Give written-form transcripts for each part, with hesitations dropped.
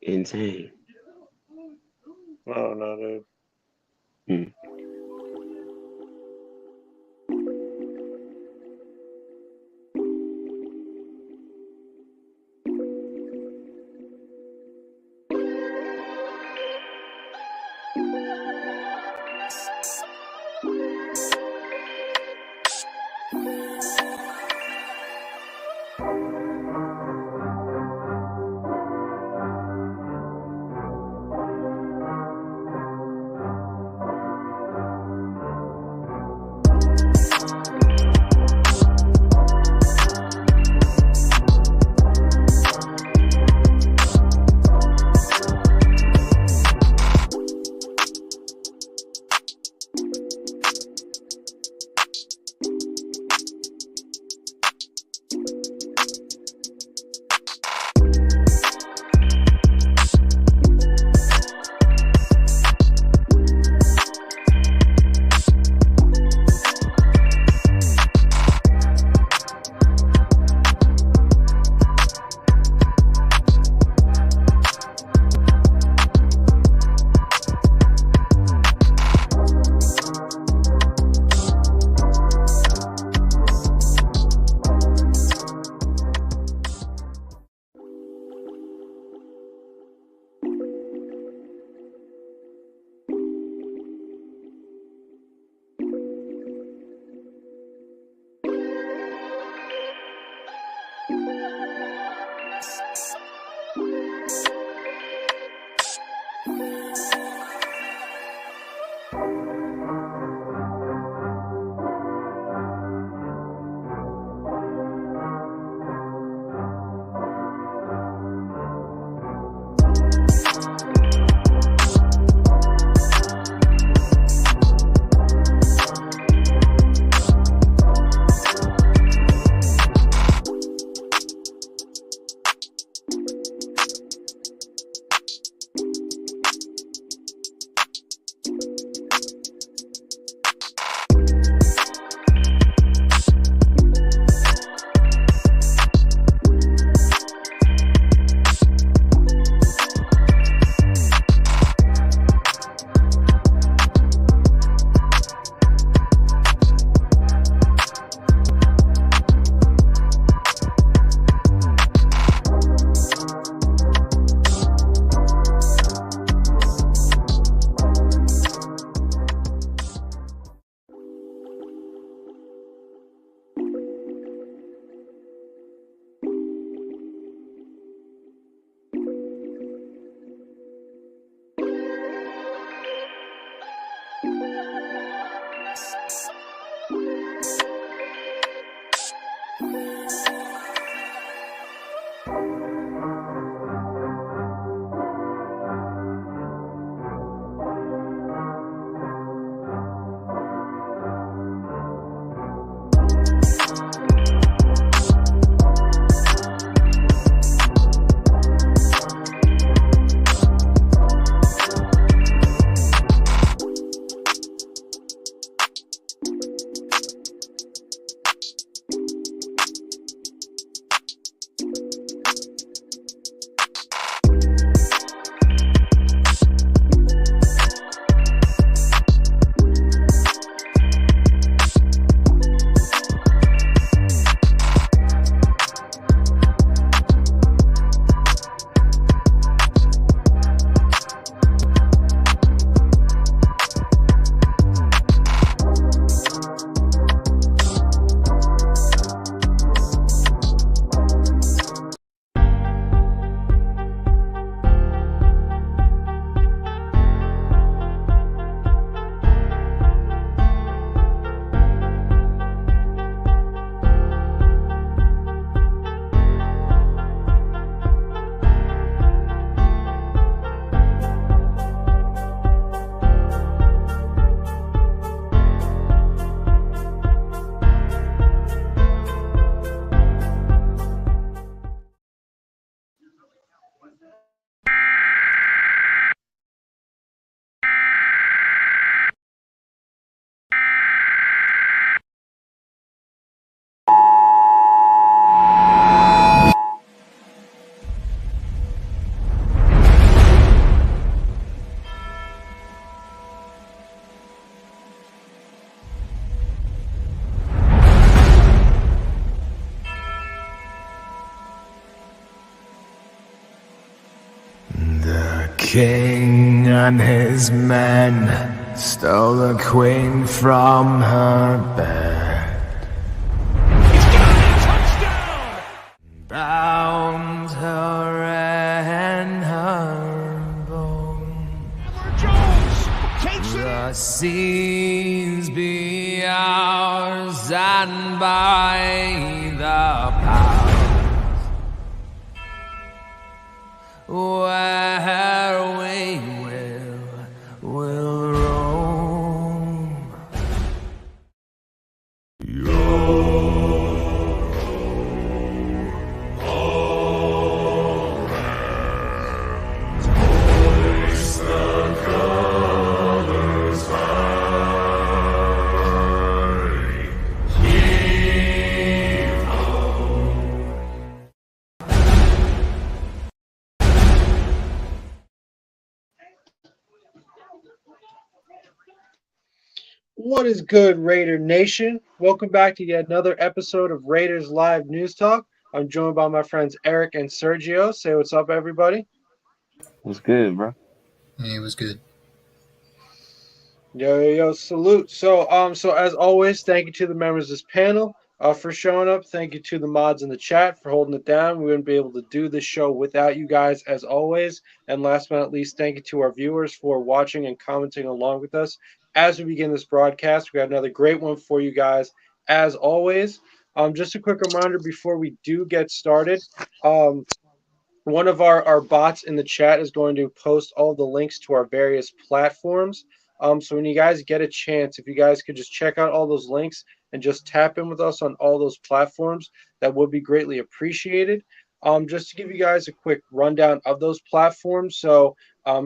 Insane. No, no, dude. Hmm. king and his men stole the queen from her bed. He's got a touchdown! Bound her in her bone. Jones takes it The in. seas be ours, and by the powers where we will roam. What is good, Raider Nation? Welcome back to yet another episode of Raiders Live News Talk. I'm joined by my friends Eric and Sergio. Say what's up, everybody. What's good, bro? Hey, it was good. Yo, salute. So as always, thank you to the members of this panel for showing up. Thank you to the mods in the chat for holding it down. We wouldn't be able to do this show without you guys, as always. And last but not least, thank you to our viewers for watching and commenting along with us as we begin this broadcast. We got another great one for you guys, as always. Just a quick reminder before we do get started. One of our bots in the chat is going to post all the links to our various platforms. So when you guys get a chance, if you guys could just check out all those links and just tap in with us on all those platforms, that would be greatly appreciated. Just to give you guys a quick rundown of those platforms. So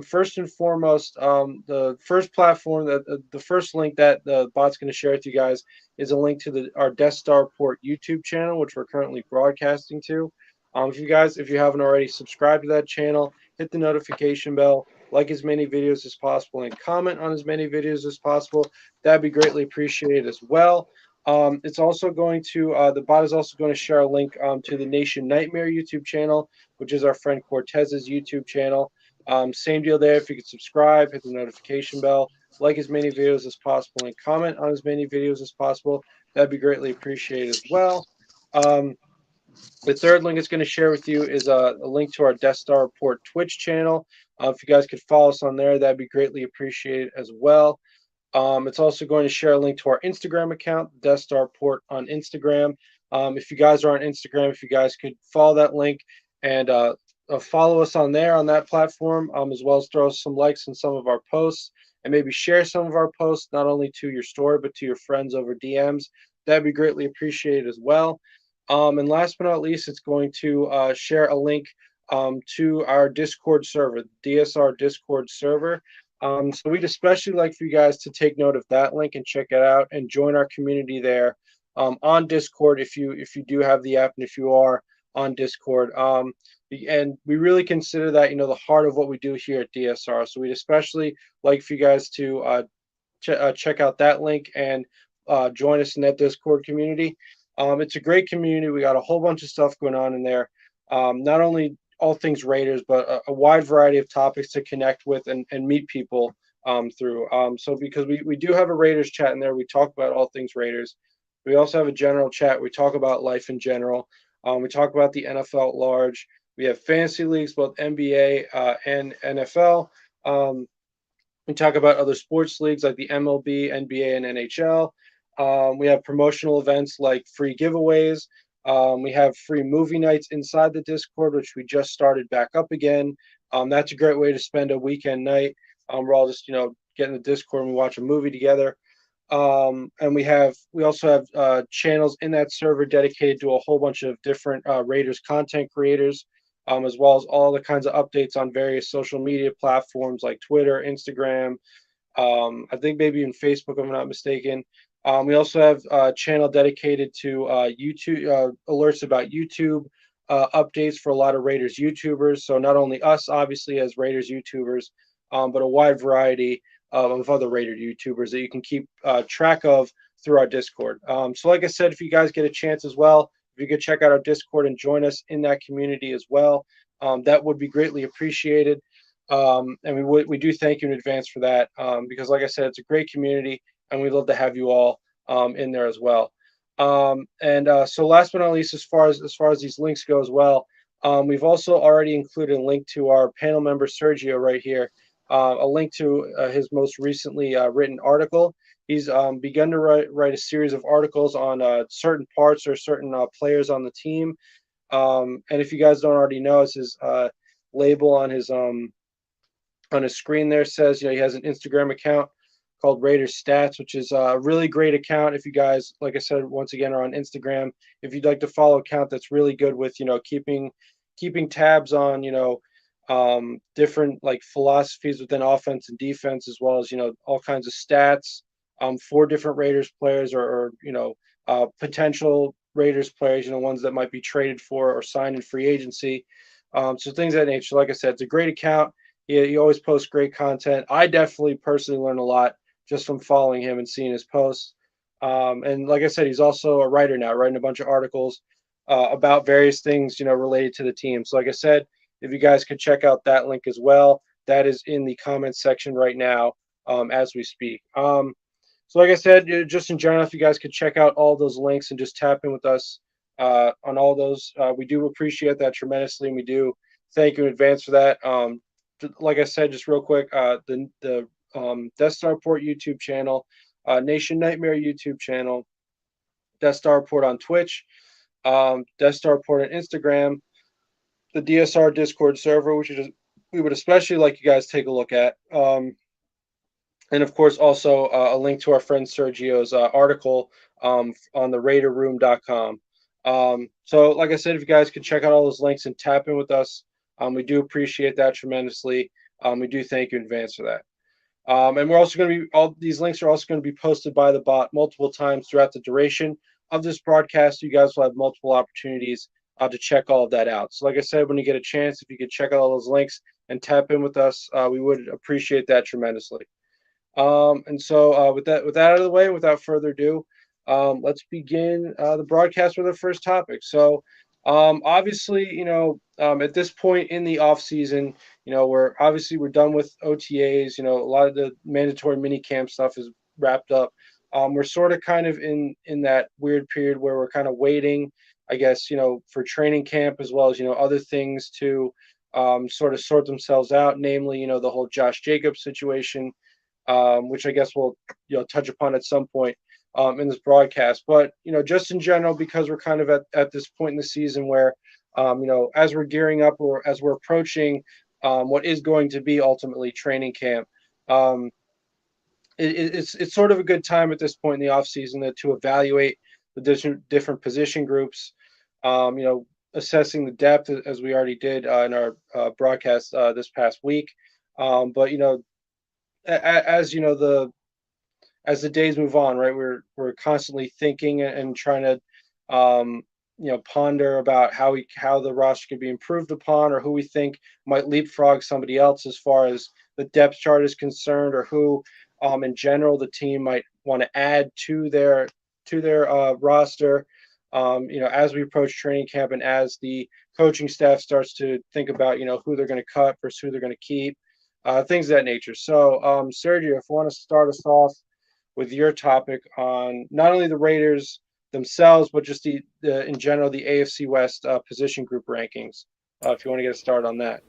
first and foremost, the first platform, the first link that the bot's going to share with you guys is a link to our Death Star Report YouTube channel, which we're currently broadcasting to. If you haven't already, subscribe to that channel, hit the notification bell, like as many videos as possible, and comment on as many videos as possible. That'd be greatly appreciated as well. It's also going to the bot is also going to share a link to the Nation Nightmare YouTube channel, which is our friend Cortez's YouTube channel. Same deal there. If you could subscribe, hit the notification bell, like as many videos as possible, and comment on as many videos as possible. That'd be greatly appreciated as well. The third link it's going to share with you is a link to our Death Star Report Twitch channel. If you guys could follow us on there, that'd be greatly appreciated as well. It's also going to share a link to our Instagram account, Death Star Report on Instagram. If you guys are on Instagram, if you guys could follow that link and follow us on there on that platform, as well as throw some likes on some of our posts and maybe share some of our posts, not only to your story, but to your friends over DMs. That'd be greatly appreciated as well. And last but not least, it's going to share a link to our Discord server, DSR Discord server. So we'd especially like for you guys to take note of that link and check it out and join our community there on Discord if you do have the app and if you are on Discord. And we really consider that, the heart of what we do here at DSR. So we'd especially like for you guys to check out that link and join us in that Discord community. It's a great community. We got a whole bunch of stuff going on in there. Not only all things Raiders, but a wide variety of topics to connect with and meet people through. So because we do have a Raiders chat in there, we talk about all things Raiders. We also have a general chat. We talk about life in general. We talk about the NFL at large. We have fantasy leagues, both NBA and NFL. We talk about other sports leagues like the MLB, NBA, and NHL. We have promotional events like free giveaways. We have free movie nights inside the Discord, which we just started back up again. That's a great way to spend a weekend night. We're all just, get in the Discord and we watch a movie together. And we also have channels in that server dedicated to a whole bunch of different Raiders content creators, as well as all the kinds of updates on various social media platforms like Twitter, Instagram, I think maybe even Facebook, if I'm not mistaken. We also have a channel dedicated to YouTube alerts about YouTube updates for a lot of Raiders YouTubers. So not only us, obviously, as Raiders YouTubers, but a wide variety of other Raider YouTubers that you can keep track of through our Discord. So like I said, if you guys get a chance as well, if you could check out our Discord and join us in that community as well, that would be greatly appreciated. And we do thank you in advance for that, because, like I said, it's a great community, and we'd love to have you all in there as well. So, last but not least, as far as these links go as well, we've also already included a link to our panel member Sergio right here, a link to his most recently written article. He's begun to write a series of articles on certain parts or certain players on the team. And if you guys don't already know, it's his label on his screen there says, he has an Instagram account called Raiders Stats, which is a really great account. If you guys, like I said, once again, are on Instagram, if you'd like to follow an account that's really good with, keeping tabs on, different like philosophies within offense and defense, as well as, all kinds of stats for different Raiders players or potential Raiders players, ones that might be traded for or signed in free agency. So things of that nature. Like I said, it's a great account. He always posts great content. I definitely personally learn a lot just from following him and seeing his posts. And like I said, he's also a writer now, writing a bunch of articles about various things, related to the team. So like I said, if you guys could check out that link as well, that is in the comments section right now as we speak. So like I said, just in general, if you guys could check out all those links and just tap in with us on all those, we do appreciate that tremendously, and we do thank you in advance for that. Like I said, just real quick, the Death Star Report YouTube channel, Nation Nightmare YouTube channel, Death Star Report on Twitch, Death Star Report on Instagram, the DSR Discord server, which we would especially like you guys to take a look at. And of course, also a link to our friend Sergio's article on the RaiderRoom.com. So, like I said, if you guys could check out all those links and tap in with us, we do appreciate that tremendously. We do thank you in advance for that. And we're also going to be, all these links are also going to be posted by the bot multiple times throughout the duration of this broadcast. You guys will have multiple opportunities to check all of that out. So, like I said, when you get a chance, if you could check out all those links and tap in with us, we would appreciate that tremendously. With that out of the way, without further ado, let's begin the broadcast with our first topic. So, obviously, at this point in the off season, we're done with OTAs. A lot of the mandatory mini camp stuff is wrapped up. We're sort of kind of in that weird period where we're kind of waiting, I guess, for training camp, as well as other things to sort of sort themselves out. Namely, the whole Josh Jacobs situation, which I guess we'll touch upon at some point in this broadcast. But just in general, because we're kind of at this point in the season where as we're gearing up, or as we're approaching what is going to be ultimately training camp, it's sort of a good time at this point in the off season to evaluate the different position groups. Assessing the depth, as we already did in our broadcast this past week. But as as the days move on, right, we're constantly thinking and trying to ponder about how the roster could be improved upon, or who we think might leapfrog somebody else as far as the depth chart is concerned, or who in general the team might want to add to their roster. As we approach training camp, and as the coaching staff starts to think about who they're going to cut versus who they're going to keep, things of that nature. So, Sergio, if you want to start us off with your topic on not only the Raiders themselves, but just the in general, the AFC West position group rankings, if you want to get a start on that.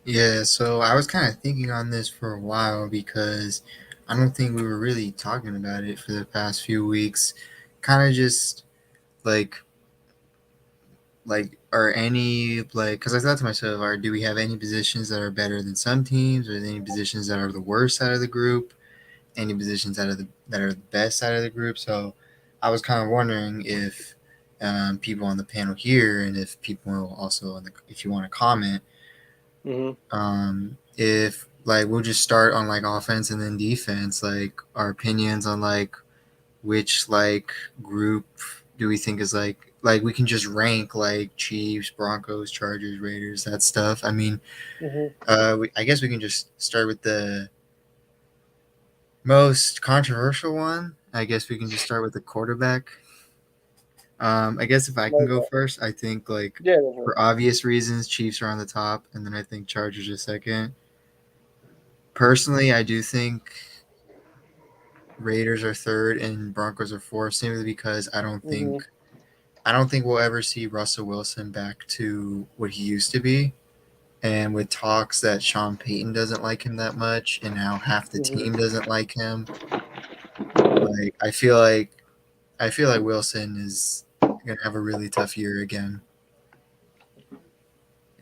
Yeah, so I was kind of thinking on this for a while because I don't think we were really talking about it for the past few weeks. Kind of just like are any because I thought to myself, do we have any positions that are better than some teams, or any positions that are the worst out of the group, any positions that are the best out of the group? So I was kind of wondering if people on the panel here, and if people also if you want to comment, if we'll just start on offense and then defense, our opinions on which group do we think is we can just rank Chiefs, Broncos, Chargers, Raiders, that stuff. I mean, I guess we can just start with the most controversial one. I guess we can just start with the quarterback. I guess if I can go first, I think like Yeah. for obvious reasons, Chiefs are on the top, and then I think Chargers are second. Personally, I do think Raiders are third and Broncos are fourth, simply because Mhm. I don't think we'll ever see Russell Wilson back to what he used to be. And with talks that Sean Payton doesn't like him that much, and now half the Mhm. team doesn't like him, like I feel like Wilson is gonna have a really tough year again.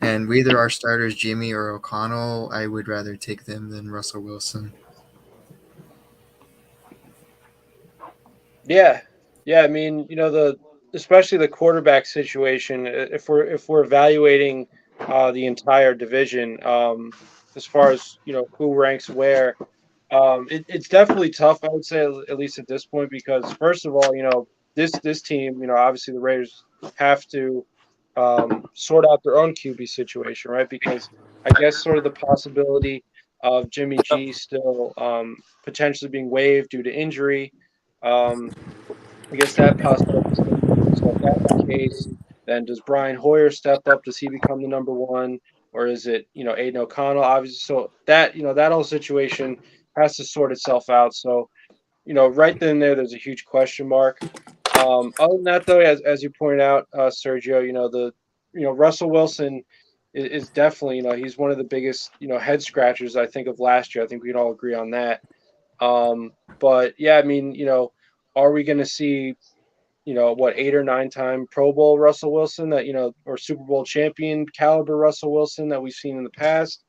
And whether our starters Jimmy or O'Connell, I would rather take them than Russell Wilson. Yeah, yeah. I mean, especially the quarterback situation. If we're evaluating the entire division, as far as who ranks where, it's definitely tough. I would say at least at this point because first of all, this team, obviously the Raiders have to sort out their own QB situation, right? Because I guess sort of the possibility of Jimmy G still potentially being waived due to injury. Um, I guess that possibility still remains. So if that's the case, then does Brian Hoyer step up? Does he become the number one, or is it Aiden O'Connell? Obviously, so that whole situation has to sort itself out. So right then and there's a huge question mark. Other than that, though, as you pointed out, Sergio, Russell Wilson is definitely he's one of the biggest head scratchers I think of last year. I think we'd all agree on that. But yeah, I mean, are we going to see what 8 or 9 time Pro Bowl Russell Wilson that or Super Bowl champion caliber Russell Wilson that we've seen in the past,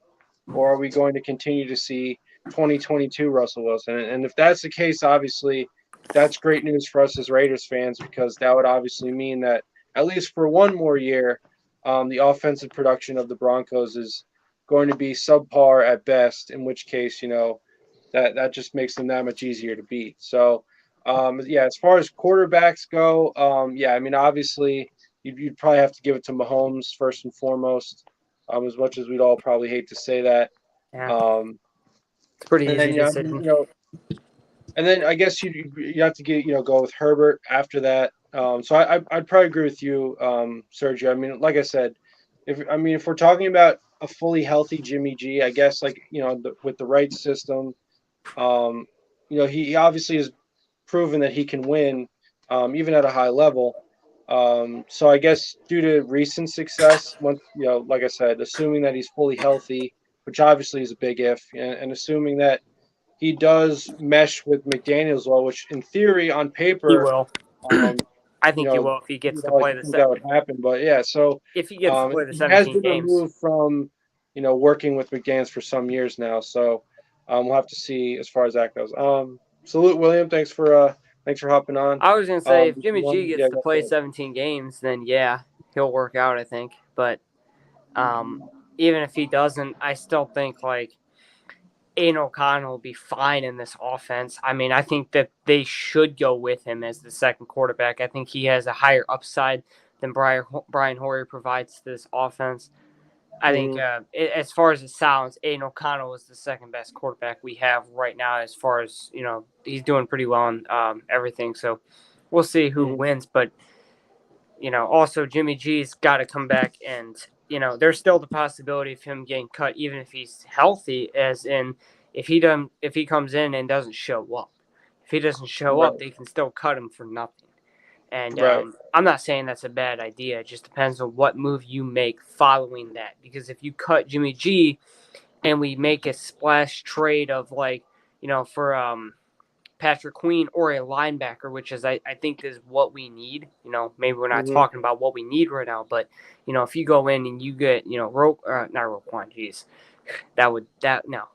or are we going to continue to see 2022 Russell Wilson? And if that's the case, obviously that's great news for us as Raiders fans because that would obviously mean that at least for one more year, the offensive production of the Broncos is going to be subpar at best. In which case, that just makes them that much easier to beat. So, yeah, as far as quarterbacks go, yeah, I mean, obviously, you'd probably have to give it to Mahomes first and foremost, as much as we'd all probably hate to say that. Yeah, Um, it's a pretty and easy then, I mean, decision. and then I guess you have to go with Herbert after that. So I'd probably agree with you, Sergio. I mean, like I said, if we're talking about a fully healthy Jimmy G, I guess like with the right system, um, he obviously has proven that he can win, even at a high level. So I guess due to recent success, once like I said, assuming that he's fully healthy, which obviously is a big if, and assuming that he does mesh with McDaniel's well, which in theory, on He paper, will. um, I think he will if he gets to like play I think that would happen. But yeah, so if he gets to play the he has 17 been games. removed from working with McDaniel's for some years now. So we'll have to see as far as that goes. Salute, William. Thanks for hopping on. I was gonna say if Jimmy G Yeah, gets to go play for it. 17 games, then yeah, he'll work out. I think, but even if he doesn't, I still think like Aiden O'Connell will be fine in this offense. I mean, I think that they should go with him as the second quarterback. I think he has a higher upside than Brian Hoyer provides to this offense. I think Mhm. as far as it sounds, Aiden O'Connell is the second best quarterback we have right now. As far as he's doing pretty well on everything. So we'll see who Mhm. wins. But also Jimmy G's got to come back, and there's still the possibility of him getting cut, even if he's healthy. As in, if he comes in and doesn't show up, if he doesn't show Right. up, they can still cut him for nothing. And Right. I'm not saying that's a bad idea. It just depends on what move you make following that. Because if you cut Jimmy G and we make a splash trade of for Patrick Queen or a linebacker, which is I think is what we need. Maybe we're not Mhm. talking about what we need right now, but if you go in and you get not Roquan, jeez, that no.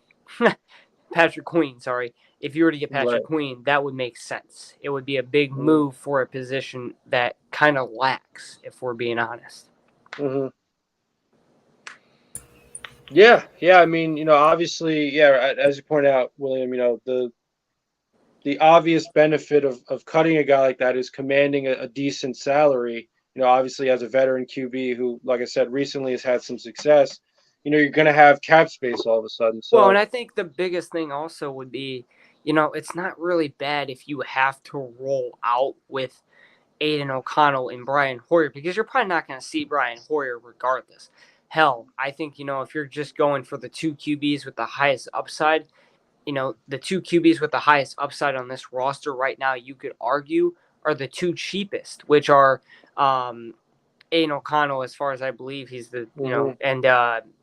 Patrick Queen, sorry. If you were to get Right. Patrick Queen, that would make sense. It would be a big Mhm. move for a position that kind of lacks, if we're being honest. Mhm. Yeah. Yeah. I mean, obviously, yeah. As you point out, William, the obvious benefit of cutting a guy like that is commanding a decent salary. Obviously, as a veteran QB who, like I said, recently has had some success, you're going to have cap space all of a sudden. Well, and So, I think the biggest thing also would be, it's not really bad if you have to roll out with Aiden O'Connell and Brian Hoyer, because you're probably not going to see Brian Hoyer regardless. Hell, I think, if you're just going for the two QBs with the highest upside, the two QBs with the highest upside on this roster right now, you could argue, are the two cheapest, which are Aiden O'Connell, as far as I believe, he's the, and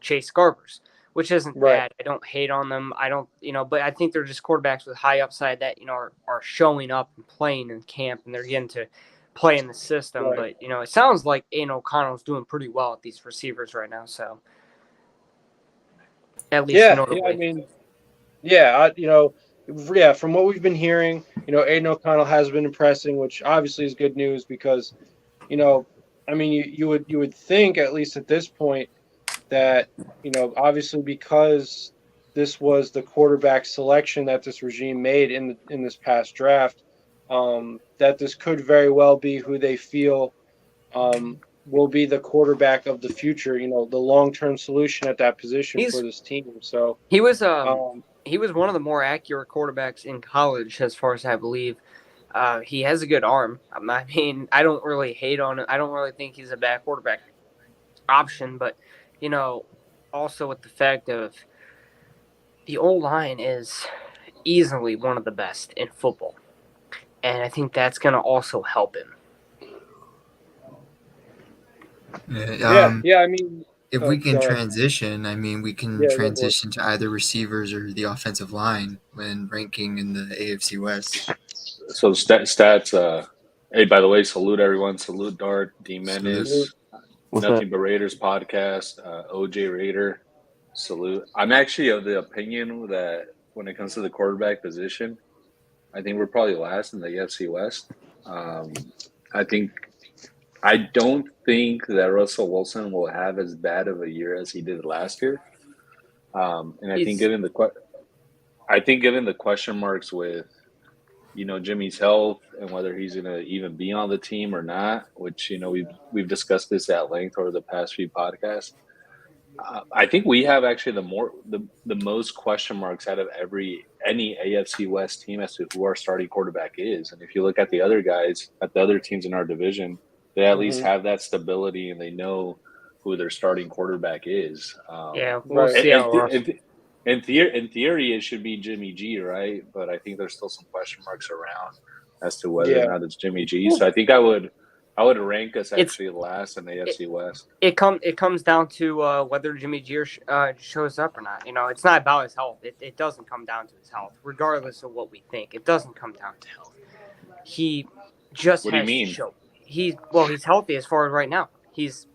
Chase Garbers, which isn't bad. I don't hate on them. I don't, but I think they're just quarterbacks with high upside that, are showing up and playing in camp, and they're getting to play in the system. Right. But, it sounds like Aiden O'Connell's doing pretty well at these receivers right now. So, at least notably. From what we've been hearing, Aiden O'Connell has been impressing, which obviously is good news because, you would think, at least at this point, that, obviously because this was the quarterback selection that this regime made in this past draft, that this could very well be who they feel will be the quarterback of the future, the long-term solution at that position for this team. So he was one of the more accurate quarterbacks in college, as far as I believe. He has a good arm. I don't really hate on him. I don't really think he's a bad quarterback option, but also with the fact of the O-line is easily one of the best in football, and I think that's going to also help him. If we can transition, we can transition to either receivers or the offensive line when ranking in the AFC West. So stats. Hey, by the way, salute everyone. Salute Dart, D Menace, Nothing But Raiders podcast, OJ Raider. Salute. I'm actually of the opinion that when it comes to the quarterback position, I think we're probably last in the AFC West. I don't think that Russell Wilson will have as bad of a year as he did last year. And I think given the question marks with, Jimmy's health and whether he's going to even be on the team or not, which, we've discussed this at length over the past few podcasts. I think we have actually the most question marks out of any AFC West team as to who our starting quarterback is. And if you look at the other guys, at the other teams in our division, they at least have that stability and they know who their starting quarterback is. We'll see in theory, it should be Jimmy G, right? But I think there's still some question marks around as to whether or not it's Jimmy G. So I think I would rank us actually last in the AFC West. It comes down to whether Jimmy G shows up or not. It's not about his health. It doesn't come down to his health, regardless of what we think. It doesn't come down to health. He just what do has you mean? to show. He's healthy as far as right now. He's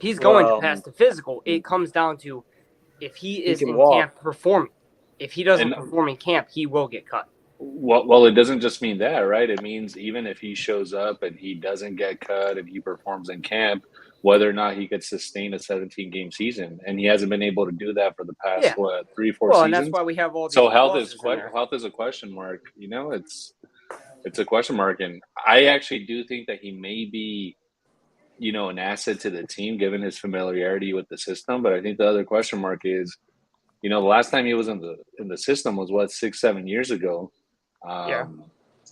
going to pass the physical. It comes down to if he is in camp performing. If he doesn't perform in camp, he will get cut. Well, it doesn't just mean that, right? It means even if he shows up and he doesn't get cut and he performs in camp, whether or not he could sustain a 17-game season, and he hasn't been able to do that for the past 3-4 seasons. And that's why we have all these. So health is a question mark. It's a question mark, and I actually do think that he may be, an asset to the team given his familiarity with the system. But I think the other question mark is, the last time he was in the system was 6-7 years ago.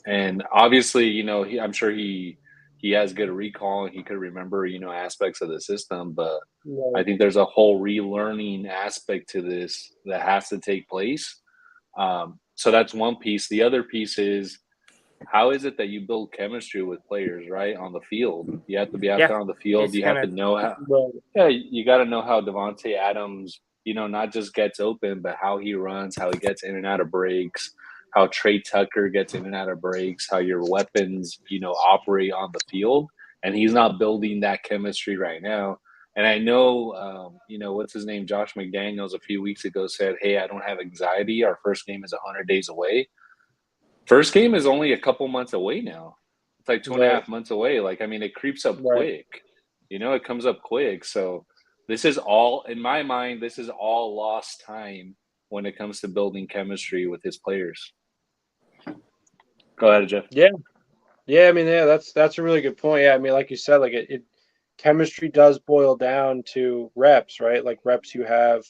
And obviously, I'm sure he has good recall and he could remember, aspects of the system. But I think there's a whole relearning aspect to this that has to take place. So that's one piece. The other piece is, how is it that you build chemistry with players, right, on the field? You have to be out there on the field. You have to know how. You got to know how Devontae Adams, not just gets open, but how he runs, how he gets in and out of breaks, how Trey Tucker gets in and out of breaks, how your weapons, operate on the field. And he's not building that chemistry right now. And I know, what's his name? Josh McDaniels a few weeks ago said, hey, I don't have anxiety. Our first game is 100 days away. First game is only a couple months away now. It's like 2.5 months away. It creeps up quick. It comes up quick. So this is all, in my mind, this is all lost time when it comes to building chemistry with his players. Go ahead, Jeff. That's a really good point. Like you said, chemistry does boil down to reps, right? Like reps you have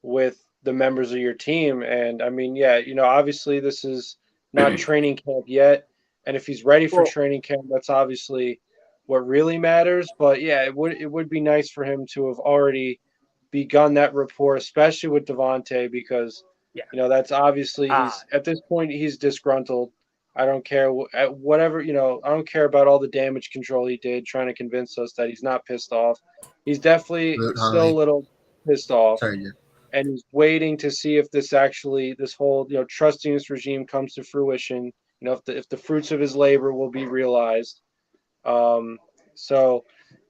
with the members of your team. And obviously this is not training camp yet. And if he's ready for Well, training camp, that's obviously what really matters. But yeah, it would be nice for him to have already begun that rapport, especially with Devontae, because yeah. that's obviously Uh, he's at this point he's disgruntled. I don't care at whatever I don't care about all the damage control he did, trying to convince us that he's not pissed off. He's definitely Vote still a Holly. little pissed off, Sorry, Jeff. and he's waiting to see if this whole trusting this regime comes to fruition. If the fruits of his labor will be realized. So,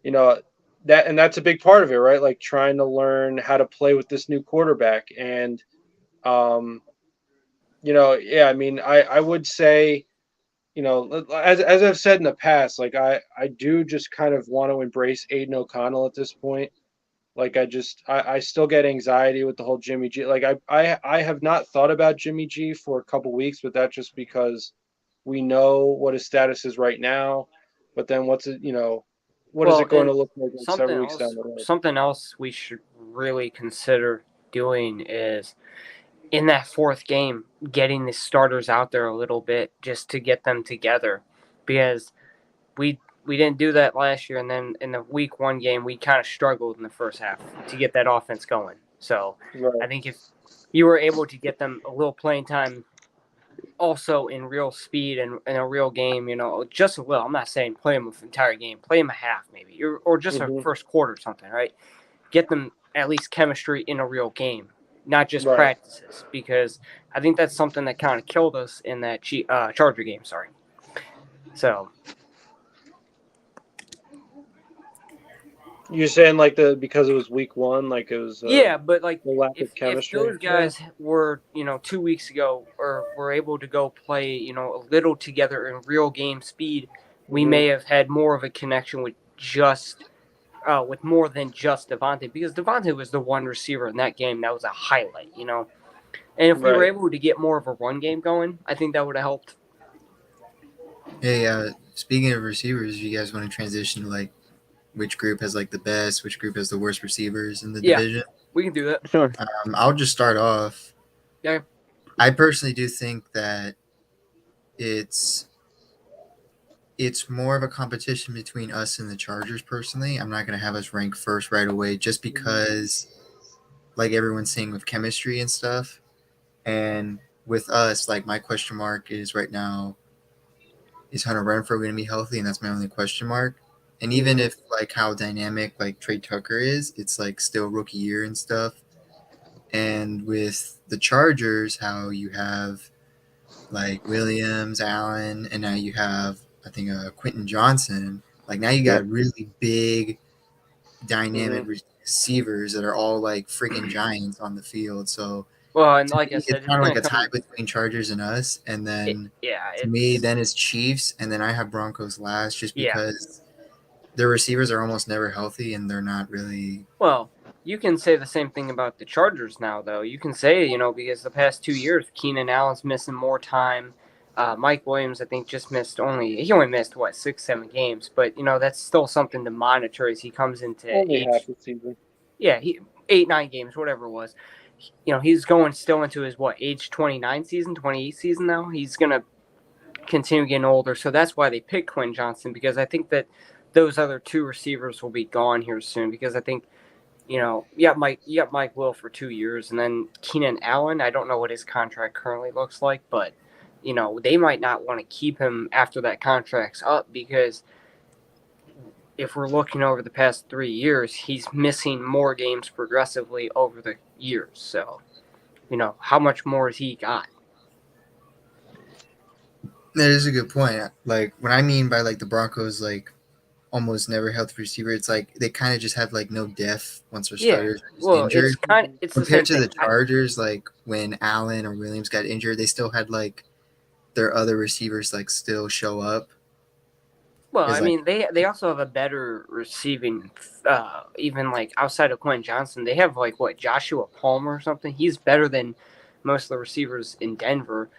you know, that's a big part of it, right? Like trying to learn how to play with this new quarterback. And um, yeah, I mean, I would say, as I've said in the past, like I do just kind of want to embrace Aiden O'Connell at this point. Like I still get anxiety with the whole Jimmy G. Like I have not thought about Jimmy G for a couple weeks, but that's just because we know what his status is right now. But then what is well, it going and to look like in something 7 weeks down else, the road? something else we should really consider doing is in that fourth game, getting the starters out there a little bit just to get them together, because we didn't do that last year, and then in the week 1 game we kind of struggled in the first half to get that offense going. So Right. I think if you were able to get them a little playing time, also in real speed and in a real game, just a little. I'm not saying play them the entire game, play them a half maybe, or just a Mhm. first quarter or something, right? Get them at least chemistry in a real game, not just Right. practices, because I think that's something that kind of killed us in that Charger game. Sorry. So You're saying like because it was week 1, like it was yeah, but like the lack of if chemistry. those guys were 2 weeks ago or were able to go play a little together in real game speed, we Mhm. may have had more of a connection with with more than just Devontae, because Devontae was the one receiver in that game that was a highlight, And if we were Right. able to get more of a run game going, I think that would have helped. Hey, speaking of receivers, you guys want to transition to like which group has like the best, which group has the worst receivers in the Yeah. division? We can do that. Sure. I'll just start off. Yeah. I personally do think that it's more of a competition between us and the Chargers. Personally, I'm not going to have us rank first right away, just because, like everyone's saying, with chemistry and stuff, and with us, like my question mark is right now, is Hunter Renfrow going to be healthy? And that's my only question mark. And even Mhm. if like how dynamic like Trey Tucker is, it's like still rookie year and stuff. And with the Chargers, how you have like Williams, Allen, and now you have I think Quentin Johnson. Like now you got Yep. really big, dynamic Mhm. receivers that are all like freaking giants on the field. So Well, and to like I me, it's said, it's kind of going like to a tie come. between Chargers and us. And then to me, It's then it's Chiefs, and then I have Broncos last, just yeah. because their receivers are almost never healthy and they're not really. Well, you can say the same thing about the Chargers now, though. You can say, because the past 2 years, Keenan Allen's missing more time. Mike Williams, I think, he only missed, 6, 7 games. But, that's still something to monitor as he comes into Only half age. the season. Yeah, 8, 9 games, whatever it was. He's going still into his, age 29 season, 28 season now. He's going to continue getting older. So that's why they picked Quinn Johnson, because I think that those other 2 receivers will be gone here soon, because I think Mike Will for 2 years, and then Keenan Allen. I don't know what his contract currently looks like, but they might not want to keep him after that contract's up, because if we're looking over the past 3 years, he's missing more games progressively over the years. So, how much more has he got? That is a good point. Like what I mean by like the Broncos, like almost never healthy receiver, it's like they kind of just have like no depth once their starters are just Well, injured. it's the same Compared to thing. the Chargers, like when Allen or Williams got injured, they still had like their other receivers like still show up. Well, I Is like mean, they also have a better receiving, even like outside of Quentin Johnson. They have Joshua Palmer or something. He's better than most of the receivers in Denver.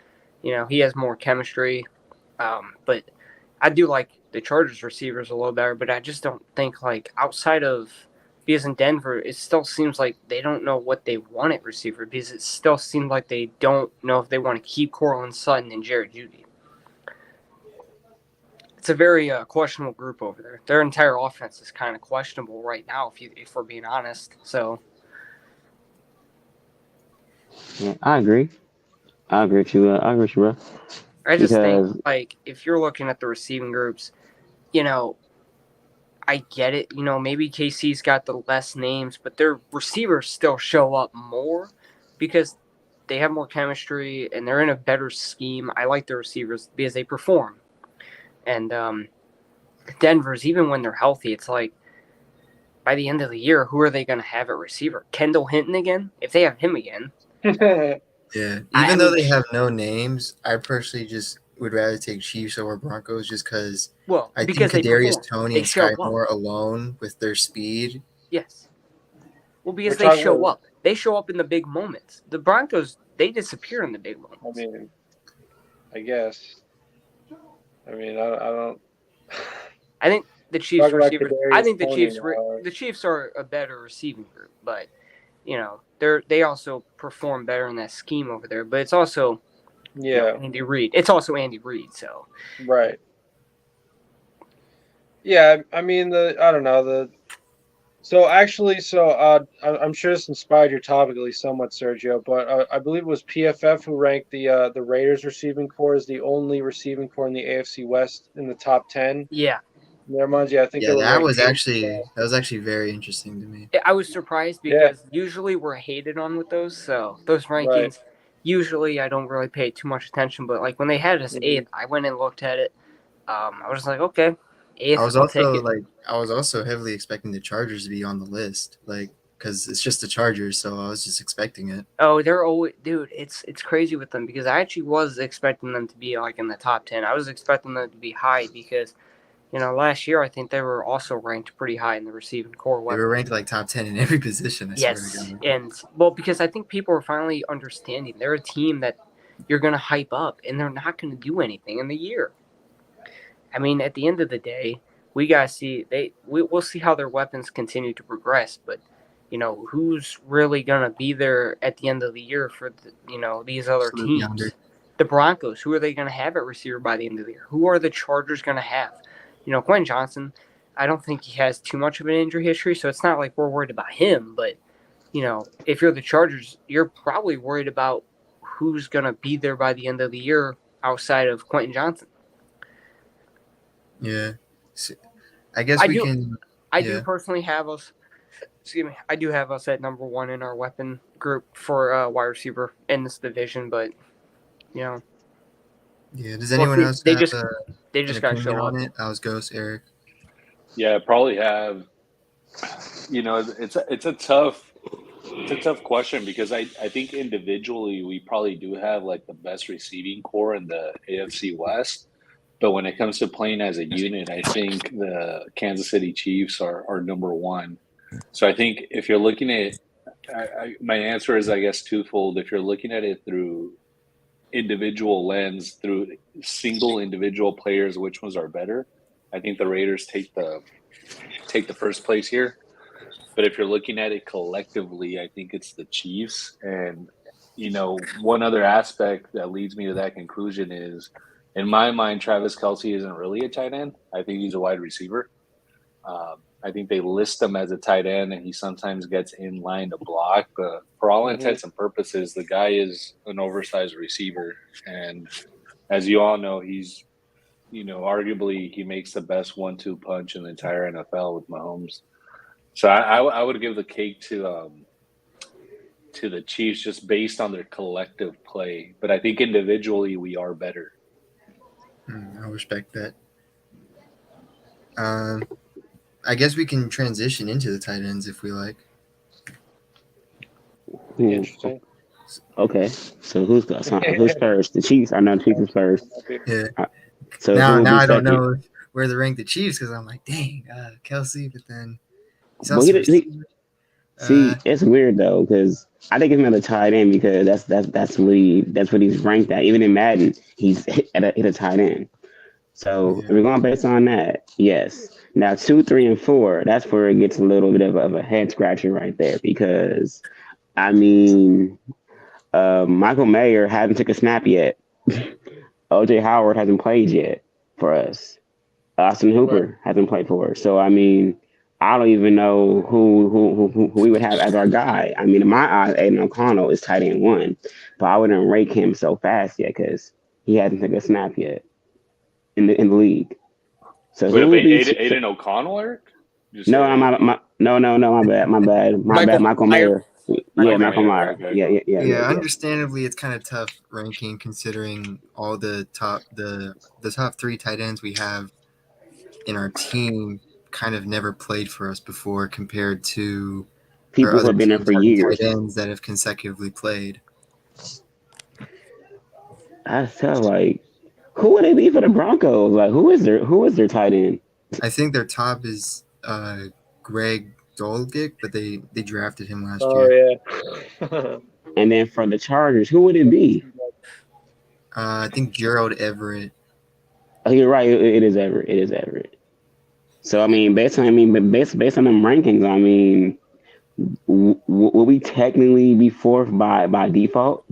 He has more chemistry. But I do like the Chargers receivers a little better. But I just don't think outside of, because in Denver, it still seems like they don't know what they want at receiver, because it still seems like they don't know if they want to keep Cortland Sutton and Jared Judy. it's a very questionable group over there. Their entire offense is kind of questionable right now, if we're being honest. So Yeah, I agree. I agree with you. I agree with you, bro. I just think, Because like, if you're looking at the receiving groups, you know, I get it. You know, maybe KC's got the less names, but their receivers still show up more because they have more chemistry and they're in a better scheme. I like their receivers because they perform. And Denver's, even when they're healthy, it's like by the end of the year, who are they going to have at receiver? Kendall Hinton again? If they have him again. Yeah, I even though mean, they have no names, I personally just would rather take Chiefs over Broncos just because well, I think because they Kadarius perform. Toney They and show Sky up. Moore alone with their speed. Yes. Well, because We're they talking show about- up. They show up in the big moments. The Broncos, they disappear in the big moments. I mean, I guess. I mean, I don't. I think the Chiefs Talking about receivers. Kadarius I think the Toney Chiefs. now. The Chiefs are a better receiving group, but you know they also perform better in that scheme over there. But it's also Yeah, Andy Reid. It's also Andy Reid. So right. Yeah, I mean I don't know So actually, I'm sure this inspired your topic at least somewhat, Sergio. But I believe it was PFF who ranked the Raiders receiving core as the only receiving core in the AFC West in the top 10. yeah, Never mind, yeah, I think Yeah, they were that ranked was eighth. actually very interesting to me. I was surprised because usually we're hated on with those. So those rankings, usually I don't really pay too much attention. But like when they had us eighth, I went and looked at it. I was like, okay, eighth, I'll take it. I was also heavily expecting the Chargers to be on the list, like because it's just the Chargers, so I was just expecting it. Oh, they're always, dude. It's crazy with them because I actually was expecting them to be like in the top 10. I was expecting them to be high because, last year I think they were also ranked pretty high in the receiving core. They were ranked like top 10 in every position. I swear to God. And well, because I think people are finally understanding they're a team that you're gonna hype up, and they're not gonna do anything in the year. I mean, at the end of the day, we gotta see we'll see how their weapons continue to progress, but who's really gonna be there at the end of the year for these other teams? Yonder. The Broncos, who are they gonna have at receiver by the end of the year? Who are the Chargers gonna have? Quentin Johnson, I don't think he has too much of an injury history, so it's not like we're worried about him. But if you're the Chargers, you're probably worried about who's gonna be there by the end of the year outside of Quentin Johnson. Yeah, I guess we can. I do personally have us. Excuse me. I do have us at number 1 in our weapon group for wide receiver in this division, but Yeah. Does anyone else? They just got to show up. I was Ghost Eric. Yeah, probably have. It's a tough question because I think individually we probably do have like the best receiving core in the AFC West. But when it comes to playing as a unit, I think the Kansas City Chiefs are number 1. So I think if you're looking at my answer is, I guess, twofold. If you're looking at it through individual lens, through single individual players, which ones are better, I think the Raiders take the first place here. But if you're looking at it collectively, I think it's the Chiefs. And, one other aspect that leads me to that conclusion is, in my mind, Travis Kelce isn't really a tight end. I think he's a wide receiver. I think they list him as a tight end, and he sometimes gets in line to block. But for all intents and purposes, the guy is an oversized receiver. And as you all know, he's, arguably he makes the best 1-2 punch in the entire NFL with Mahomes. So I would give the cake to the Chiefs just based on their collective play. But I think individually we are better. I respect that. I guess we can transition into the tight ends if we like. Interesting. Okay, so who's first? The Chiefs. I know the Chiefs is first. Yeah. So now I don't know where to rank the Chiefs because I'm like, dang, Kelce, but then he's also see, it's weird though because I think it's another tight end because that's what he's ranked at. Even in Madden, he's hit a tight end. So if we're going based on that, yes. Now 2, 3, and 4, that's where it gets a little bit of a head scratcher right there because, I mean, Michael Mayer hasn't took a snap yet. OJ Howard hasn't played yet for us. Austin Hooper hasn't played for us. So I mean, I don't even know who we would have as our guy. I mean, in my eyes, Aiden O'Connell is tight end one, but I wouldn't rank him so fast yet because he hasn't taken a snap yet in the league. So Wait, who would wait, be? Aiden O'Connell, Eric? Did you No, say no, my bad. Michael Mayer. Yeah, Michael Michael Mayer? Mayer. Okay. Yeah, understandably, it's kind of tough ranking considering all the top three tight ends we have in our team kind of never played for us before compared to our People who other have been there teams for having tight years. ends that have consecutively played. I felt like, who would they be for the Broncos? Like, who is their tight end? I think their top is Greg Dolgic, but they drafted him last Oh year. yeah. And then for the Chargers, who would it be? I think Gerald Everett. Oh, you're right. It is Everett. It is Everett. So I mean, based on them rankings, I mean, will we technically be fourth by default?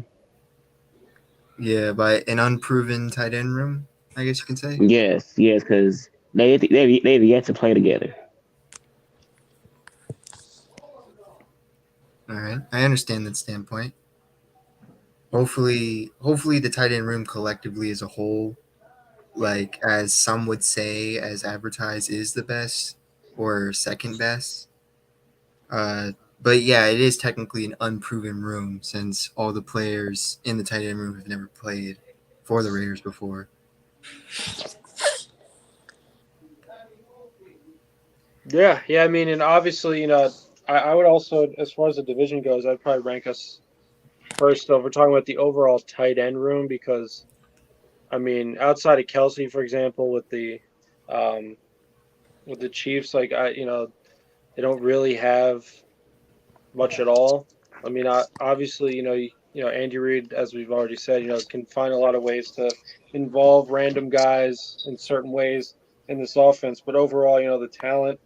Yeah, by an unproven tight end room, I guess you can say. Yes, because they've yet to play together. All right, I understand that standpoint. Hopefully the tight end room collectively as a whole, like as some would say, as advertised, is the best or second best. But yeah, it is technically an unproven room since all the players in the tight end room have never played for the Raiders before. Yeah. I mean, and obviously, I would also, as far as the division goes, I'd probably rank us first. Though, if we're talking about the overall tight end room, because I mean, outside of Kelsey, for example, with the Chiefs, like they don't really have much at all. I mean, obviously, Andy Reid, as we've already said, can find a lot of ways to involve random guys in certain ways in this offense. But overall, the talent,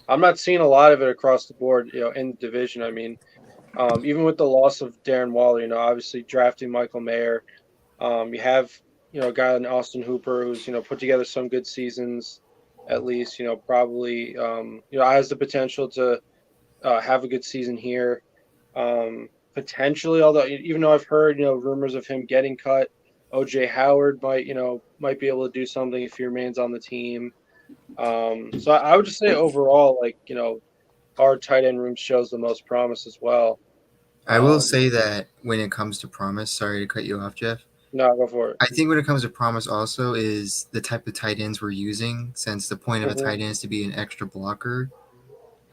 I'm not seeing a lot of it across the board, in the division. I mean, even with the loss of Darren Waller, obviously drafting Michael Mayer, you have, a guy in Austin Hooper who's, put together some good seasons, at least, probably, has the potential to have a good season here. Potentially, although even though I've heard, rumors of him getting cut, OJ Howard might be able to do something if he remains on the team. So I would just say overall, like, our tight end room shows the most promise as well. I will say that when it comes to promise, sorry to cut you off, Jeff. No, go for it. I think when it comes to promise also is the type of tight ends we're using, since the point of a tight end is to be an extra blocker.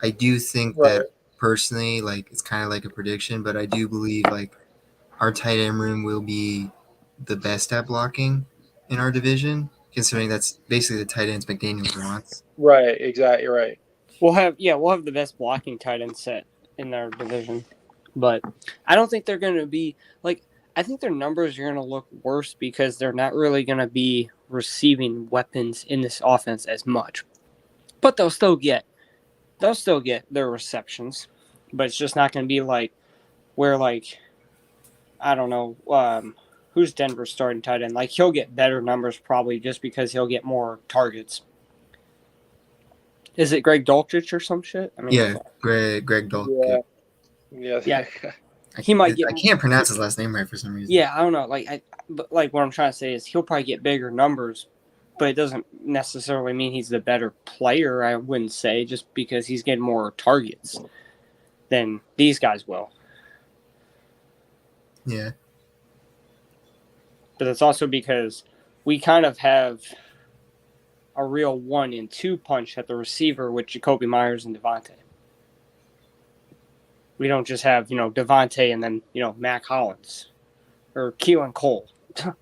I do think that personally, like, it's kind of like a prediction, but I do believe like our tight end room will be the best at blocking in our division, considering that's basically the tight ends McDaniels wants. Right, exactly right. We'll have the best blocking tight end set in our division, but I don't think they're going to be like. I think their numbers are going to look worse because they're not really going to be receiving weapons in this offense as much, but they'll still get their receptions, but it's just not going to be like where, like, I don't know, who's Denver's starting tight end. Like, he'll get better numbers probably just because he'll get more targets. Is it Greg Dulcich or some shit? I mean, yeah, Greg Dulcich. Yeah. He might get. I can't pronounce his last name right for some reason. Yeah, I don't know. But what I'm trying to say is he'll probably get bigger numbers, but it doesn't necessarily mean he's the better player. I wouldn't say just because he's getting more targets than these guys will. Yeah. But it's also because we kind of have a real 1-2 punch at the receiver with Jacoby Myers and Devontae. We don't just have, Devontae and then, Mac Hollins or Keelan Cole. Do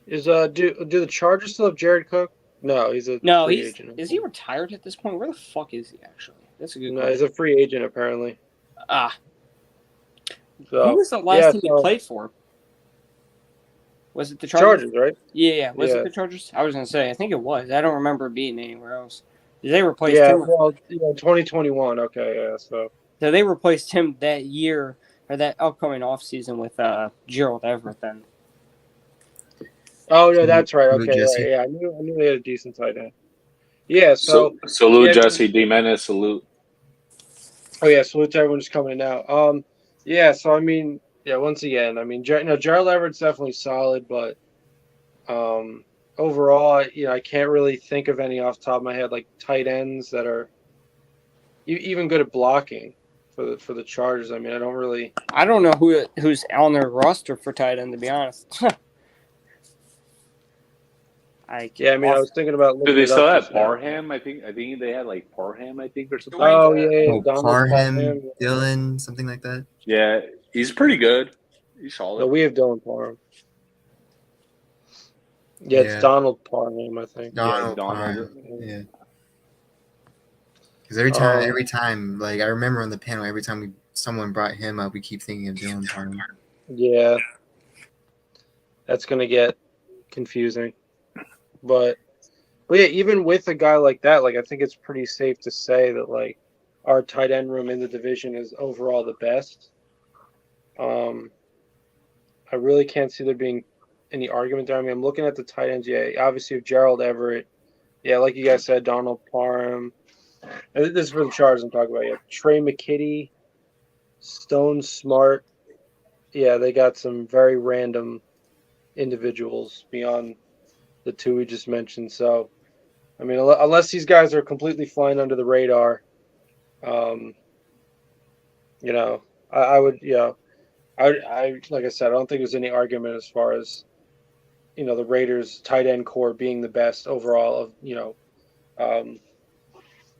the Chargers still have Jared Cook? No, he's a free agent. Is he retired at this point? Where the fuck is he actually? That's a good question. He's a free agent apparently. So, who was the last team he played for? Was it the Chargers? Right? Yeah. Was it the Chargers? I was gonna say, I think it was. I don't remember it being anywhere else. They replaced him. Well, 2021. Okay, yeah. So they replaced him that year or that upcoming offseason with Gerald Everett then. Oh no, that's right. Salute Okay, right. Jesse. Yeah, I knew they had a decent tight end. Yeah. So So salute yeah. Jesse D Menace, salute. Oh yeah. Salute to everyone who's coming in now. Yeah. So I mean, yeah. Once again, I mean, Gerald Everett's definitely solid, but overall, I can't really think of any off the top of my head like tight ends that are even good at blocking for the Chargers. I mean, I don't really. I don't know who's on their roster for tight end, to be honest. Yeah, I mean, I was thinking about Do looking they it still up have just now. Parham? I think they had like Parham, I think, or something like Oh that. yeah, Oh, Donald Parham, Parham. Dylan, something like that. Yeah, he's pretty good. He's No, solid. we have Dylan Parham. Yeah, it's Yeah, Donald Parham, I think. Yeah, Donald Donald. Parham. Yeah, because Um, every time, like I remember on the panel, every time someone brought him up, we keep thinking of Dylan Parham. yeah, that's gonna get confusing. But yeah, even with a guy like that, like I think it's pretty safe to say that like our tight end room in the division is overall the best. I really can't see there being any argument there. I mean, I'm looking at the tight ends. Yeah, obviously with Gerald Everett. Yeah, like you guys said, Donald Parham. And this is for the Chargers I'm talking about. Yeah, Trey McKitty, Stone Smart. Yeah, they got some very random individuals beyond the two we just mentioned. So, I mean, unless these guys are completely flying under the radar, um, I would, I like I said, I don't think there's any argument as far as the Raiders' tight end core being the best overall of um,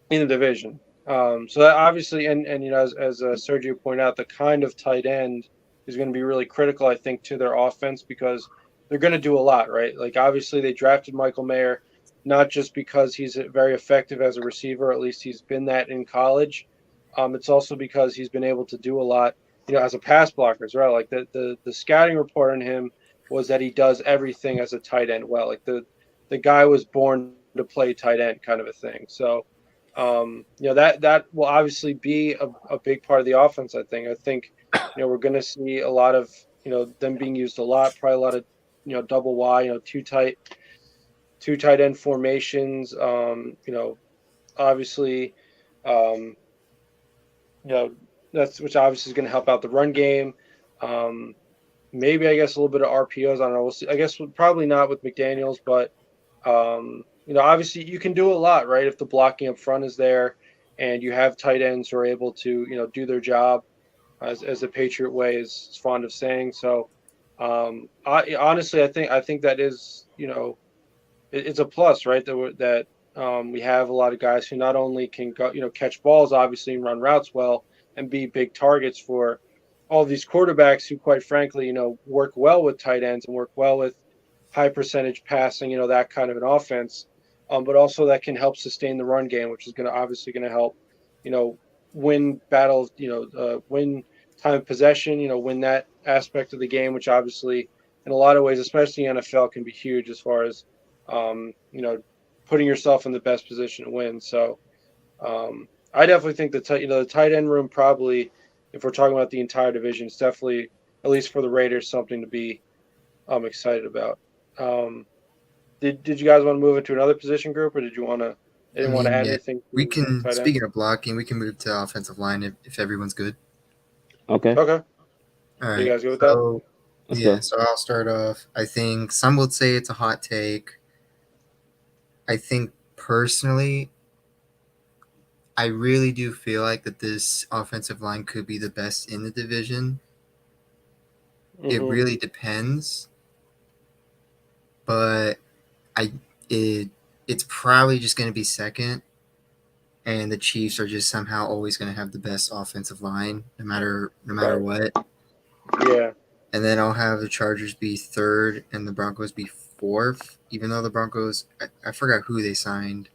in the division. So that obviously, and as Sergio pointed out, the kind of tight end is going to be really critical, I think, to their offense because they're going to do a lot, right? Like obviously, they drafted Michael Mayer not just because he's very effective as a receiver, at least he's been that in college. It's also because he's been able to do a lot, as a pass blocker as well. Like the scouting report on him was that he does everything as a tight end well. Like the guy was born to play tight end, kind of a thing. So that will obviously be a big part of the offense. I think we're going to see a lot of them being used a lot, probably a lot of double Y, two tight end formations. Obviously, um, that's which obviously is going to help out the run game. Maybe I guess a little bit of RPOs. I don't know. We'll see. I guess probably not with McDaniels, but obviously you can do a lot, right? If the blocking up front is there and you have tight ends who are able to, do their job as the Patriot way is fond of saying. So, I honestly, I think that is, it's a plus, right? That we have a lot of guys who not only can go, catch balls, obviously, and run routes well and be big targets for all these quarterbacks who, quite frankly, work well with tight ends and work well with high percentage passing, that kind of an offense. But also that can help sustain the run game, which is obviously going to help, win battles, win time of possession, win that aspect of the game, which obviously in a lot of ways, especially in NFL, can be huge as far as, putting yourself in the best position to win. So I definitely think the tight end room probably, if we're talking about the entire division, it's definitely, at least for the Raiders, something to be excited about. Did you guys want to move into another position group, or did you want to? I Didn't want to mean, add yeah, anything we to can. tight end. Speaking of blocking, we can move to offensive line if everyone's good. Okay, Okay, All you right. guys good with that? So let's yeah, go. so I'll start off. I think some would say it's a hot take. I think personally, I really do feel like that this offensive line could be the best in the division. It Mm-hmm. really depends, but I it it's probably just going to be second, and the Chiefs are just somehow always going to have the best offensive line, no matter Right. what. Yeah. And then I'll have the Chargers be third and the Broncos be fourth, even though the Broncos, I forgot who they signed.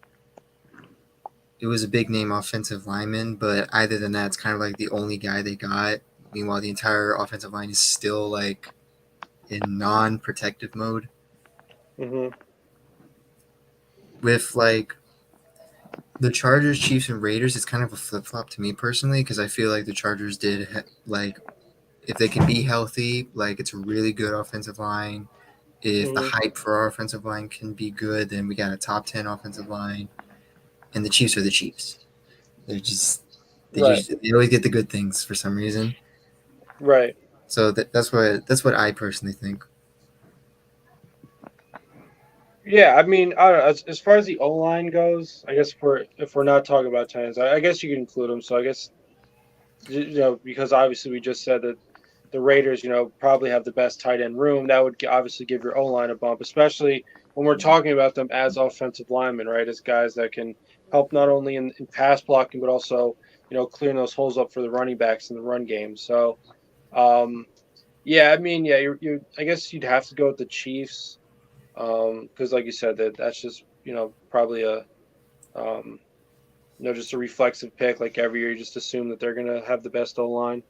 It was a big name offensive lineman, but other than that, it's kind of like the only guy they got. Meanwhile, the entire offensive line is still like in non-protective mode. Mm-hmm. With like the Chargers, Chiefs, and Raiders, it's kind of a flip-flop to me personally because I feel like the Chargers did like if they can be healthy, like it's a really good offensive line. if the hype for our offensive line can be good, then we got a top 10 offensive line. And the Chiefs are the Chiefs. They're just they always get the good things for some reason. Right. So that's what I personally think. Yeah, I mean, I don't know. As far as the O line goes, I guess if we're not talking about tight ends, I guess you can include them. So I guess because obviously we just said that the Raiders, probably have the best tight end room. That would obviously give your O line a bump, especially when we're talking about them as offensive linemen, right? As guys that can help not only in pass blocking, but also, clearing those holes up for the running backs in the run game. So, yeah, I mean, yeah, you I guess you'd have to go with the Chiefs, because like you said, that's just probably a just a reflexive pick. Like every year, you just assume that they're gonna have the best O line.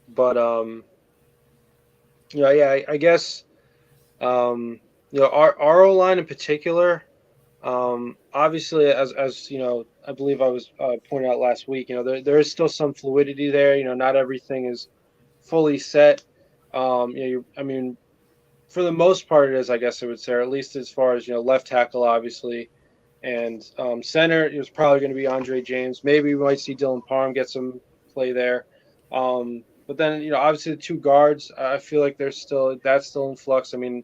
But yeah, I guess our O line in particular, obviously as I believe I was pointing out last week, there is still some fluidity there. Not everything is fully set. I mean, for the most part, it is. I guess I would say, or at least as far as left tackle, obviously, and center is probably going to be Andre James. Maybe we might see Dylan Parham get some play there. But then obviously the two guards, I feel like that's still in flux. I mean,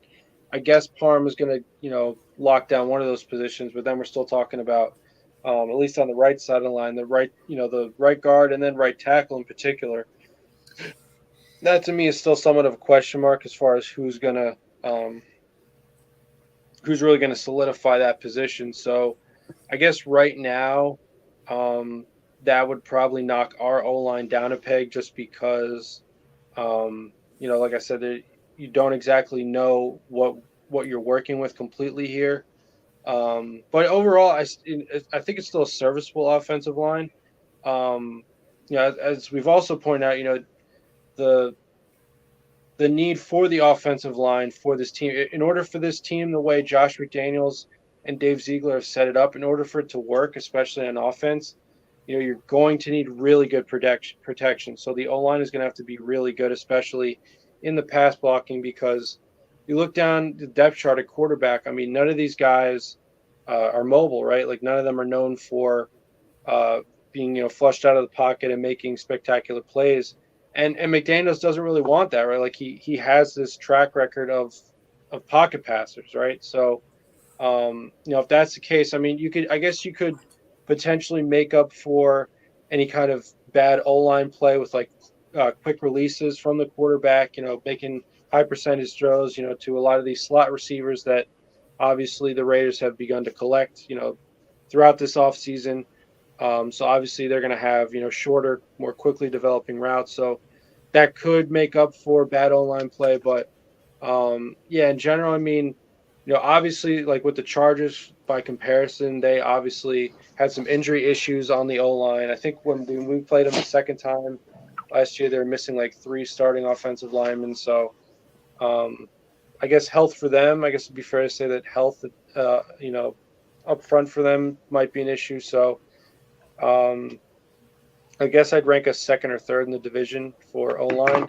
I guess Parham is going to lock down one of those positions, but then we're still talking about at least on the right side of the line, the right guard and then right tackle in particular. That to me is still somewhat of a question mark as far as who's really going to solidify that position. So I guess right now, that would probably knock our O line down a peg just because, like I said, you don't exactly know what you're working with completely here. But overall, I think it's still a serviceable offensive line. As we've also pointed out, the need for the offensive line for this team, in order for this team, the way Josh McDaniels and Dave Ziegler have set it up, in order for it to work, especially on offense, you're going to need really good protection. So the O-line is going to have to be really good, especially in the pass blocking, because you look down the depth chart at quarterback, I mean, none of these guys are mobile, right? Like none of them are known for being, flushed out of the pocket and making spectacular plays. And McDaniels doesn't really want that, right? Like he has this track record of pocket passers, right? So, if that's the case, I mean, I guess you could potentially make up for any kind of bad O-line play with like quick releases from the quarterback, making high percentage throws, to a lot of these slot receivers that obviously the Raiders have begun to collect, throughout this offseason. So obviously they're going to have, shorter, more quickly developing routes. So that could make up for bad O-line play. But yeah, in general, I mean, obviously like with the Chargers by comparison, they obviously had some injury issues on the O-line. I think when we played them the second time last year, they were missing like 3 starting offensive linemen. So I guess health for them, I guess it'd be fair to say that health, up front for them might be an issue. So I guess I'd rank us second or third in the division for O-line.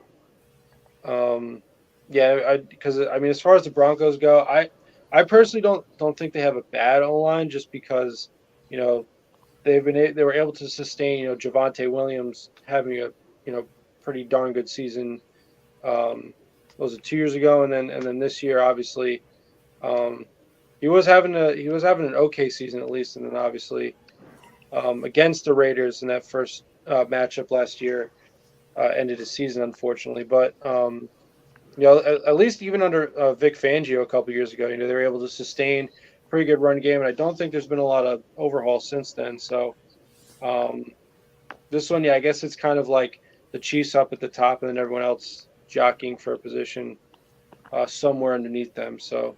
Yeah, because I mean, as far as the Broncos go, I personally don't think they have a bad O-line, just because they were able to sustain Javonte Williams having a pretty darn good season. Was it 2 years ago, and then this year, obviously, he was having an okay season at least, and then obviously. Against the Raiders in that first matchup last year, ended his season, unfortunately. But at least even under Vic Fangio a couple years ago, they were able to sustain a pretty good run game, and I don't think there's been a lot of overhaul since then. So this one, yeah, I guess it's kind of like the Chiefs up at the top, and then everyone else jockeying for a position somewhere underneath them. So.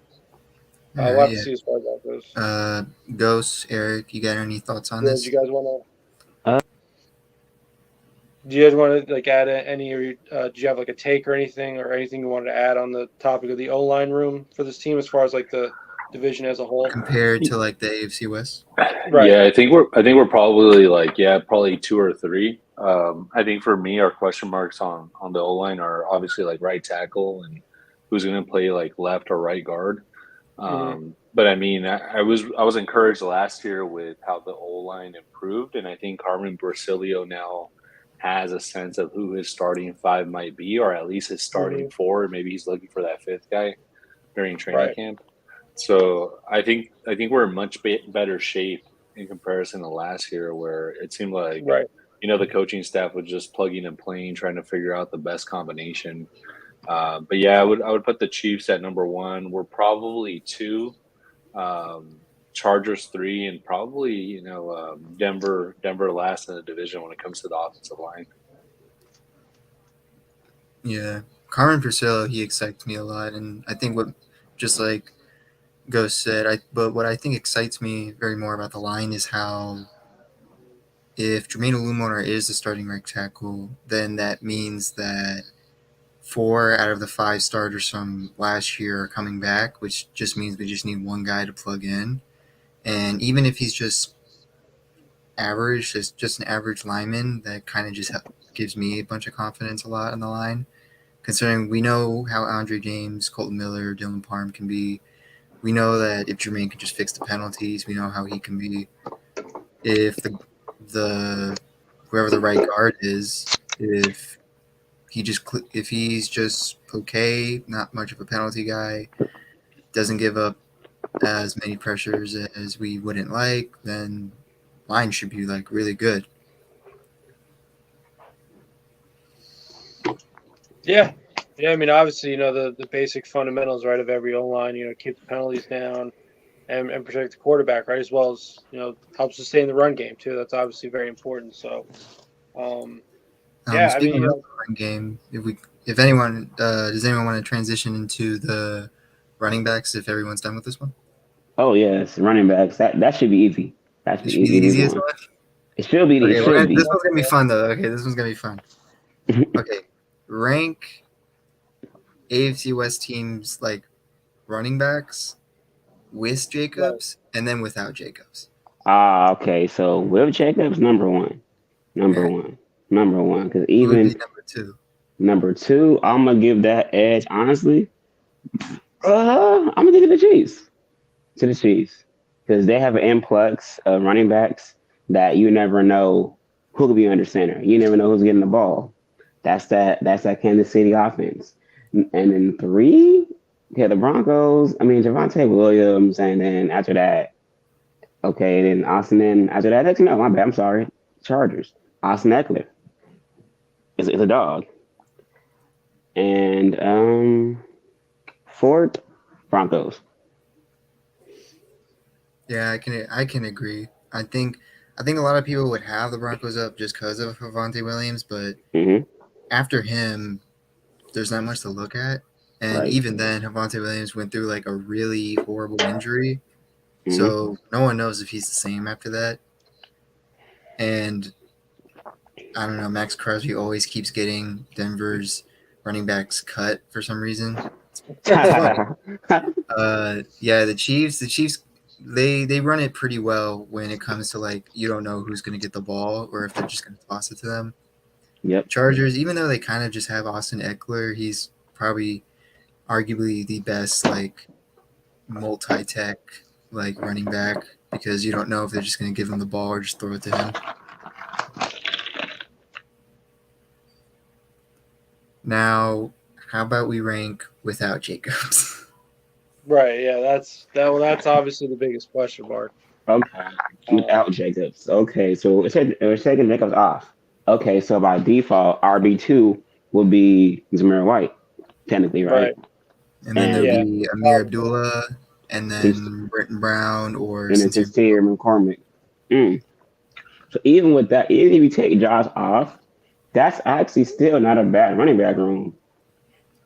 We'll have to see as far as that goes. Ghost, Eric, you got any thoughts on this? Do you guys want to? Do you guys want to add any, or do you have a take or anything you wanted to add on the topic of the O-line room for this team as far as the division as a whole compared to the AFC West? Right. Yeah, I think we're probably probably 2 or 3. I think for me, our question marks on the O-line are obviously right tackle and who's going to play like left or right guard. Mhm. But I mean, I was encouraged last year with how the O line improved, and I think Carmen Brasilia now has a sense of who his starting five might be, or at least his starting Mhm. four. Maybe he's looking for that fifth guy during training Right. camp. So I think we're in much better shape in comparison to last year, where it seemed like Right. the coaching staff was just plugging and playing, trying to figure out the best combination. But yeah, I would put the Chiefs at number one. We're probably two, Chargers three, and probably Denver last in the division when it comes to the offensive line. Yeah, Carmen Priscilla, he excites me a lot, and I think what just like Ghost said, but what I think excites me very more about the line is how if Jermaine Olumona is the starting right tackle, then that means that 4 out of the 5 starters from last year are coming back, which just means we just need one guy to plug in. And even if he's just average, just an average lineman, that kind of just gives me a bunch of confidence a lot on the line. Considering we know how Andre James, Colton Miller, Dylan Parham can be. We know that if Jermaine can just fix the penalties, we know how he can be. If the whoever the right guard is, if he's just okay, not much of a penalty guy, doesn't give up as many pressures as we wouldn't like, then line should be like really good. Yeah. Yeah. I mean, obviously, the basic fundamentals, right, of every O line, keep the penalties down and protect the quarterback, right, as well as, help sustain the run game, too. That's obviously very important. So, yeah, I Speaking mean, of the run game, if anyone does anyone want to transition into the running backs if everyone's done with this one? Oh yes, running backs. That should be easy. That should It be should be the easy easiest one. one. It should be. It Okay, should this be. one's gonna be fun though. Okay, this one's gonna be fun. Okay, rank AFC West teams like running backs with right. Jacobs and then without Jacobs. Okay. So Will Jacobs, number one, number Yeah, one, number one. Because who would be even number 2? number two, I'm gonna give that edge. Honestly, I'm gonna give it to the Chiefs. To the Chiefs, because they have an influx of running backs that you never know who could be under center. You never know who's getting the ball. That's that Kansas City offense. And then three, yeah, the Broncos. I mean Javante Williams, and then after that, okay, then Austin. Then after that, actually no, my bad. I'm sorry, Chargers. Austin Eckler is a dog, and fourth, Broncos. Yeah, I can agree. I think a lot of people would have the Broncos up just because of Javante Williams, but Hmm. after him, there's not much to look at. And Right. even then, Javante Williams went through like a really horrible injury, Hmm. so no one knows if he's the same after that. And I don't know, Max Crosby always keeps getting Denver's running backs cut for some reason. It's funny. Yeah, the Chiefs, they run it pretty well when it comes to like you don't know who's going to get the ball or if they're just going to toss it to them. Yep. Chargers, even though they kind of just have Austin Eckler, he's probably arguably the best like multi-tech like running back because you don't know if they're just going to give him the ball or just throw it to him. Now, how about we rank without Jacobs? Right. Yeah. That's obviously the biggest question mark. Okay. Without Jacobs. Okay, so we're taking Jacobs off. Okay, so by default, RB2 will be Zamir White, technically, right? Right. And then there'll Yeah. And be Amir Abdullah and then Britton Brown or then it's Sincere. his tier McCormick. Mm. So even with that, even if you take Josh off, that's actually still not a bad running back room.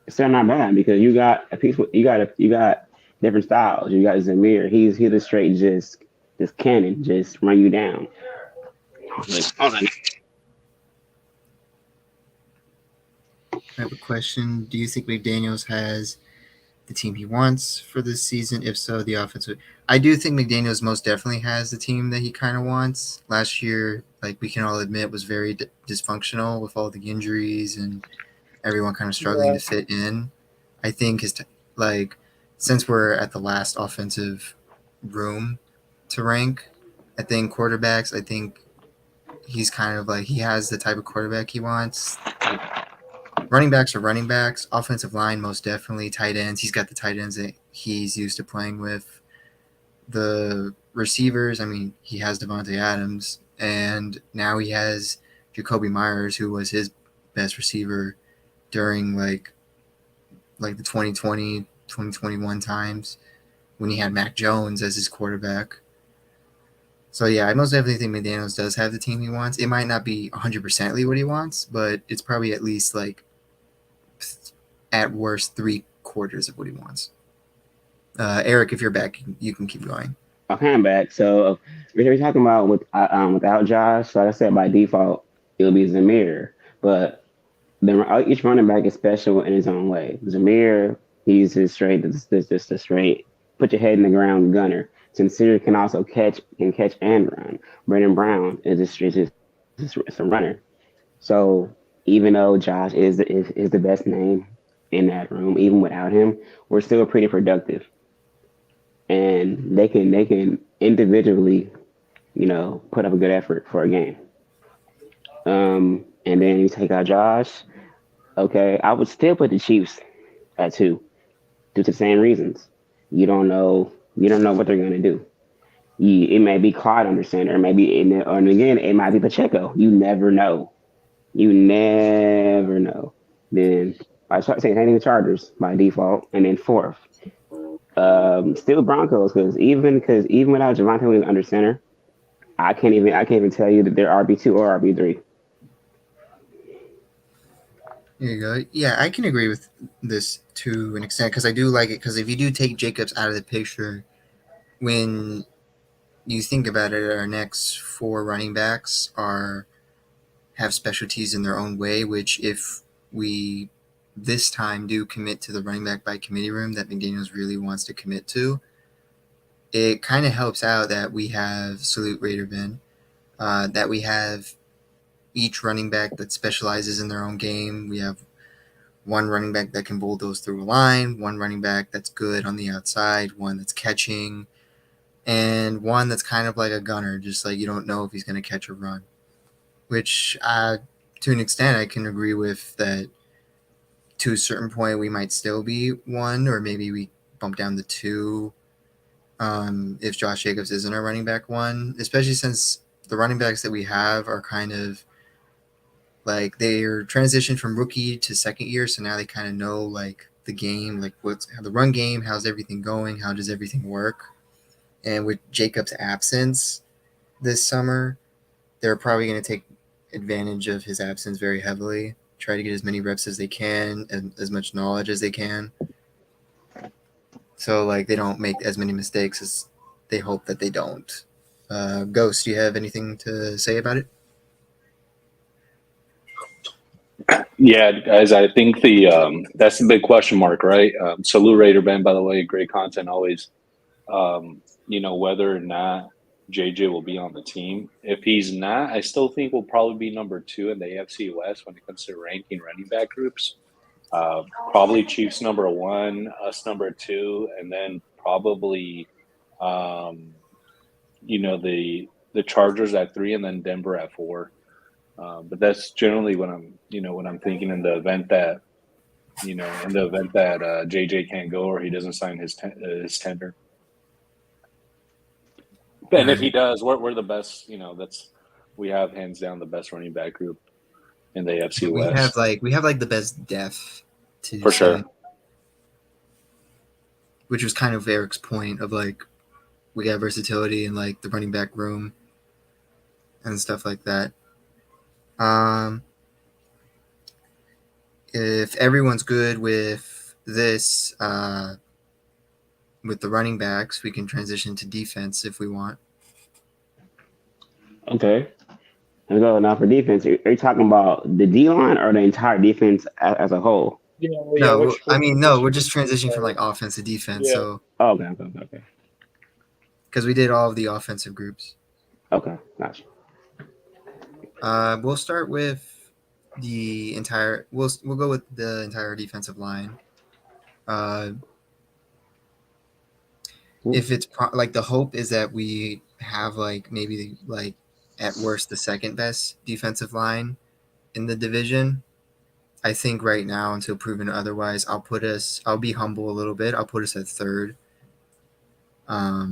It's still not bad because you got a piece. You got different styles. You got Zamir. He's a straight just cannon, just run you down. I have a question. Do you think McDaniels has the team he wants for this season? If so, the offensive. I do think McDaniels most definitely has the team that he kind of wants. Last year, like we can all admit, was very dysfunctional with all the injuries and everyone kind of struggling Yeah. to fit in. I think since we're at the last offensive room to rank, I think quarterbacks. I think he's kind of like he has the type of quarterback he wants. Running backs are running backs. Offensive line, most definitely. Tight ends, he's got the tight ends that he's used to playing with. The receivers, I mean, he has Devontae Adams, and now he has Jacoby Myers, who was his best receiver during like the 2020, 2021 times when he had Mac Jones as his quarterback. So yeah, I most definitely think McDaniels does have the team he wants. It might not be 100% what he wants, but it's probably at least like at worst 3/4 of what he wants. Eric, if you're back, you can keep going. Okay, I'm back. So we're talking about without Josh. So like I said, by default, it'll be Zamir. But each running back is special in his own way. Zamir, he's just a straight, put your head in the ground gunner. Sincere can also catch and run. Brendan Brown is a runner. So even though Josh is the best name in that room, even without him, we're still pretty productive, and they can individually, put up a good effort for a game. And then you take out Josh. Okay, I would still put the Chiefs at 2 due to the same reasons. You don't know what they're gonna do. It may be Clyde under center, maybe or again it might be Pacheco. You never know. You never know. Then I start saying the Chargers by default, and then fourth, still Broncos because even without Javante Williams under center, I can't even tell you that they're RB2 or RB3. There you go. Yeah, I can agree with this to an extent because I do like it. Because if you do take Jacobs out of the picture, when you think about it, our next 4 running backs have specialties in their own way. Which, if we this time do commit to the running back by committee room that McDaniels really wants to commit to, it kind of helps out that we have Salute Raider Ben, that we have each running back that specializes in their own game. We have one running back that can bulldoze through a line, one running back that's good on the outside, one that's catching, and one that's kind of like a gunner, just like you don't know if he's going to catch or run. Which, to an extent, I can agree with that. To a certain point, we might still be 1, or maybe we bump down to 2 if Josh Jacobs isn't our running back 1, especially since the running backs that we have are kind of like they're transitioned from rookie to second year, so now they kind of know like the game, like how the run game, how's everything going, how does everything work. And with Jacobs' absence this summer, they're probably going to take advantage of his absence very heavily, try to get as many reps as they can and as much knowledge as they can. So like they don't make as many mistakes as they hope that they don't. Ghost, do you have anything to say about it? Yeah, guys, I think that's the big question mark, right? Salute Raider Ben, by the way, great content always. Whether or not JJ will be on the team. If he's not, I still think we'll probably be number 2 in the AFC West when it comes to ranking running back groups. Probably Chiefs number 1, us number 2, and then probably, the Chargers at 3, and then Denver at 4. But that's generally what I'm thinking in the event that JJ can't go or he doesn't sign his tender. And if he does, we're the best. We have hands down the best running back group in the AFC West. We have the best depth to for sure. Which was kind of Eric's point of we got versatility in the running back room and stuff like that. If everyone's good with this, with the running backs, we can transition to defense if we want. Okay. Let's go now for defense. Are you talking about the D line or the entire defense as a whole? Yeah, we're just transitioning from offense to defense. Yeah. So Okay. Because we did all of the offensive groups. Okay, gotcha. We'll start with the entire. We'll go with the entire defensive line. Uh, if it's like the hope is that we have like maybe like at worst the second best defensive line in the division. I think right now, until proven otherwise, I'll be humble a little bit. I'll put us at third.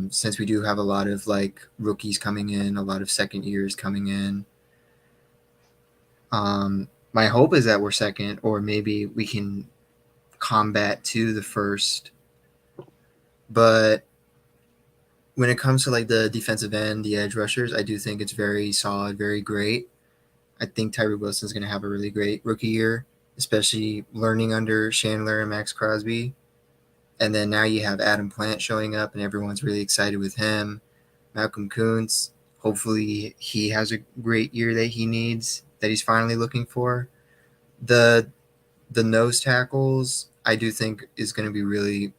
Since we do have a lot of like rookies coming in, a lot of second years coming in. My hope is that we're second, or maybe we can combat to the first. But when it comes to like the defensive end, the edge rushers, I do think it's very solid, very great. I think Tyree Wilson's going to have a really great rookie year, especially learning under Chandler and Max Crosby. And then now you have Adam Plant showing up, and everyone's really excited with him. Malcolm Kuntz, hopefully he has a great year that he needs, that he's finally looking for. The nose tackles, I do think is going to be really.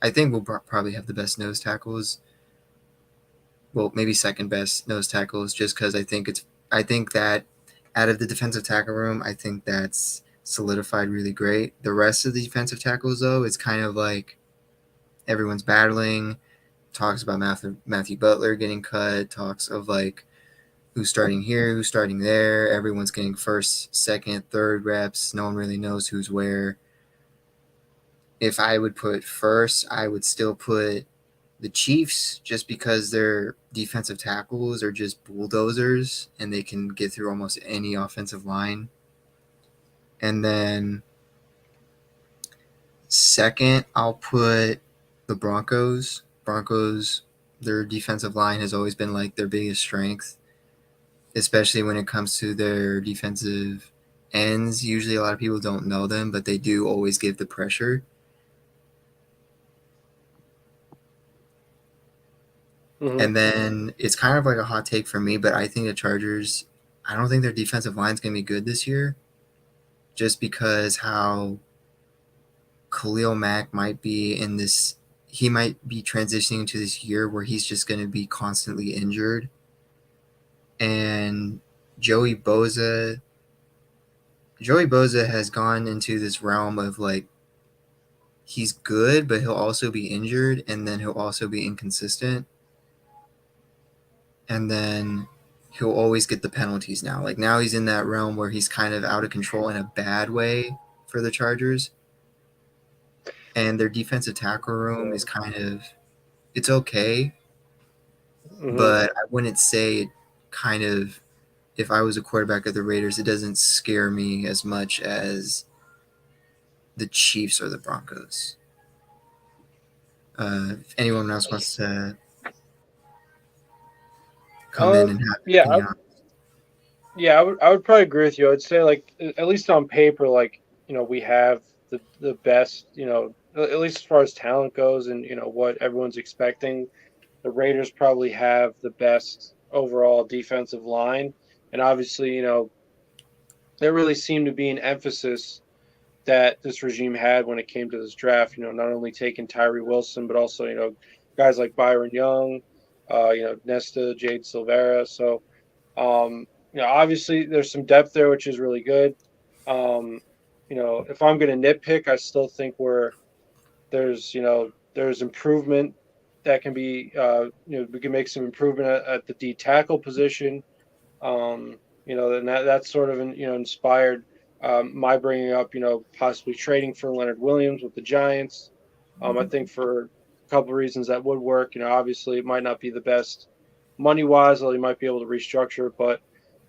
I think we'll probably have the best nose tackles. Well, maybe second best nose tackles, just because I think that out of the defensive tackle room, I think that's solidified really great. The rest of the defensive tackles, though, it's kind of like everyone's battling. Talks about Matthew Butler getting cut. Talks of like who's starting here, who's starting there. Everyone's getting first, second, third reps. No one really knows who's where. If I would put first, I would still put the Chiefs, just because their defensive tackles are just bulldozers and they can get through almost any offensive line. And then second, I'll put the Broncos. Broncos, their defensive line has always been like their biggest strength, especially when it comes to their defensive ends. Usually a lot of people don't know them, but they do always give the pressure. Mm-hmm. And then it's kind of like a hot take for me, but I think the Chargers, I don't think their defensive line is going to be good this year, just because how Khalil Mack might be in this, he might be transitioning to this year where he's just going to be constantly injured. And Joey Bosa has gone into this realm of like, he's good, but he'll also be injured, and then he'll also be inconsistent. And then he'll always get the penalties now. Like now he's in that realm where he's kind of out of control in a bad way for the Chargers. And their defensive tackle room is kind of, it's okay. Mm-hmm. But I wouldn't say it kind of, if I was a quarterback of the Raiders, it doesn't scare me as much as the Chiefs or the Broncos. If anyone else wants to come in and have an opinion on it. I would probably agree with you. I'd say like at least on paper, like we have the best, at least as far as talent goes, and what everyone's expecting. The Raiders probably have the best overall defensive line, and obviously there really seemed to be an emphasis that this regime had when it came to this draft. Not only taking Tyree Wilson, but also guys like Byron Young, Nesta, Jade Silvera. So obviously there's some depth there, which is really good. If I'm going to nitpick, I still think there's improvement that can be, we can make some improvement at the D tackle position. And that's sort of, inspired my bringing up, possibly trading for Leonard Williams with the Giants. I think for a couple of reasons that would work. Obviously it might not be the best money-wise, although you might be able to restructure. But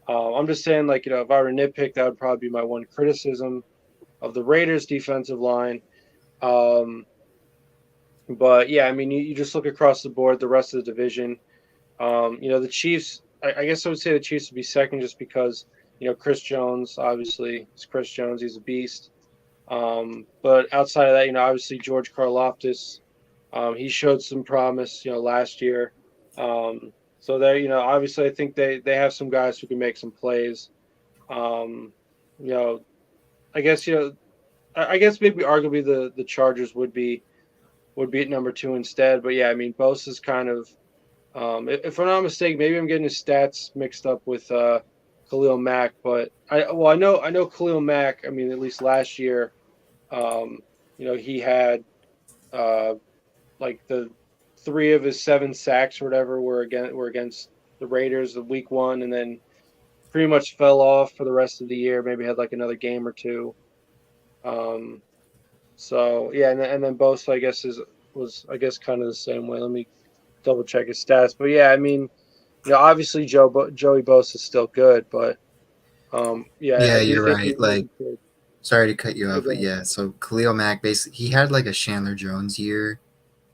I'm just saying, like, if I were to nitpick, that would probably be my one criticism of the Raiders' defensive line. But, yeah, I mean, you just look across the board, the rest of the division. The Chiefs, I guess I would say the Chiefs would be second just because, Chris Jones, obviously, it's Chris Jones. He's a beast. But outside of that, obviously George Karlaftis, he showed some promise, last year. So they, obviously I think they have some guys who can make some plays. I guess, I guess maybe arguably the Chargers would be at number 2 instead. But yeah, I mean, Bosa's kind of, if I'm not mistaken, maybe I'm getting his stats mixed up with Khalil Mack. But I know Khalil Mack. I mean, at least last year, he had like the 3 of his 7 sacks or whatever were against the Raiders the week 1, and then pretty much fell off for the rest of the year. Maybe had like another game or two. So yeah, and then Bosa, I guess was kind of the same way. Let me double check his stats, but yeah, I mean, obviously Joey Bosa is still good, but yeah, Yeah, I do you're think right. Like, sorry to cut you off, but yeah. So Khalil Mack basically he had like a Chandler Jones year,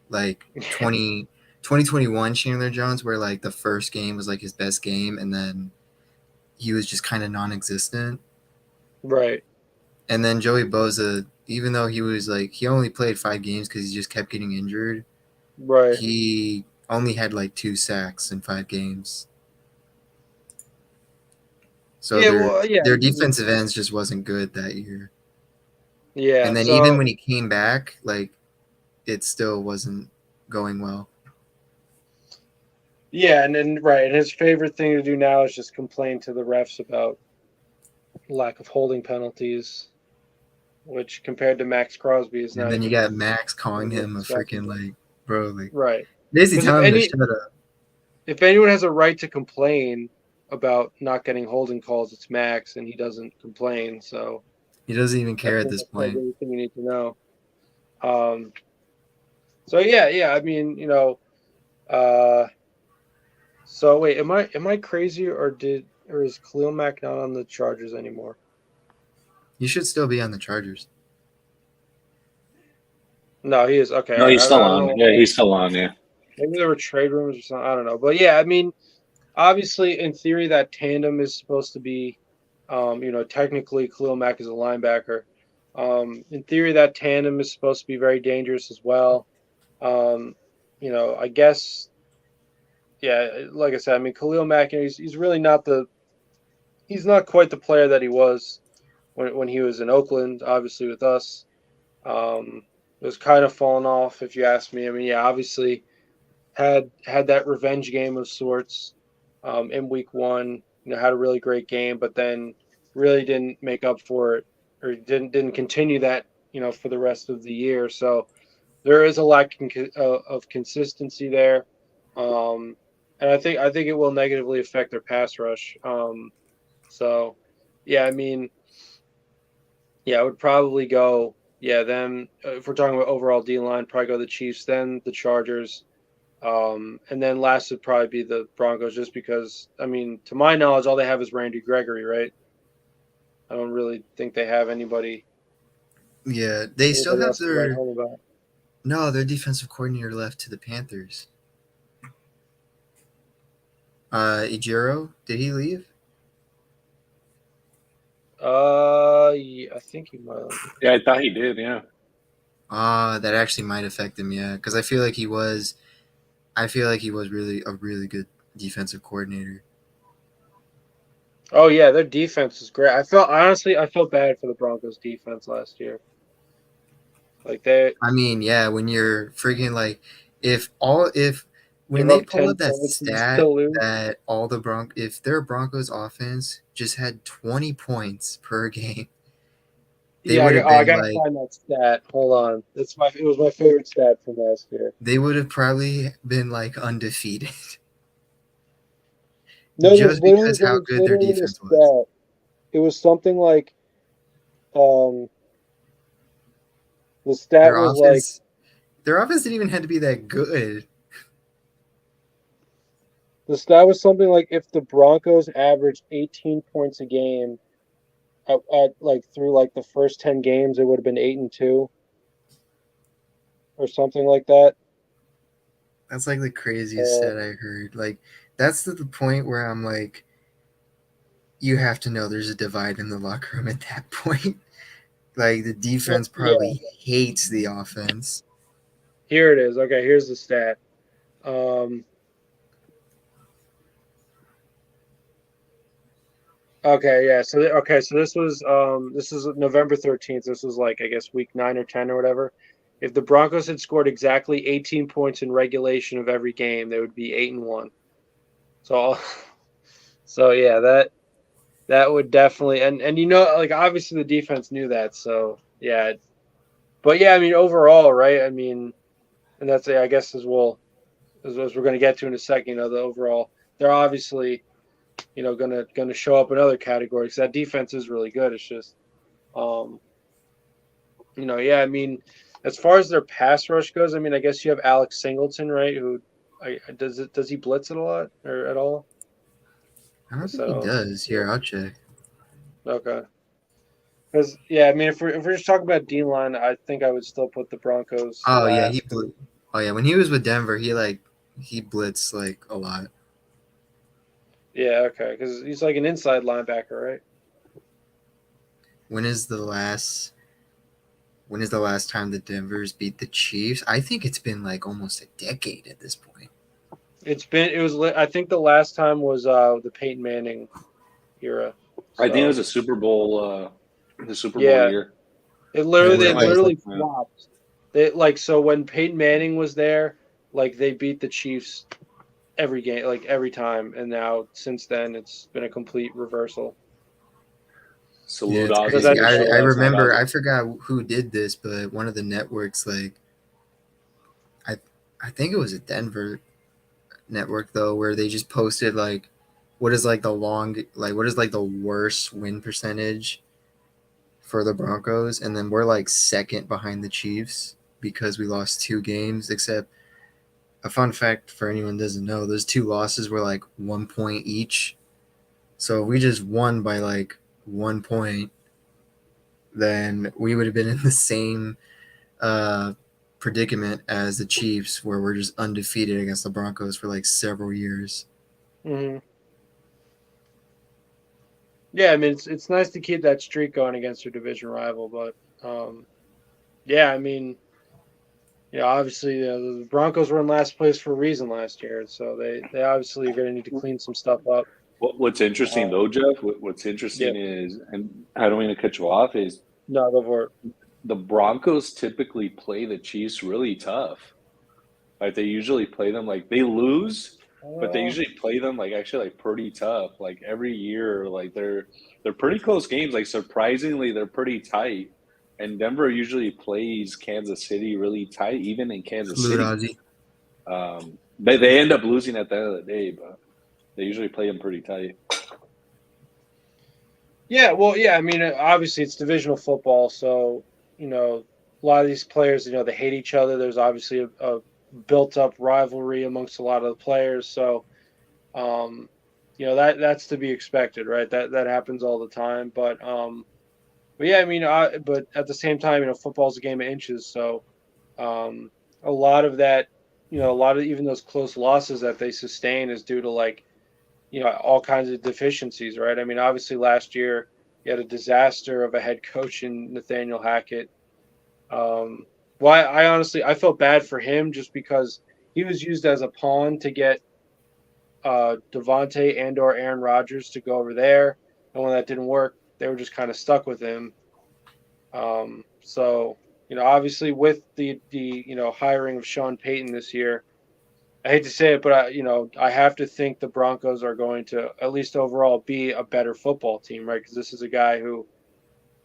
like 2021 Chandler Jones, where like the first game was like his best game, and then he was just kind of non-existent. Right. And then Joey Bosa, even though he was like he only played 5 games because he just kept getting injured, Right. he only had like 2 sacks in 5 games. So their defensive ends just wasn't good that year. Yeah. And then So even when he came back, like it still wasn't going well. yeah, and then right, and his favorite thing to do now is just complain to the refs about lack of holding penalties, which compared to Max Crosby is And not then you even got Max calling him a freaking acceptable. like bro, like Right. basically Because telling him to shut up. if anyone has a right to complain about not getting holding calls, it's Max, and he doesn't complain. So He doesn't even I care at think this that's like point. everything you need to know. So yeah. I mean, so wait, am I crazy or is Khalil Mack not on the Chargers anymore? You should still be on the Chargers. No, he is. Okay, No, all right. he's I still don't on. know. Yeah, he's still on. Yeah. Maybe there were trade rumors or something. I don't know. But yeah, I mean, obviously, in theory, that tandem is supposed to be, technically Khalil Mack is a linebacker. In theory, that tandem is supposed to be very dangerous as well. I guess, yeah, like I said, I mean, Khalil Mack, he's really he's not quite the player that he was when he was in Oakland, obviously with us. It was kind of fallen off, if you ask me. I mean, yeah, obviously had that revenge game of sorts in week 1. Had a really great game, but then really didn't make up for it, or didn't continue that for the rest of the year. So there is a lack of consistency there, and I think it will negatively affect their pass rush. So yeah, I mean, yeah, I would probably go. Yeah, then if we're talking about overall D line, probably go the Chiefs, then the Chargers. And then last would probably be the Broncos, just because, I mean, to my knowledge, all they have is Randy Gregory, right? I don't really think they have anybody Yeah, they still have else to write their home about. their defensive coordinator left to the Panthers. Ijiro, did he leave? Yeah, I think he might. Yeah, I thought he did. Yeah. That actually might affect him, yeah, because I feel like he was really a really good defensive coordinator. Oh yeah, their defense is great. I felt bad for the Broncos defense last year. I mean, yeah, when you're freaking like when give they up pull 10 up that points and stat still lose. that if their Broncos offense just had 20 points per game, they would have I been gotta like find that stat. Hold on, it was my favorite stat from last year. they would have probably been like undefeated. No, Just because how good their defense was. It was something like, the stat Their was like, offense didn't even have to be that good. the stat was something like, if the Broncos averaged 18 points a game at like through like the first 10 games, it would have been 8-2 or something like that. That's like the craziest stat I heard. Like that's the point where I'm like, you have to know there's a divide in the locker room at that point. Like the defense probably hates the offense. Here it is. Okay, here's the stat. Okay, yeah. So this was November 13th. This was like, I guess, week 9 or 10 or whatever. If the Broncos had scored exactly 18 points in regulation of every game, they would be 8-1. So yeah, that would definitely, and like obviously the defense knew that. So yeah, But yeah, I mean, overall, right? I mean, and that's I guess as well as we're going to get to in a second. You know, the overall, they're obviously going to show up in other categories. That defense is really good. It's just, um, yeah. I mean, as far as their pass rush goes, I mean, I guess you have Alex Singleton, right? Who does he blitz it a lot or at all? I don't Guess think he does. Here, I'll check. Okay. Because yeah, I mean, if we're just talking about D line, I think I would still put the Broncos Oh yeah, last. Oh yeah, when he was with Denver, he blitzed like a lot. Yeah, okay, because he's like an inside linebacker, right? When is the last? When is the last time the Denvers beat the Chiefs? I think it's been like almost a decade at this point. I think the last time was the Peyton Manning era. I think it was So the Super Bowl yeah, year. they Yeah, literally Yeah. flopped. They like so when Peyton Manning was there, like they beat the Chiefs every game, like every time, and now since then it's been a complete reversal. Salute it's Ozzy Because for crazy. the show I last night, remember. Ozzy. I forgot who did this, but one of the networks, like I, I think it was a Denver network though, where they just posted like, what is like what is like the worst win percentage for the Broncos, and then we're like second behind the Chiefs because we lost 2 games. Except a fun fact for anyone who doesn't know, those 2 losses were like 1 point each. So if we just won by like 1 point, then we would have been in the same uh, predicament as the Chiefs, where we're just undefeated against the Broncos for like several years. hmm yeah, I mean it's nice to keep that streak going against your division rival, but yeah, I mean, obviously the Broncos were in last place for a reason last year, so they obviously are going to need to clean some stuff up. What's interesting Um, though, Jeff? What's yeah, interesting is, and I don't mean to cut you off, is no, go for it. the Broncos typically play the Chiefs really tough. Like they usually play them like they lose, but they usually play them like actually like pretty tough. Like every year, like they're pretty close games. Like surprisingly, they're pretty tight. And Denver usually plays Kansas City really tight, even in Kansas Salute, City. Ozzy. They end up losing at the end of the day, but they usually play them pretty tight. Yeah, well, yeah, I mean, obviously it's divisional football, so a lot of these players, they hate each other. There's obviously a built-up rivalry amongst a lot of the players, so um, that's to be expected, right? That happens all the time, but yeah, I mean, but at the same time, football's a game of inches, so um, a lot of that, a lot of even those close losses that they sustain is due to like all kinds of deficiencies, right? I mean, obviously last year you had a disaster of a head coach in Nathaniel Hackett. Well, I honestly I felt bad for him just because he was used as a pawn to get Devontae and or Aaron Rodgers to go over there, and when that didn't work, they were just kind of stuck with him. So obviously with the hiring of Sean Payton this year, I hate to say it, but I have to think the Broncos are going to at least overall be a better football team, right? Because this is a guy who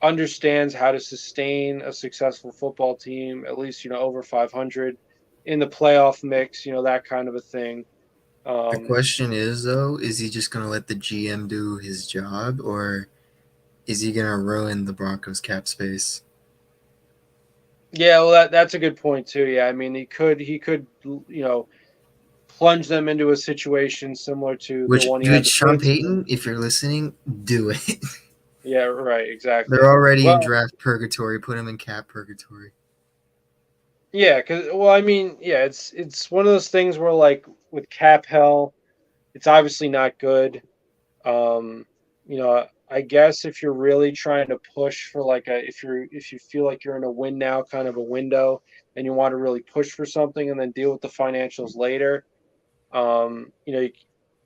understands how to sustain a successful football team, at least over 500 in the playoff mix, that kind of a thing. The Um, question is though, is he just gonna let the GM do his job, or is he gonna ruin the Broncos cap space? yeah, well, that's a good point too. Yeah, I mean, he could plunge them into a situation similar to the Which, one he had dude, the Sean Saints Payton, in. if you're listening, do it. Yeah, right, exactly. They're already in Well, draft purgatory. Put him in cap purgatory. yeah, because I mean, yeah, it's one of those things where like with cap hell, it's obviously not good. Um, I guess if you're really trying to push for like if you feel like you're in a win now kind of a window and you want to really push for something and then deal with the financials later, um, you know,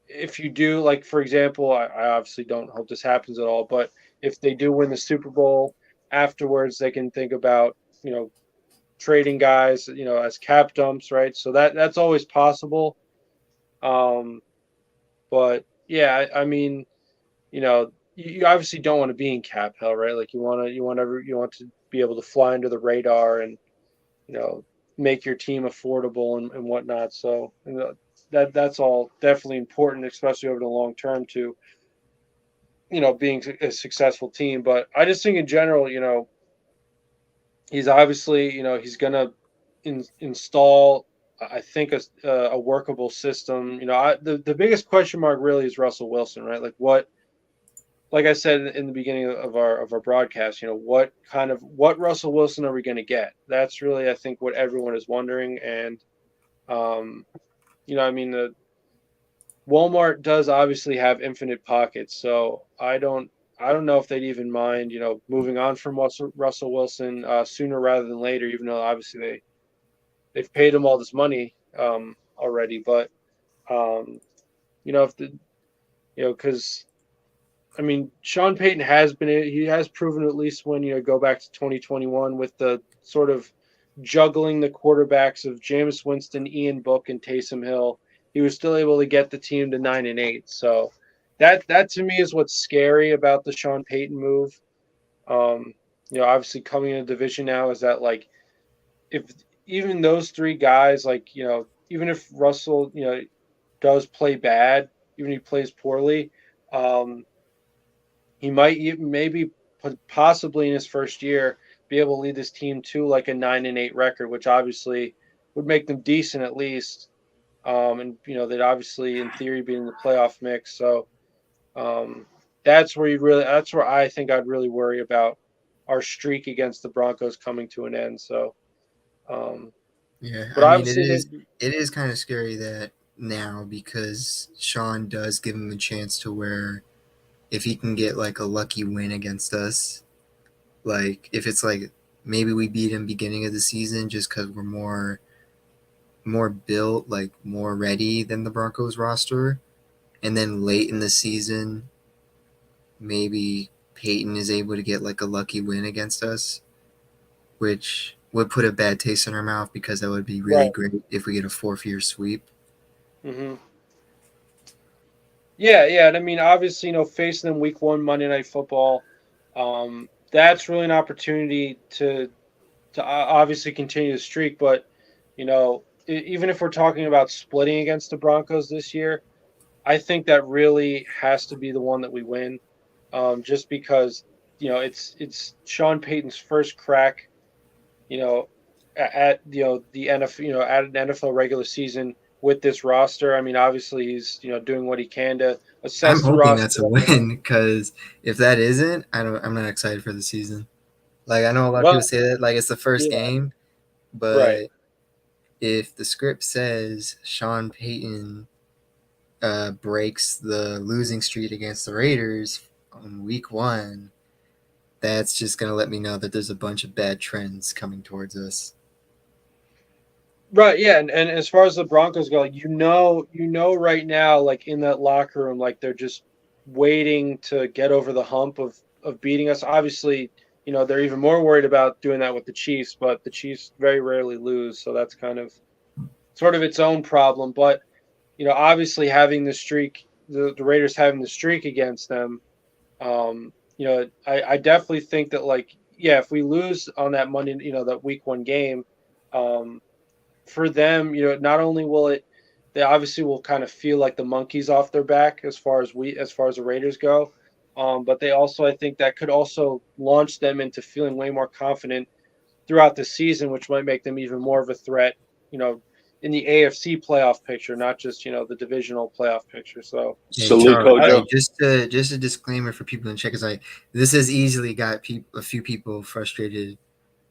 if you do, like for example, I obviously don't hope this happens at all, but if they do win the Super Bowl afterwards, they can think about trading guys, as cap dumps, right? So that's always possible. Um, but yeah, I mean, you obviously don't want to be in cap hell, right? Like you want to be be able to fly under the radar and make your team affordable and whatnot. So that's all definitely important, especially over the long term to being a successful team. But I just think in general, he's obviously he's gonna install I think a workable system. The biggest question mark really is Russell Wilson, right? Like I said in the beginning of our broadcast, what Russell Wilson are we going to get? That's really, I think, what everyone is wondering. And I mean, the Walmart does obviously have infinite pockets, so I don't know if they'd even mind moving on from Russell Wilson sooner rather than later, even though obviously they've paid him all this money already. But if the because I mean, Sean Payton he has proven at least when go back to 2021 with the sort of juggling the quarterbacks of Jameis Winston, Ian Book, and Taysom Hill, he was still able to get the team to 9-8. So that to me is what's scary about the Sean Payton move. Obviously coming in a division now is that like if even those three guys even if Russell does play bad, even if he plays poorly. He might maybe possibly in his first year be able to lead this team to like a 9-8 record, which obviously would make them decent at least. And they'd obviously in theory be in the playoff mix. So that's where I think I'd really worry about our streak against the Broncos coming to an end. So Yeah, but I mean it obviously is it is kind of scary that now because Sean does give him a chance to where if he can get like a lucky win against us, like if it's like maybe we beat him beginning of the season just because we're more built, like more ready than the Broncos roster, and then late in the season, maybe Peyton is able to get like a lucky win against us, which would put a bad taste in our mouth because that would be really right. great if we get a fourth-year sweep. Mm-hmm. Yeah, and I mean, obviously, facing them week 1 Monday Night Football, that's really an opportunity to obviously continue the streak. But even if we're talking about splitting against the Broncos this year, I think that really has to be the one that we win, just because it's Sean Payton's first crack, you know, at the NFL, at an NFL regular season with this roster. I mean, obviously he's doing what he can to I'm assess the hoping roster. that's a win because if that isn't, I'm not excited for the season. Like I know a lot of people Well, say that like it's the first yeah, game, right. but if the script says Sean Payton breaks the losing streak against the Raiders on week 1, that's just gonna let me know that there's a bunch of bad trends coming towards us. Right, yeah, and as far as the Broncos go, right now, like in that locker room, like they're just waiting to get over the hump of beating us. Obviously, they're even more worried about doing that with the Chiefs, but the Chiefs very rarely lose, so that's kind of sort of its own problem. But obviously having the streak, the Raiders having the streak against them, I definitely think that yeah, if we lose on that Monday, that week 1 game, for them, not only they obviously will kind of feel like the monkeys off their back as far as the Raiders go. But they also, I think that could also launch them into feeling way more confident throughout the season, which might make them even more of a threat, in the AFC playoff picture, not just, the divisional playoff picture. So, Hey Salute, Charles, hey, Kojo. just a disclaimer for people in chat because this has easily got a few people frustrated.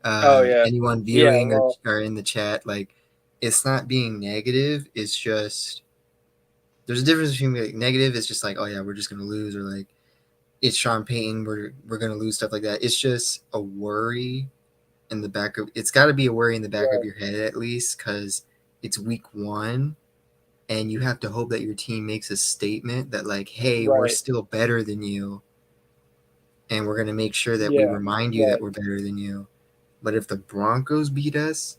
oh yeah, Anyone yeah, viewing well, or in the chat, like it's not being negative. It's just there's a difference between like negative. It's just like oh yeah, we're just gonna lose, or like it's Sean Payton, we're gonna lose, stuff like that. It's just a worry in the back of it's got to be a worry in the back of right, your head at least because it's week 1 and you have to hope that your team makes a statement that like hey we're right, still better than you and we're going to make sure that we yeah, remind you that right. we're better than you. But if the Broncos beat us,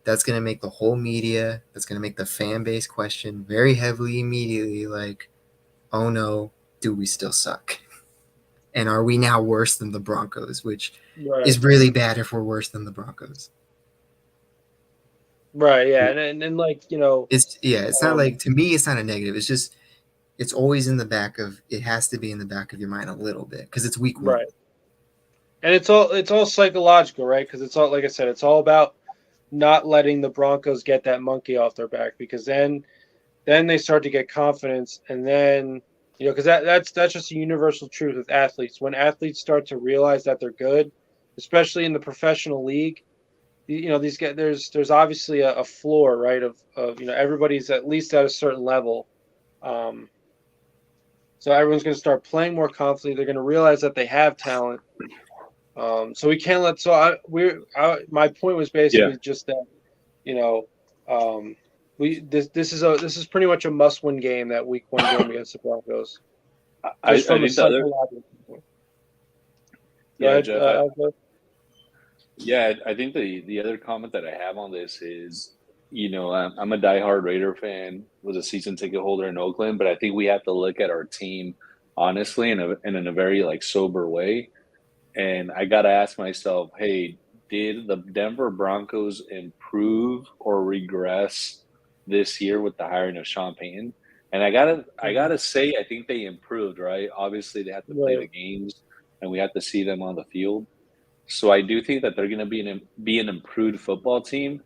that's going to make the whole media, that's going to make the fan base question very heavily immediately like oh no, do we still suck? And are we now worse than the Broncos, which Right. is really bad if we're worse than the Broncos. Right. Yeah. And like, It's not like, to me, it's not a negative. It's just, it's always in the back of, it has to be in the back of your mind a little bit because it's week one. right. And it's all psychological, right? Because it's all, like I said, it's all about not letting the Broncos get that monkey off their back, because then they start to get confidence, and then because that's just a universal truth with athletes. When athletes start to realize that they're good, especially in the professional league, these guys, there's obviously a floor, right? Of everybody's at least at a certain level. So everyone's going to start playing more confidently. They're going to realize that they have talent. So we can't let. So my point was basically just that, this is pretty much a must-win game, that week one game against the Broncos. Just from a psychological point. Yeah, Jeff. I think the other comment that I have on this is, I'm a diehard Raider fan, was a season ticket holder in Oakland, but I think we have to look at our team honestly and in a very sober way. And I got to ask myself, hey, did the Denver Broncos improve or regress this year with the hiring of Sean Payton? And I gotta say, I think they improved, right? Obviously, they have to play the games, and we have to see them on the field. So I do think that they're going to be an improved football team.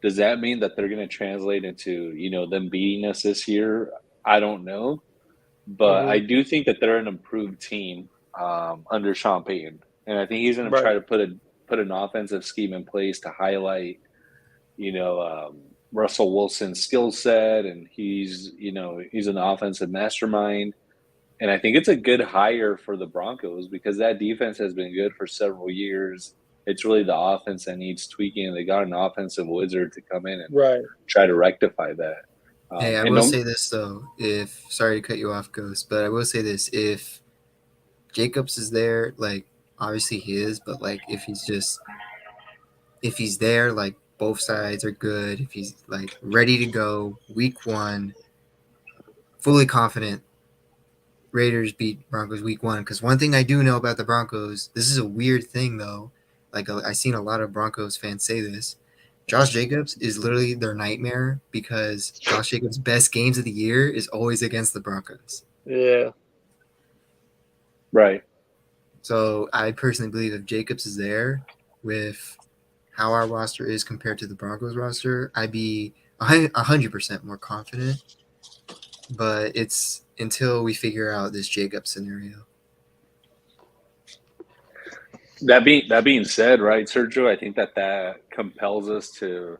Does that mean that they're going to translate into them beating us this year? I don't know, but I do think that they're an improved team under Sean Payton, and I think he's going to try to put an offensive scheme in place to highlight Russell Wilson's skill set, and he's an offensive mastermind. And I think it's a good hire for the Broncos because that defense has been good for several years. It's really the offense that needs tweaking, and they got an offensive wizard to come in and try to rectify that. Hey, I will say this, though. Sorry to cut you off, Ghost, but I will say this. If Jacobs is there, obviously he is, but, if he's there, both sides are good. If he's, ready to go, week one, fully confident, Raiders beat Broncos week one. Because one thing I do know about the Broncos, this is a weird thing, though. I've seen a lot of Broncos fans say this. Josh Jacobs is literally their nightmare because Josh Jacobs' best games of the year is always against the Broncos. Yeah. Right. So I personally believe if Jacobs is there with how our roster is compared to the Broncos roster, I'd be 100% more confident. But it's until we figure out this Jacobs scenario. That being said, right, Sergio, I think that compels us to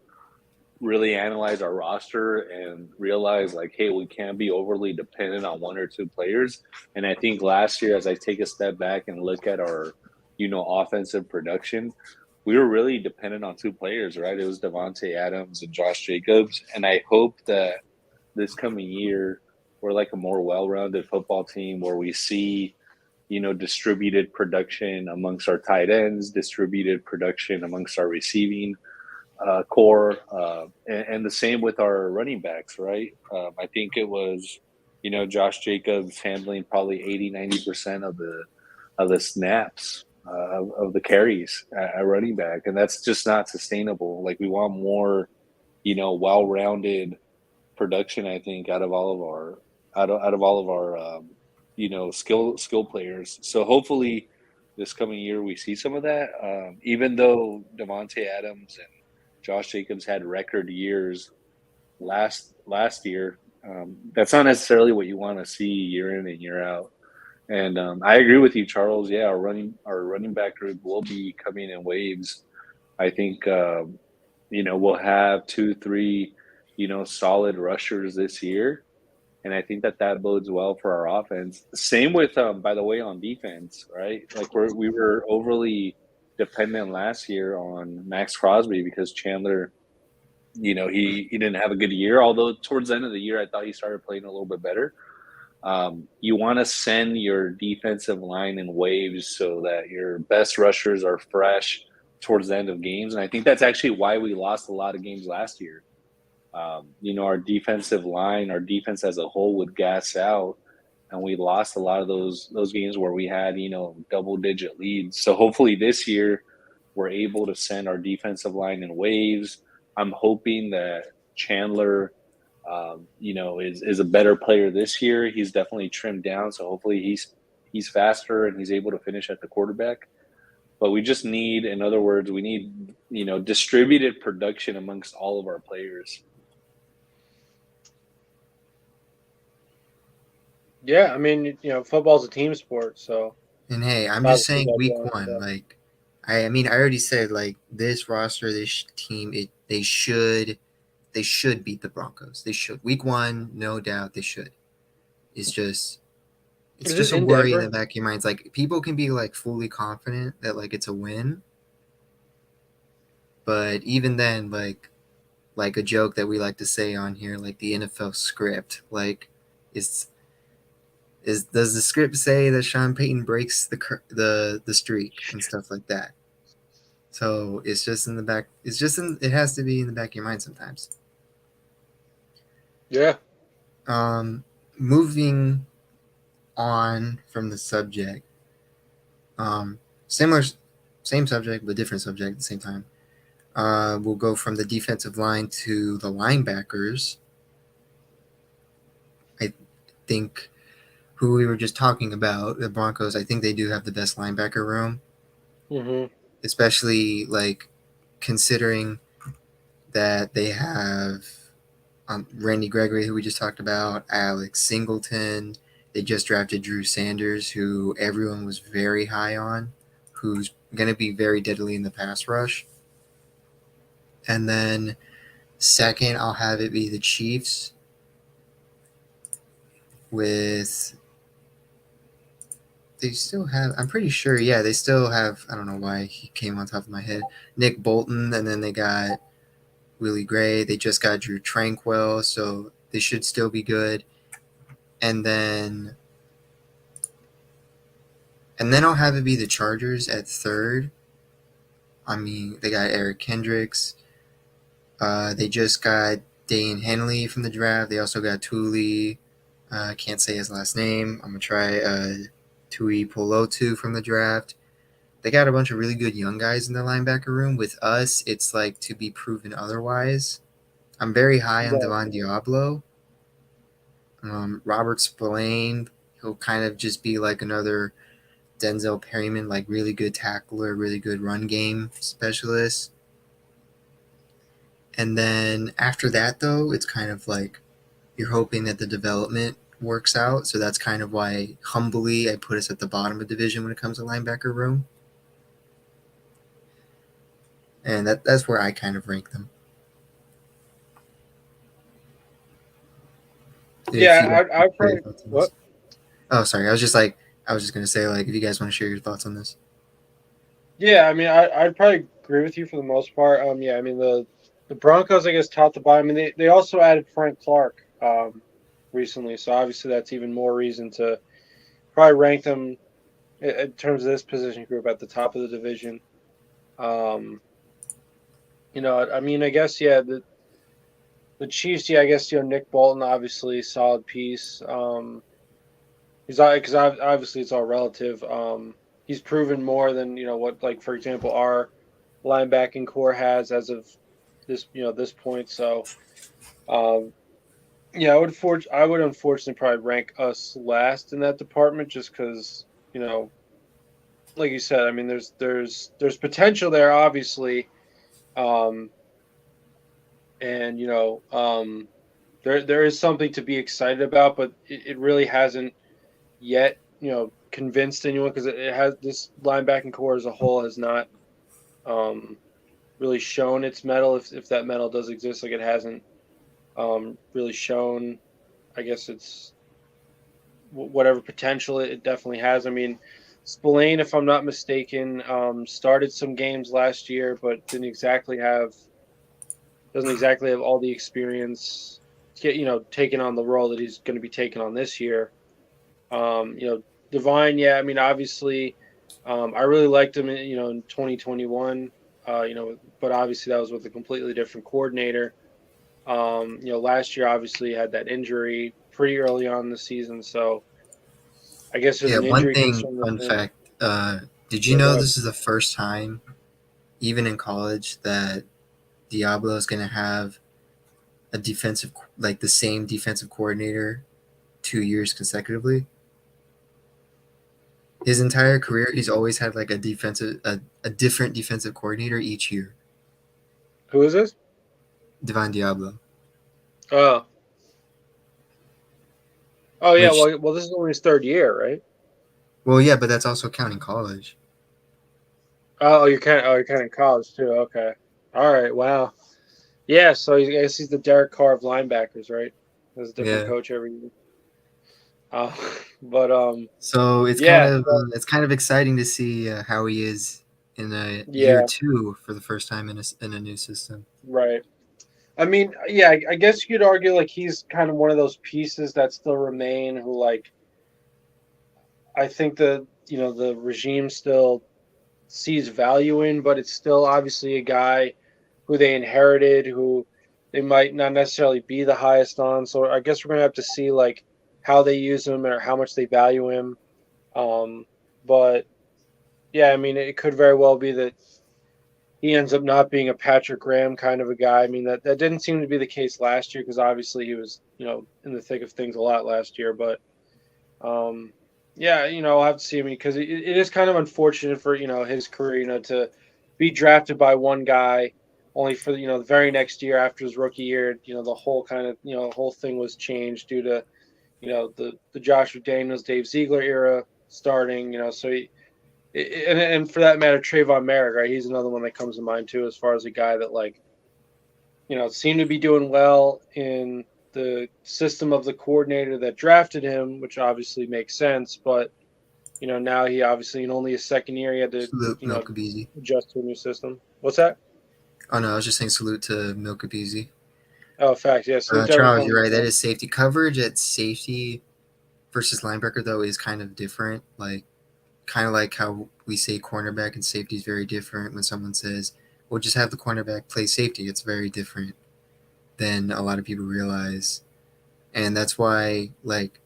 really analyze our roster and realize, hey, we can't be overly dependent on one or two players. And I think last year, as I take a step back and look at our, offensive production, we were really dependent on two players, right? It was Davante Adams and Josh Jacobs. And I hope that this coming year, we're a more well-rounded football team where we see distributed production amongst our tight ends, distributed production amongst our receiving core, and the same with our running backs, right? I think it was, Josh Jacobs handling probably 80-90% of the snaps of the carries at running back, and that's just not sustainable. We want more, well-rounded production. I think out of all of our skill players. So hopefully this coming year we see some of that. Even though Davante Adams and Josh Jacobs had record years last year, that's not necessarily what you want to see year in and year out. And I agree with you, Charles. Yeah, our running back group will be coming in waves. I think we'll have 2-3 solid rushers this year. And I think that bodes well for our offense. Same with, by the way, on defense, right? We were overly dependent last year on Max Crosby because Chandler, he didn't have a good year. Although towards the end of the year, I thought he started playing a little bit better. You want to send your defensive line in waves so that your best rushers are fresh towards the end of games. And I think that's actually why we lost a lot of games last year. Our defensive line, our defense as a whole would gas out and we lost a lot of those games where we had, you know, double-digit leads. So hopefully this year we're able to send our defensive line in waves. I'm hoping that Chandler, you know, is a better player this year. He's definitely trimmed down, so hopefully he's faster and he's able to finish at the quarterback. But we just need, in other words, we need, you know, distributed production amongst all of our players. Yeah, I mean, you know, football's a team sport, so. And hey, I'm just Obviously, saying that week balance, one, yeah. like I mean, I already said like this roster, this team, they should beat the Broncos. They should. Week one, no doubt they should. It's just Is it a in worry in the Denver? back of your minds. Like people can be like fully confident that like it's a win, but even then, like a joke that we like to say on here, like the NFL script, like is does the script say that Sean Payton breaks the streak and stuff like that? So it's just in the back. It's just it has to be in the back of your mind sometimes. Yeah. Moving on from the subject. Similar, same subject but different subject at the same time. We'll go from the defensive line to the linebackers. I think who we were just talking about, the Broncos, I think they do have the best linebacker room. Mm-hmm. Especially like considering that they have Randy Gregory, who we just talked about, Alex Singleton. They just drafted Drew Sanders, who everyone was very high on, who's going to be very deadly in the pass rush. And then second, I'll have it be the Chiefs with. They still have, I'm pretty sure, yeah, they still have, I don't know why he came on top of my head, Nick Bolton, and then they got Willie Gray. They just got Drew Tranquil, so they should still be good. And then I'll have it be the Chargers at third. I mean, they got Eric Kendricks. They just got Dane Henley from the draft. They also got Tuli. I can't say his last name. I'm going to try Tui Polotu from the draft. They got a bunch of really good young guys in the linebacker room. With us, it's like to be proven otherwise. I'm very high on Devon Diablo. Robert Spillane, he'll kind of just be like another Denzel Perryman, like really good tackler, really good run game specialist. And then after that, though, it's kind of like you're hoping that the development works out. So that's kind of why, humbly, I put us at the bottom of the division when it comes to linebacker room. And that's where I kind of rank them. Yeah, I probably what? Oh, sorry. I was just gonna say, like, if you guys want to share your thoughts on this. Yeah, I mean, I'd probably agree with you for the most part. Yeah, I mean the Broncos, I guess, top to bottom. I mean, they also added Frank Clark recently, so obviously that's even more reason to probably rank them in terms of this position group at the top of the division. You know, I mean, I guess the Chiefs. Yeah, I guess Nick Bolton, obviously solid piece. He's because obviously it's all relative. He's proven more than what, like, for example, our linebacking core has as of this point. So, yeah, I would unfortunately probably rank us last in that department just because like you said, I mean, there's potential there, obviously, and there is something to be excited about, but it really hasn't yet convinced anyone because it has, this linebacking core as a whole has not really shown its mettle, if that mettle does exist. Like, it hasn't really shown, I guess, it's whatever potential it definitely has. I mean, Spillane, if I'm not mistaken, started some games last year, but doesn't exactly have all the experience, taking on the role that he's going to be taking on this year. Divine, yeah, I mean, obviously, I really liked him in 2021, but obviously that was with a completely different coordinator. Last year obviously had that injury pretty early on in the season, so I guess there's Yeah, an one injury thing, concern fun with him. fact. Did you Yeah, go know ahead. this is the first time, even in college, that Diablo is going to have a defensive, like the same defensive coordinator 2 years consecutively? His entire career, he's always had like a different defensive coordinator each year. Who is this? Divine Diablo. Oh, oh yeah. Which, Well, this is only his third year, right? well, yeah, but that's also counting college. Oh, you're kind of college too. Okay. All right. Wow. Yeah. So I guess he's the Derek Carr of linebackers, right? There's a different Yeah. coach every year. Uh, but So yeah, it's kind of exciting to see how he is in a year yeah, two for the first time in a new system. right. I mean, yeah, I guess you could argue like he's kind of one of those pieces that still remain who like I think the regime still sees value in, but it's still obviously a guy who they inherited, who they might not necessarily be the highest on. So I guess we're gonna have to see like how they use him or how much they value him. But yeah, I mean, it could very well be that he ends up not being a Patrick Graham kind of a guy. I mean, that didn't seem to be the case last year because obviously he was in the thick of things a lot last year. But um, yeah, I'll have to see. I mean, because it is kind of unfortunate for his career, to be drafted by one guy only for the very next year after his rookie year. The whole kind of whole thing was changed due to the Josh McDaniels, Dave Ziegler era starting. So and for that matter, Trayvon Merrick, right? He's another one that comes to mind too, as far as a guy that like seemed to be doing well in the system of the coordinator that drafted him, which obviously makes sense. But now he obviously in only his second year he had to Salute Milkabeezy. adjust to a new system. What's that? Oh no, I was just saying salute to Milkabeezy. Oh, fact, yeah. So everyone Charles, calling you're him right. That Milk. is safety coverage at safety versus linebacker though is kind of different. Like kind of like how we say cornerback and safety is very different. When someone says, "Well, just have the cornerback play safety," it's very different than a lot of people realize, and that's why like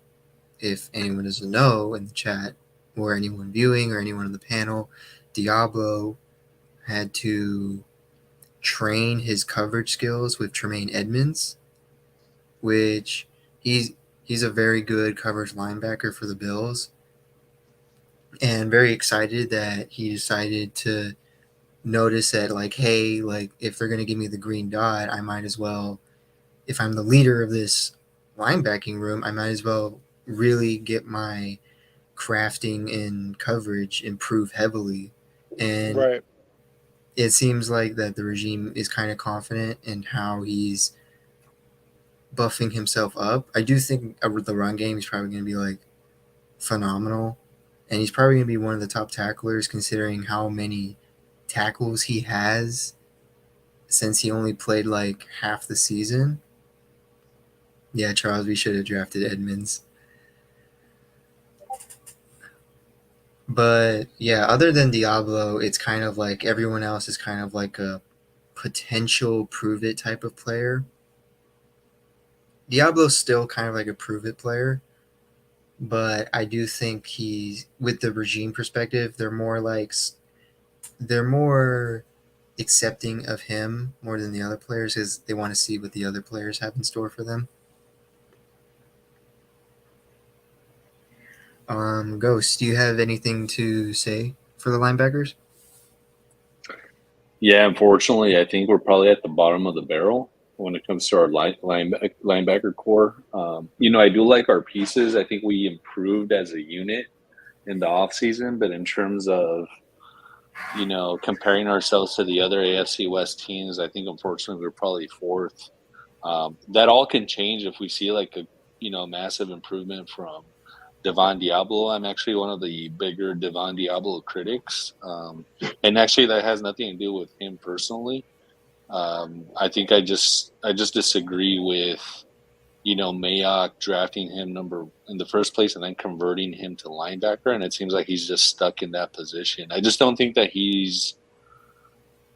if anyone doesn't know in the chat or anyone viewing or anyone on the panel, Diablo had to train his coverage skills with Tremaine Edmonds, which he's a very good coverage linebacker for the Bills, and very excited that he decided to notice that like, hey, like if they're gonna give me the green dot, I might as well, if I'm the leader of this linebacking room, I might as well really get my crafting and coverage improve heavily. And Right. it seems like that the regime is kind of confident in how he's buffing himself up. I do think the run game is probably going to be like phenomenal, and he's probably going to be one of the top tacklers considering how many tackles he has since he only played like half the season. Yeah, Charles, we should have drafted Edmonds. But yeah, other than Diablo, it's kind of like everyone else is kind of like a potential prove it type of player. Diablo's still kind of like a prove it player, but I do think he's with the regime perspective, they're more accepting of him more than the other players because they want to see what the other players have in store for them. Ghost, do you have anything to say for the linebackers? Yeah, unfortunately, I think we're probably at the bottom of the barrel when it comes to our linebacker core. I do like our pieces. I think we improved as a unit in the offseason, but in terms of, comparing ourselves to the other AFC West teams, I think unfortunately we're probably fourth. That all can change if we see like a, massive improvement from Devon Diablo. I'm actually one of the bigger Devon Diablo critics. And actually that has nothing to do with him personally. I think I just disagree with, Mayock drafting him in the first place and then converting him to linebacker. And it seems like he's just stuck in that position. I just don't think that he's,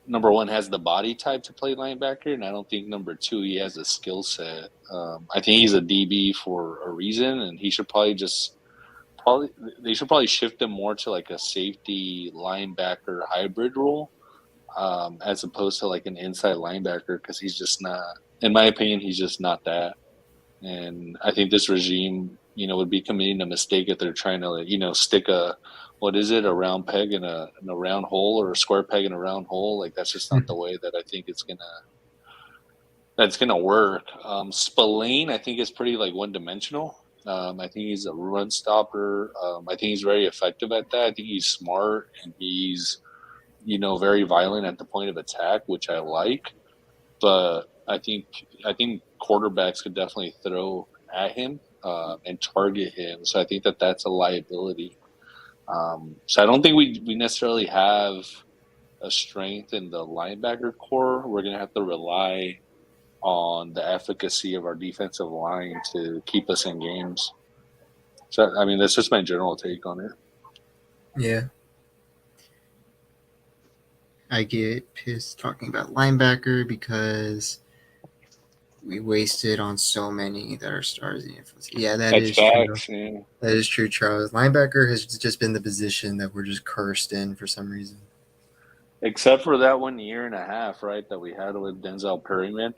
number one, has the body type to play linebacker. And I don't think number two, he has the skill set. I think he's a DB for a reason, and he should probably just probably shift him more to like a safety linebacker hybrid role, as opposed to like an inside linebacker because he's just not, in my opinion, he's just not that. And I think this regime, would be committing a mistake if they're trying to, like, stick what is it, a round peg in a round hole, or a square peg in a round hole. Like that's just not the way that I think that's gonna work. Spillane, I think, is pretty like one dimensional. I think he's a run stopper. I think he's very effective at that. I think he's smart and he's very violent at the point of attack, which I like. But I think quarterbacks could definitely throw at him and target him. So I think that's a liability. So I don't think we necessarily have a strength in the linebacker core. We're gonna have to rely on the efficacy of our defensive line to keep us in games. So I mean, that's just my general take on it. Yeah. I get pissed talking about linebacker because we wasted on so many that are stars. Yeah, That's is true. facts. Yeah. That is true, Charles. Linebacker has just been the position that we're just cursed in for some reason. Except for that 1 year and a half, right, that we had with Denzel Perryman.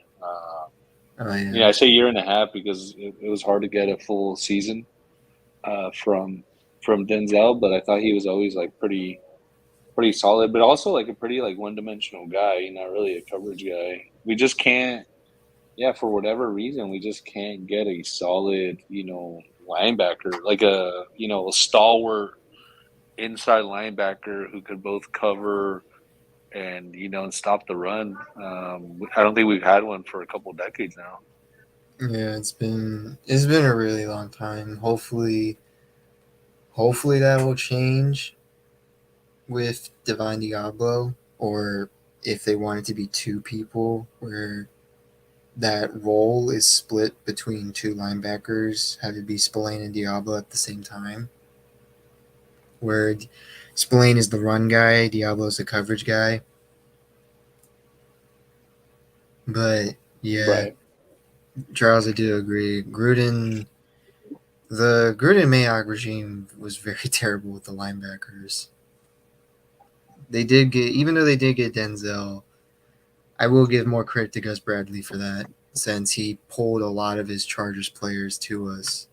Yeah. I say year and a half because it was hard to get a full season from Denzel, but I thought he was always like pretty solid, but also like a pretty like one dimensional guy, not really a coverage guy. We just can't, for whatever reason, we just can't get a solid, linebacker, like a stalwart inside linebacker who could both cover and stop the run. I don't think we've had one for a couple of decades now. Yeah, it's been a really long time. Hopefully that will change with Divine Diablo, or if they want it to be two people where that role is split between two linebackers, have it be Spillane and Diablo at the same time, where Spillane is the run guy, Diablo is the coverage guy. But yeah, Right. Charles, I do agree. The Gruden Mayock regime was very terrible with the linebackers. Even though they did get Denzel, I will give more credit to Gus Bradley for that, since he pulled a lot of his Chargers players to us,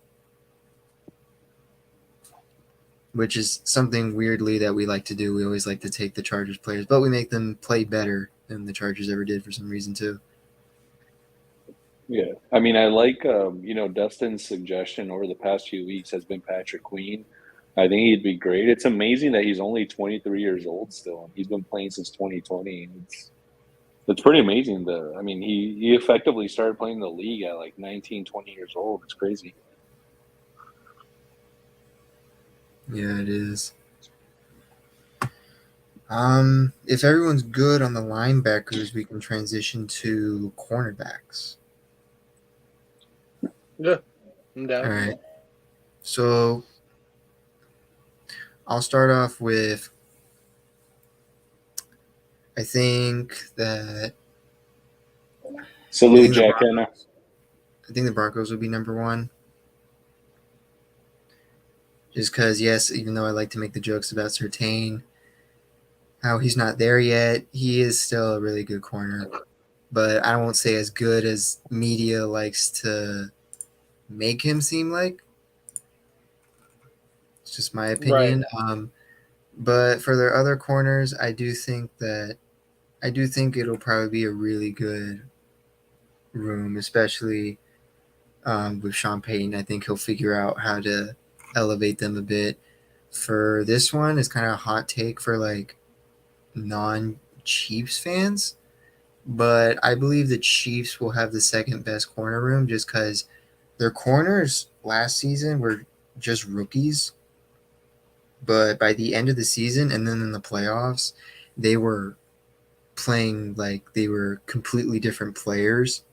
which is something weirdly that we like to do. We always like to take the Chargers players, but we make them play better than the Chargers ever did for some reason too. Yeah, I mean, I like Dustin's suggestion over the past few weeks has been Patrick Queen. I think he'd be great. It's amazing that he's only 23 years old still, and he's been playing since 2020. It's pretty amazing. He effectively started playing the league at like 19, 20 years old. It's crazy. Yeah, it is. If everyone's good on the linebackers, we can transition to cornerbacks. Yeah, I'm down. All right. So I'll start off with, I think Salute, Jack Henna. I think the Broncos would be number one. Just because, yes, even though I like to make the jokes about Surtain, how he's not there yet, he is still a really good corner. But I won't say as good as media likes to make him seem like. It's just my opinion. Right. But for their other corners, I do think it'll probably be a really good room, especially with Sean Payton. I think he'll figure out how to elevate them a bit. For this one, it's kind of a hot take for like non-Chiefs fans, but I believe the Chiefs will have the second best corner room just because their corners last season were just rookies. But by the end of the season and then in the playoffs, they were playing like they were completely different players.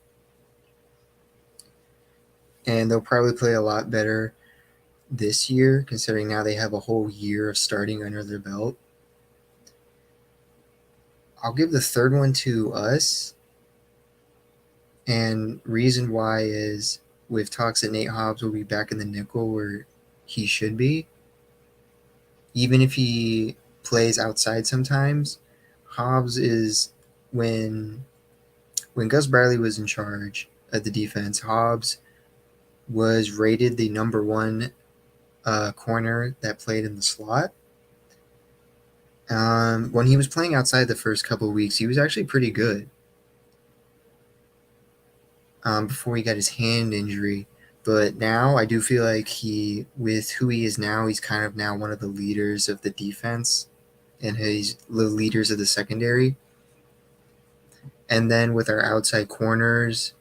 And they'll probably play a lot better this year, considering now they have a whole year of starting under their belt. I'll give the third one to us. And reason why is with talks that Nate Hobbs will be back in the nickel where he should be. Even if he plays outside sometimes, Hobbs is when Gus Bradley was in charge of the defense, Hobbs was rated the number one corner that played in the slot. When he was playing outside the first couple of weeks, he was actually pretty good before he got his hand injury. But now I do feel like with who he is now, he's kind of now one of the leaders of the defense and he's the leaders of the secondary. And then with our outside corners,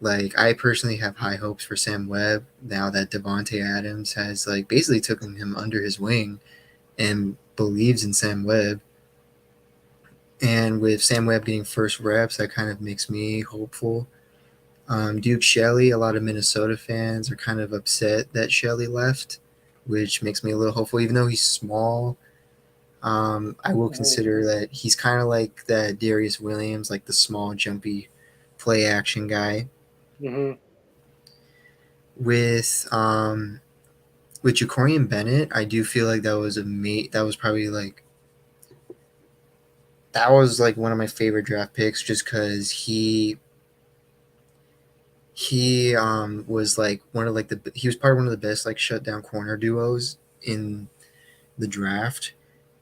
like I personally have high hopes for Sam Webb now that Devontae Adams has like basically taken him under his wing and believes in Sam Webb. And with Sam Webb getting first reps, that kind of makes me hopeful. Duke Shelley, a lot of Minnesota fans are kind of upset that Shelley left, which makes me a little hopeful, even though he's small. I will consider that he's kind of like that Darius Williams, like the small, jumpy play action guy. Mm-hmm. With Jacorian Bennett, I do feel like that was one of my favorite draft picks just because he was like he was part of one of the best like shutdown corner duos in the draft,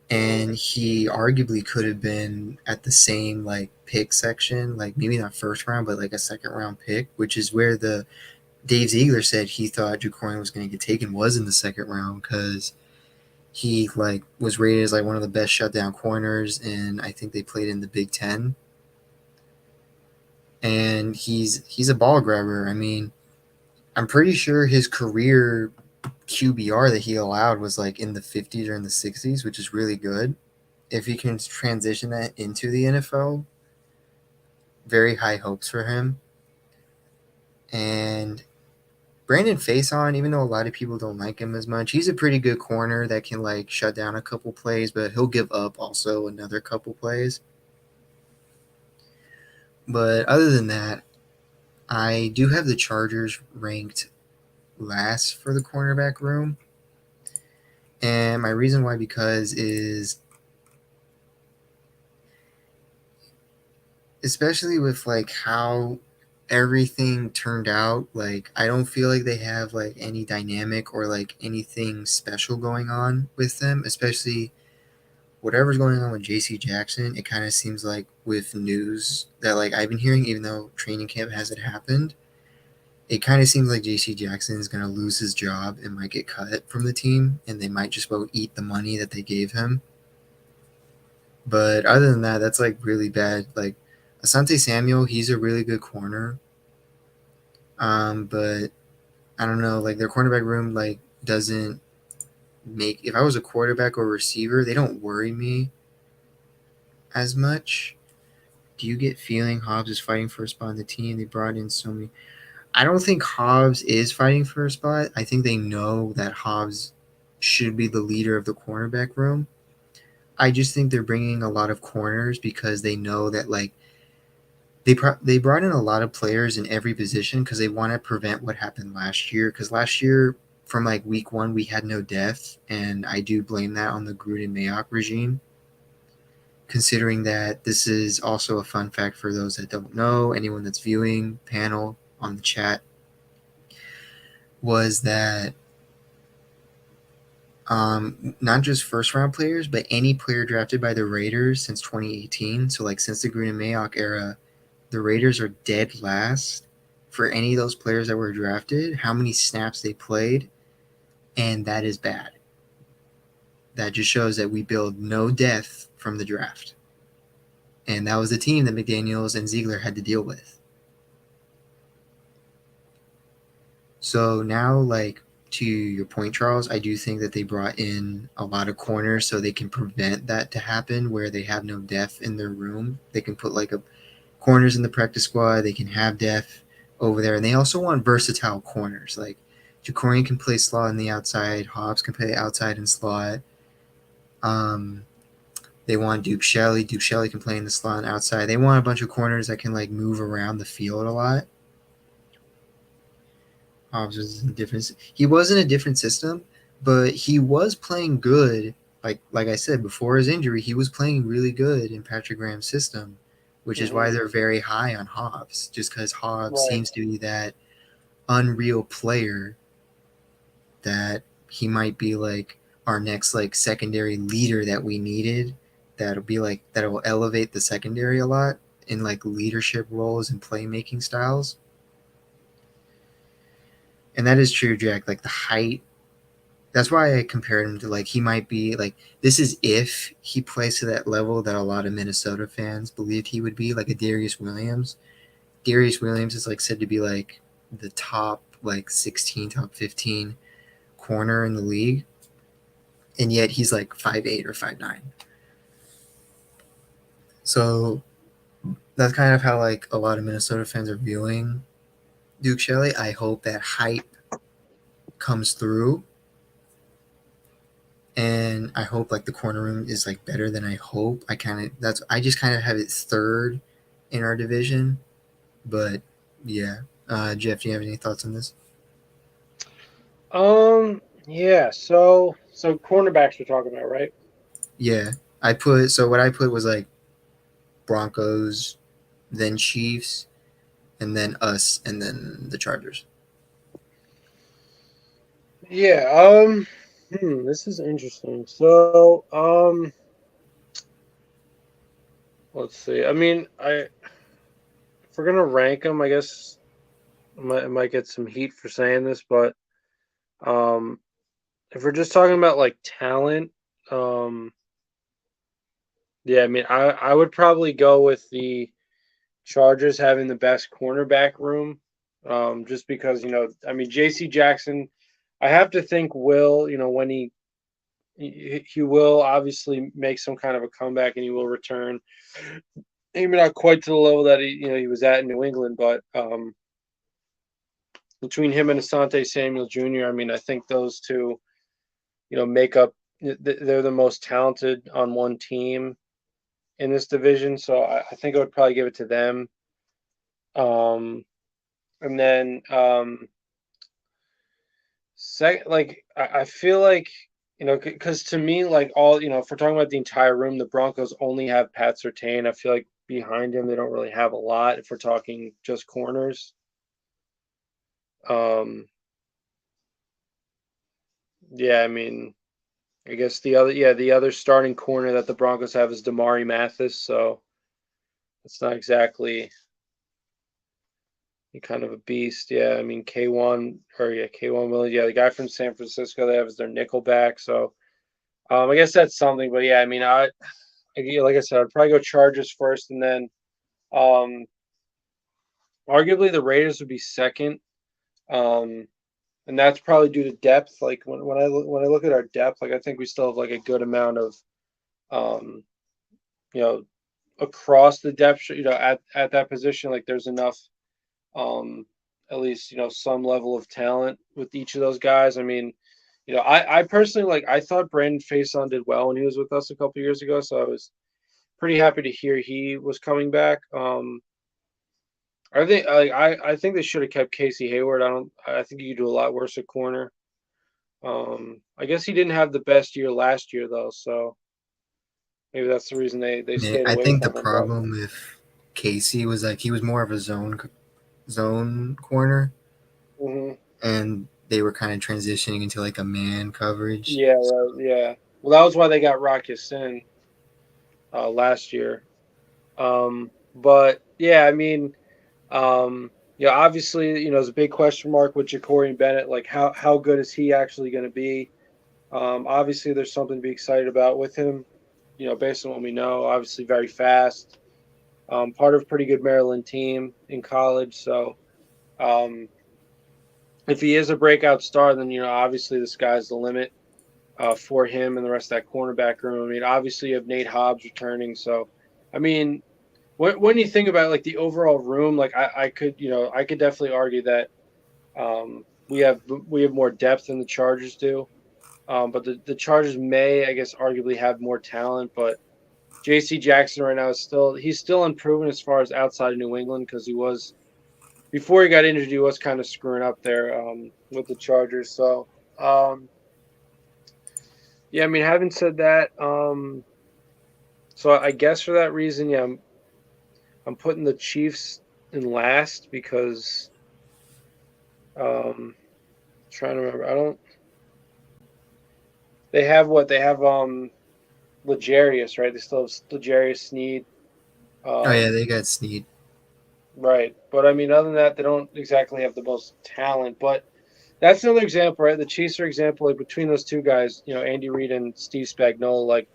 and he arguably could have been at the same like pick section, like maybe not first round but like a second round pick, which is where the Dave Ziegler said he thought Jacorian was going to get taken was in the second round because he like was rated as like one of the best shutdown corners, and I think they played in the Big Ten. And he's a ball grabber. I mean, I'm pretty sure his career QBR that he allowed was like in the 50s or in the 60s, which is really good. If he can transition that into the NFL, very high hopes for him. And Brandon Faison, even though a lot of people don't like him as much, he's a pretty good corner that can like shut down a couple plays, but he'll give up also another couple plays. But other than that, I do have the Chargers ranked last for the cornerback room. And my reason why is especially with like how everything turned out, like I don't feel like they have like any dynamic or like anything special going on with them, especially whatever's going on with JC Jackson. It kind of seems like with news that like I've been hearing, even though training camp hasn't happened, it kind of seems like JC Jackson is going to lose his job and might get cut from the team, and they might just about eat the money that they gave him. But other than that, that's like really bad. Like Asante Samuel, he's a really good corner. But I don't know, like their cornerback room like doesn't make, if I was a quarterback or receiver, they don't worry me as much. Do you get feeling Hobbs is fighting for a spot on the team? They brought in so many. I don't think Hobbs is fighting for a spot. I think they know that Hobbs should be the leader of the cornerback room. I just think they're bringing a lot of corners because they know that like they brought in a lot of players in every position because they want to prevent what happened last year. Because last year, from like week one, we had no depth, and I do blame that on the Gruden Mayock regime. Considering that this is also a fun fact for those that don't know, anyone that's viewing, panel, on the chat, was that not just first round players, but any player drafted by the Raiders since 2018. So like since the Gruden Mayock era, the Raiders are dead last for any of those players that were drafted, how many snaps they played, and that is bad. That just shows that we build no depth from the draft. And that was the team that McDaniels and Ziegler had to deal with. So now, like, to your point, Charles, I do think that they brought in a lot of corners so they can prevent that to happen where they have no depth in their room. They can put, like, corners in the practice squad. They can have depth over there. And they also want versatile corners. Like, Jacorian can play slot on the outside. Hobbs can play outside and slot. They want Duke Shelley. Duke Shelley can play in the slot and outside. They want a bunch of corners that can, like, move around the field a lot. Hobbs was in a different. He was in a different system, but he was playing good. Like I said before his injury, he was playing really good in Patrick Graham's system, which is why Mhm. they're very high on Hobbs. Just because Hobbs Right. seems to be that unreal player that he might be like our next like secondary leader that we needed. That'll be like that will elevate the secondary a lot in like leadership roles and playmaking styles. And that is true, Jack. Like the height. That's why I compared him to like he might be like this is if he plays to that level that a lot of Minnesota fans believed he would be, like a Darius Williams. Darius Williams is like said to be like the top like 16, top 15 corner in the league. And yet he's like 5'8" or 5'9". So that's kind of how like a lot of Minnesota fans are viewing Duke Shelley. I hope that hype comes through, and I hope like the corner room is like better than I hope. I just kind of have it third in our division, but yeah. Jeff, do you have any thoughts on this? Yeah. So cornerbacks we're talking about, right? Yeah, what I put was like Broncos, then Chiefs, and then us, and then the Chargers. Yeah. This is interesting. So, let's see. I mean, if we're gonna rank them, I guess I might get some heat for saying this, but um, if we're just talking about like talent, um, yeah, I mean, I would probably go with the Chargers having the best cornerback room, just because I mean, J.C. Jackson, I have to think will when he will obviously make some kind of a comeback and he will return. Maybe not quite to the level that he was at in New England, but between him and Asante Samuel Jr., I mean, I think those two, make up. They're the most talented on one team in this division, so I think I would probably give it to them. And then like I feel like because to me, like all if we're talking about the entire room, the Broncos only have Pat Surtain. I feel like behind him they don't really have a lot if we're talking just corners. Um, yeah, I mean, I guess the other starting corner that the Broncos have is Damari Mathis, so it's not exactly kind of a beast. Yeah, I mean K1 Williams, yeah, the guy from San Francisco they have is their nickelback, so I guess that's something. But yeah, I mean like I said, I'd probably go Chargers first, and then um, arguably the Raiders would be second. Um, and that's probably due to depth. Like when I look at our depth, like I think we still have like a good amount of um, you know across the depth. At that position, like there's enough um, at least some level of talent with each of those guys. I mean, I personally I thought Brandon Faison did well when he was with us a couple years ago, so I was pretty happy to hear he was coming back. I think they should have kept Casey Hayward. I think you could do a lot worse at corner. I guess he didn't have the best year last year though, so maybe that's the reason they Yeah, stayed I away think the from him. But problem with Casey was like he was more of a zone corner, mhm. and they were kind of transitioning into like a man coverage. Yeah, right, yeah. Well, that was why they got Rock Sin last year. But yeah, I mean, obviously, there's a big question mark with Ja'Cory Bennett. Like, how good is he actually going to be? Obviously, there's something to be excited about with him. Based on what we know, obviously very fast. Part of a pretty good Maryland team in college. So, um, if he is a breakout star, then obviously the sky's the limit for him and the rest of that cornerback room. I mean, obviously you have Nate Hobbs returning. So, I mean, when you think about like the overall room, like I could definitely argue that we have more depth than the Chargers do. But the Chargers may, I guess, arguably have more talent. But J.C. Jackson right now he's still unproven as far as outside of New England because he was before he got injured, he was kind of screwing up there with the Chargers. So, yeah, I mean, having said that, so I guess for that reason, yeah, I'm putting the Chiefs in last because trying to remember. I don't. They have what they have. Legarius, right? They still have Legarius Sneed. Oh yeah, they got Snead. Right, but I mean, other than that, they don't exactly have the most talent. But that's another example, right? The Chiefs are example like between those two guys, Andy Reid and Steve Spagnuolo. Like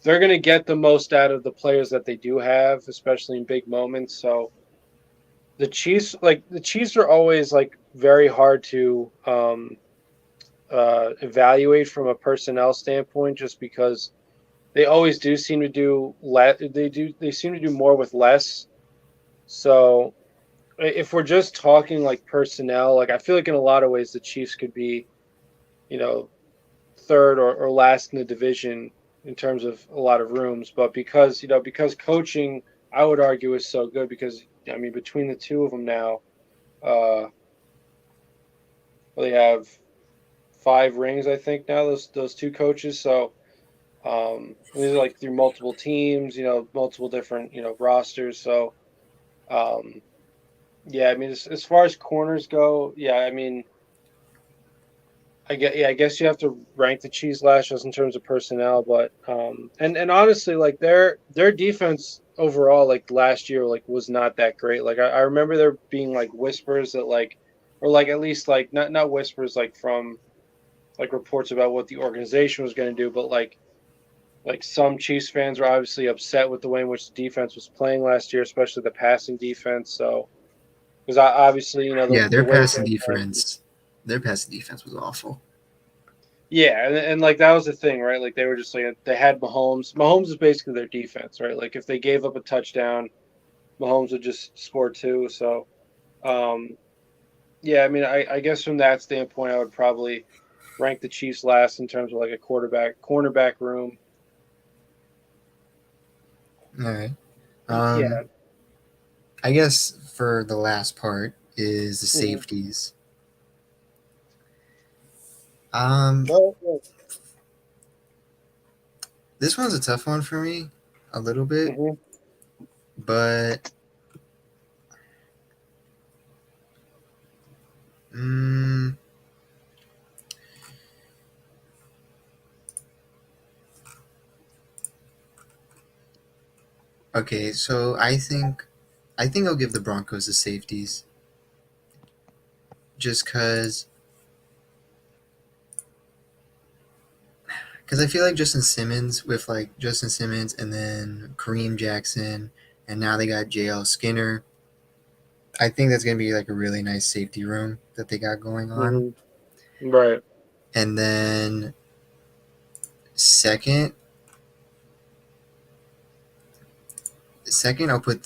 they're gonna get the most out of the players that they do have, especially in big moments. So the Chiefs are always like very hard to evaluate from a personnel standpoint, just because they always do seem to do they seem to do more with less. So if we're just talking like personnel, like I feel like in a lot of ways the Chiefs could be, you know, third or last in the division in terms of a lot of rooms. But because coaching, I would argue is so good because I mean between the two of them now, uh, they have 5 rings I think now. Those two coaches. So these are like through multiple teams, multiple different rosters. So yeah, I mean as far as corners go, yeah, I mean. I guess you have to rank the Chiefs last just in terms of personnel, but and honestly, like their defense overall, like last year, like was not that great. Like I remember there being like whispers that like, or like at least like not whispers like from like reports about what the organization was going to do, but like some Chiefs fans were obviously upset with the way in which the defense was playing last year, especially the passing defense. So because obviously Yeah, the way their passing defense was awful. Yeah, and like that was the thing, right? Like they were just like they had Mahomes. Mahomes is basically their defense, right? Like if they gave up a touchdown, Mahomes would just score two. So, um, yeah, I mean, I guess from that standpoint, I would probably rank the Chiefs last in terms of like a cornerback room. All right. Yeah. I guess for the last part is the Mhm. safeties. Um, Well, yeah. this one's a tough one for me, a little bit, Mhm. but mm, okay. So I think I'll give the Broncos the safeties, just because I feel like Justin Simmons and then Kareem Jackson, and now they got JL Skinner. I think that's gonna be like a really nice safety room that they got going on. Mhm. Right. And then second, I'll put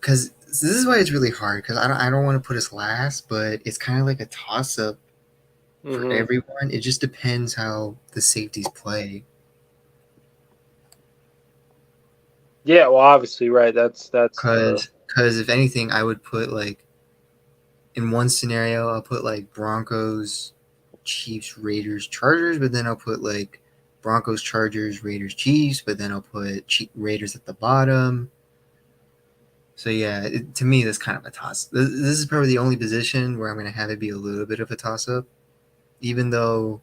because this is why it's really hard because I don't want to put us last, but it's kind of like a toss up for Mhm. everyone. It just depends how the safeties play. Yeah. Well, obviously, right. That's the. Because if anything, I would put like in one scenario, I'll put like Broncos, Chiefs, Raiders, Chargers, but then I'll put like Broncos, Chargers, Raiders, Chiefs, but then I'll put Raiders at the bottom. So yeah, to me, that's kind of a toss. This is probably the only position where I'm going to have it be a little bit of a toss up, even though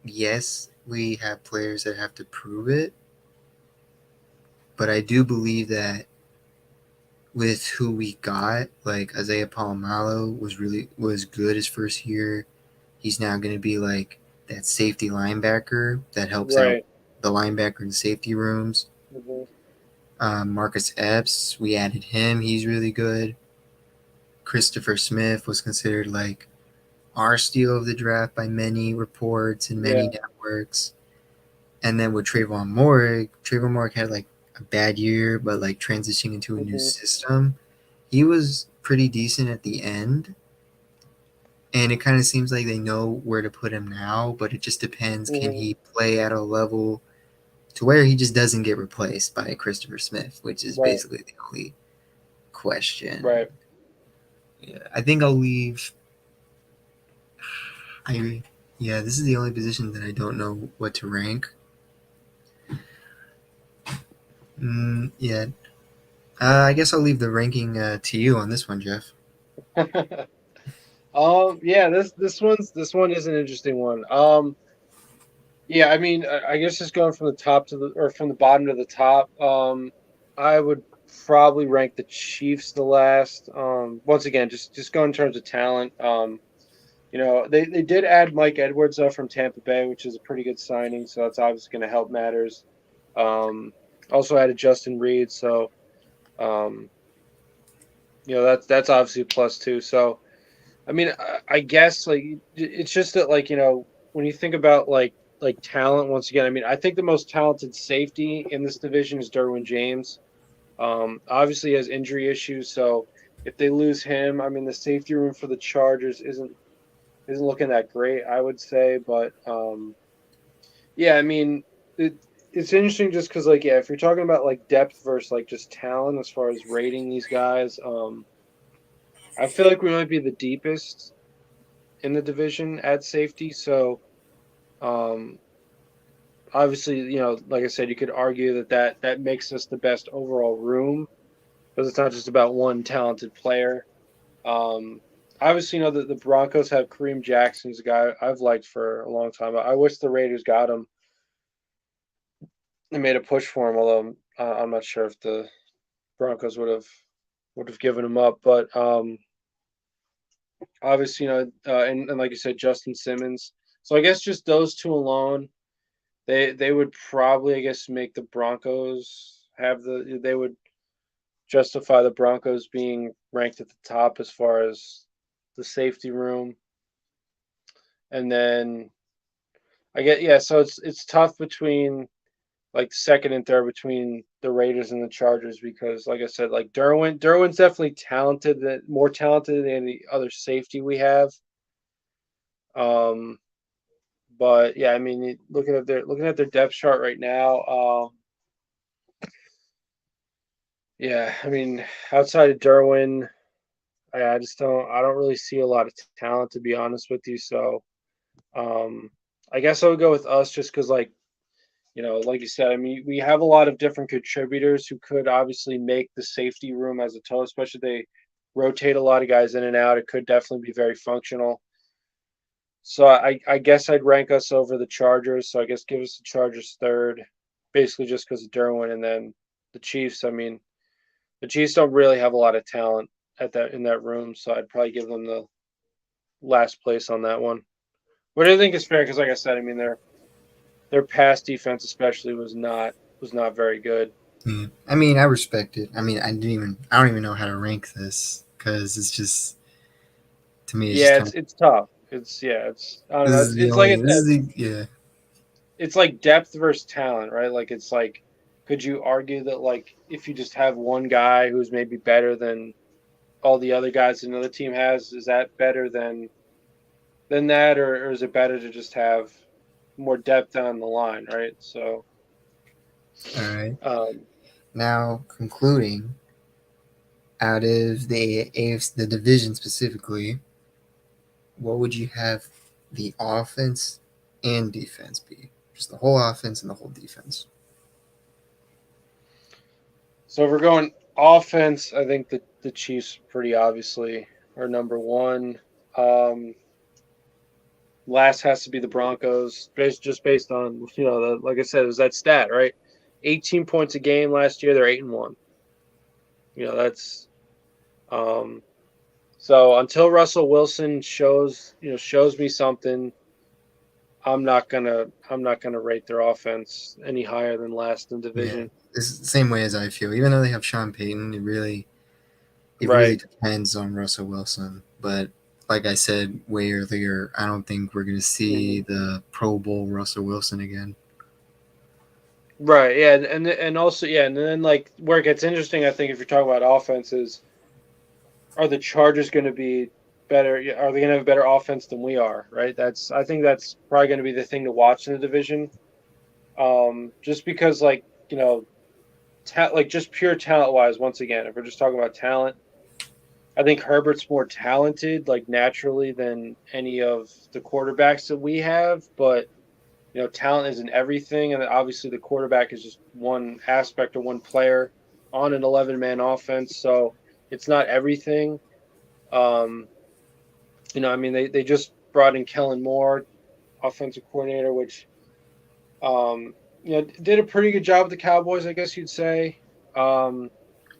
yes, we have players that have to prove it, but I do believe that with who we got, like Isaiah Palomalo was good his first year. He's now going to be like that safety linebacker that helps out Right. the linebacker in the safety rooms. Mhm. Marcus Epps, we added him. He's really good. Christopher Smith was considered like our steal of the draft by many reports and many Yeah. networks. And then with Trayvon Moore had like a bad year, but like transitioning into a new Mhm. system, he was pretty decent at the end. And it kind of seems like they know where to put him now, but it just depends. Can Mhm. he play at a level to where he just doesn't get replaced by Christopher Smith, which is Right. basically the only question. Right. Yeah, I think I'll leave. This is the only position that I don't know what to rank. I guess I'll leave the ranking to you on this one, Jeff. This one is an interesting one. I mean, I guess just going from the top to from the bottom to the top. I would probably rank the Chiefs the last. Once again, just go in terms of talent. They did add Mike Edwards from Tampa Bay, which is a pretty good signing. So that's obviously going to help matters. Also added Justin Reed, so that's obviously a plus too. So I mean, I guess like it's just that when you think about like talent once again, I mean, I think the most talented safety in this division is Derwin James. Obviously he has injury issues, so if they lose him, I mean, the safety room for the Chargers isn't looking that great, I would say. But I mean, it's interesting just because if you're talking about like depth versus like just talent as far as rating these guys, I feel like we might be the deepest in the division at safety. So, obviously, like I said, you could argue that makes us the best overall room because it's not just about one talented player. Obviously, that the Broncos have Kareem Jackson, who's a guy I've liked for a long time. I wish the Raiders got him and made a push for him, although I'm not sure if the Broncos would have given him up. But obviously, and like you said, Justin Simmons. So I guess just those two alone, they would probably, I guess, make the Broncos they would justify the Broncos being ranked at the top as far as the safety room. And then so it's tough between like second and third between the Raiders and the Chargers because, like I said, like Derwin's definitely talented, more talented than any other safety we have. But I mean, looking at their depth chart right now, I mean, outside of Derwin, I don't really see a lot of talent, to be honest with you. So, I guess I would go with us just because, like you said, I mean, we have a lot of different contributors who could obviously make the safety room as a total, especially if they rotate a lot of guys in and out. It could definitely be very functional. So I guess I'd rank us over the Chargers. So I guess give us the Chargers third, basically just because of Derwin, and then the Chiefs. I mean, the Chiefs don't really have a lot of talent in that room, so I'd probably give them the last place on that one. What I think is fair, because like I said, I mean their pass defense especially was not very good. Yeah. I mean, I respect it. I mean, I don't even know how to rank this because it's just, to me, It's tough. I don't know. It's like it's like depth versus talent, right? Like it's like, could you argue that like if you just have one guy who's maybe better than all the other guys another team has, is that better than that, or is it better to just have more depth down the line, right? So, all right. Now concluding, out of the AFC, the division specifically, what would you have the offense and defense be? Just the whole offense and the whole defense. So if we're going offense, I think the Chiefs pretty obviously are number one. Last has to be the Broncos, just based on like I said, it was that stat, right? 18 points a game last year. They're 8-1. That's so until Russell Wilson shows me something, I'm not gonna rate their offense any higher than last in division. Yeah, it's the same way as I feel. Even though they have Sean Payton, it really depends on Russell Wilson. But like I said way earlier, I don't think we're gonna see the Pro Bowl Russell Wilson again. Right. Yeah, and also and then like where it gets interesting, I think, if you're talking about offenses, are the Chargers going to be better? Are they going to have a better offense than we are? Right. I think that's probably going to be the thing to watch in the division. Just because, like, like just pure talent wise, once again, if we're just talking about talent, I think Herbert's more talented, like naturally, than any of the quarterbacks that we have. But talent isn't everything, and obviously the quarterback is just one aspect or one player on an 11-man offense, so it's not everything. Um, I mean, they just brought in Kellen Moore, offensive coordinator, which did a pretty good job with the Cowboys, I guess you'd say. Um,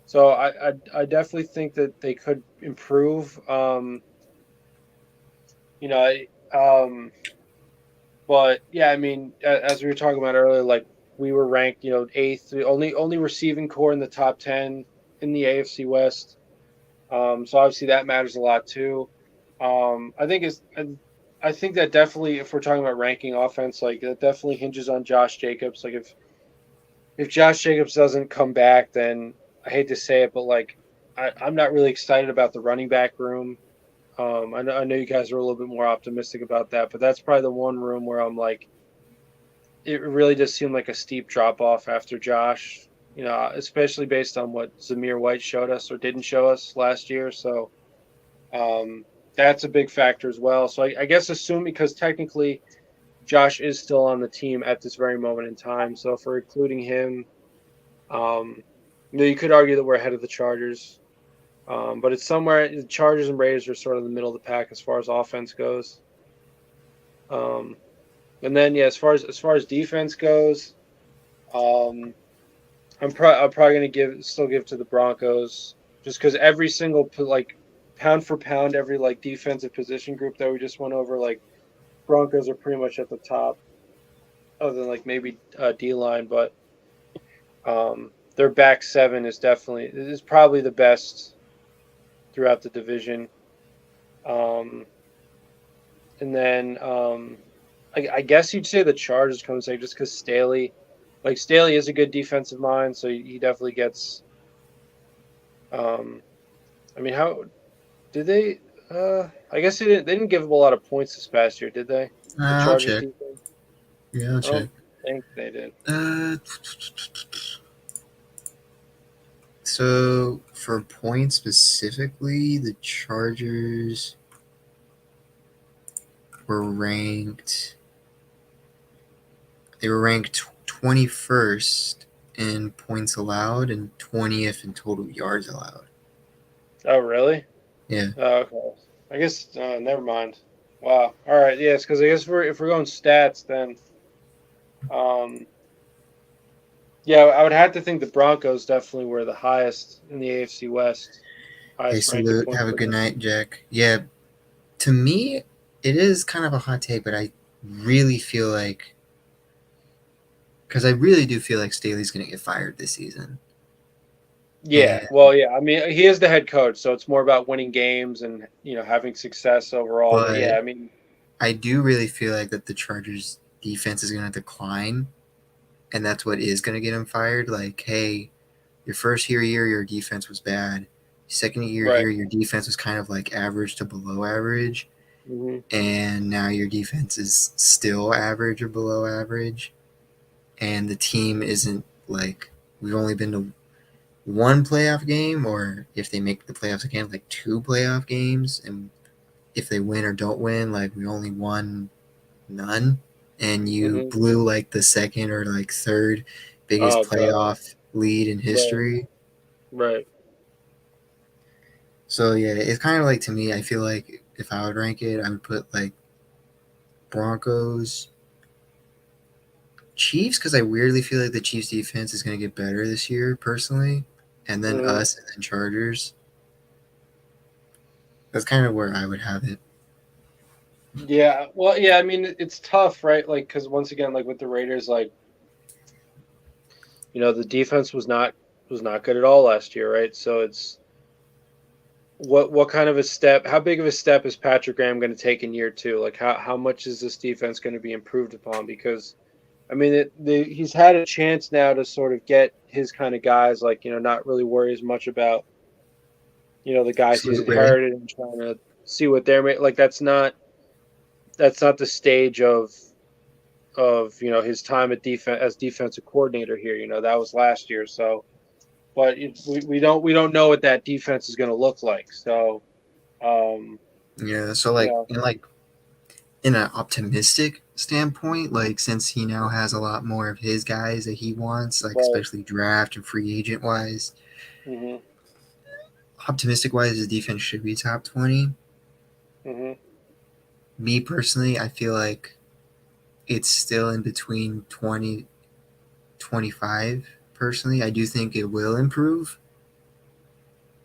so I definitely think that they could improve. You know, I, but yeah, I mean, as we were talking about earlier, like we were ranked, eighth, the only receiving core in the top 10 in the AFC West. So obviously that matters a lot too. I think that definitely, if we're talking about ranking offense, like that definitely hinges on Josh Jacobs. Like if Josh Jacobs doesn't come back, then I hate to say it, but like I'm not really excited about the running back room. I know you guys are a little bit more optimistic about that, but that's probably the one room where I'm like, it really does seem like a steep drop off after Josh. Especially based on what Zamir White showed us or didn't show us last year. So um, that's a big factor as well. So I guess assume because technically Josh is still on the team at this very moment in time. So for including him, um, you could argue that we're ahead of the Chargers. But it's somewhere the Chargers and Raiders are sort of the middle of the pack as far as offense goes. And then yeah, as far as defense goes, um, I'm probably gonna still give to the Broncos just because every single like pound for pound, every like defensive position group that we just went over, like Broncos are pretty much at the top, other than like maybe D line, but their back seven is probably the best throughout the division. And then I guess you'd say the Chargers come second just because Staley is a good defensive mind, so he definitely gets. I mean, how did they? I guess they didn't give up a lot of points this past year, did they? The I'll Chargers check. defense. Yeah, I'll I check. don't think they did. So for points specifically, the Chargers were ranked. They were ranked 21st in points allowed and 20th in total yards allowed. Oh, really? Yeah. Oh, okay. I guess never mind. Wow. All right. Yes, because I guess if we're going stats, then yeah, I would have to think the Broncos definitely were the highest in the AFC West, Hey, highest ranked in salute. points Have a per good game. night, Jack. Yeah, to me, it is kind of a hot take, but I really feel like, because I really do feel like Staley's going to get fired this season. Yeah, And, well, yeah. I mean, he is the head coach, so it's more about winning games and having success overall. But yeah, but I mean, I do really feel like that the Chargers defense is going to decline, and that's what is going to get him fired. Like, hey, your first year, your defense was bad. Second year right. here, your defense was kind of like average to below average. Hmm. And now your defense is still average or below average. And the team isn't like, we've only been to one playoff game, or if they make the playoffs again, like two playoff games. And if they win or don't win, like we only won none. And you Hmm. blew like the second or like third biggest Oh God. playoff lead in Right. history. Right. So yeah, it's kind of like, to me, I feel like if I would rank it, I would put like Broncos, Chiefs, because I weirdly feel like the Chiefs defense is going to get better this year personally, and then Hmm. us, and then Chargers. That's kind of where I would have it. Yeah. Well, yeah. I mean, it's tough, right? Like, because once again, like with the Raiders, like the defense was not good at all last year, right? So it's what kind of a step? How big of a step is Patrick Graham going to take in year two? Like, how much is this defense going to be improved upon? Because I mean, he's had a chance now to sort of get his kind of guys, like not really worry as much about the guys he's Salute, Barry. inherited and trying to see what they're like. That's not the stage of of his time at defense as defensive coordinator here. That was last year. So, but we don't know what that defense is going to look like. So, Yeah. So yeah, in an optimistic standpoint, like since he now has a lot more of his guys that he wants, like right. especially draft and free agent wise, Hmm. optimistic wise, his defense should be top 20. Hmm. Me personally, I feel like it's still in between 20, 25. Personally, I do think it will improve,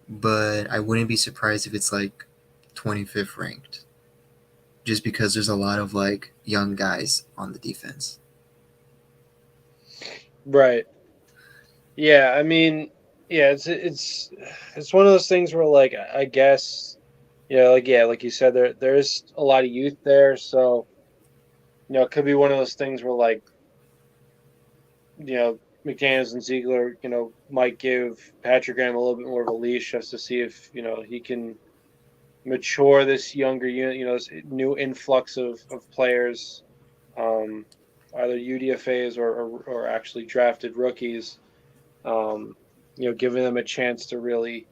but I wouldn't be surprised if it's like 25th ranked, just because there's a lot of like young guys on the defense. Right. Yeah. I mean, yeah. It's one of those things where, like, I guess, like you said, there's a lot of youth there, so it could be one of those things where, like, McDaniels and Ziegler, might give Patrick Graham a little bit more of a leash just to see if he can mature this younger unit, this new influx of players, um, either UDFA's or actually drafted rookies, giving them a chance to really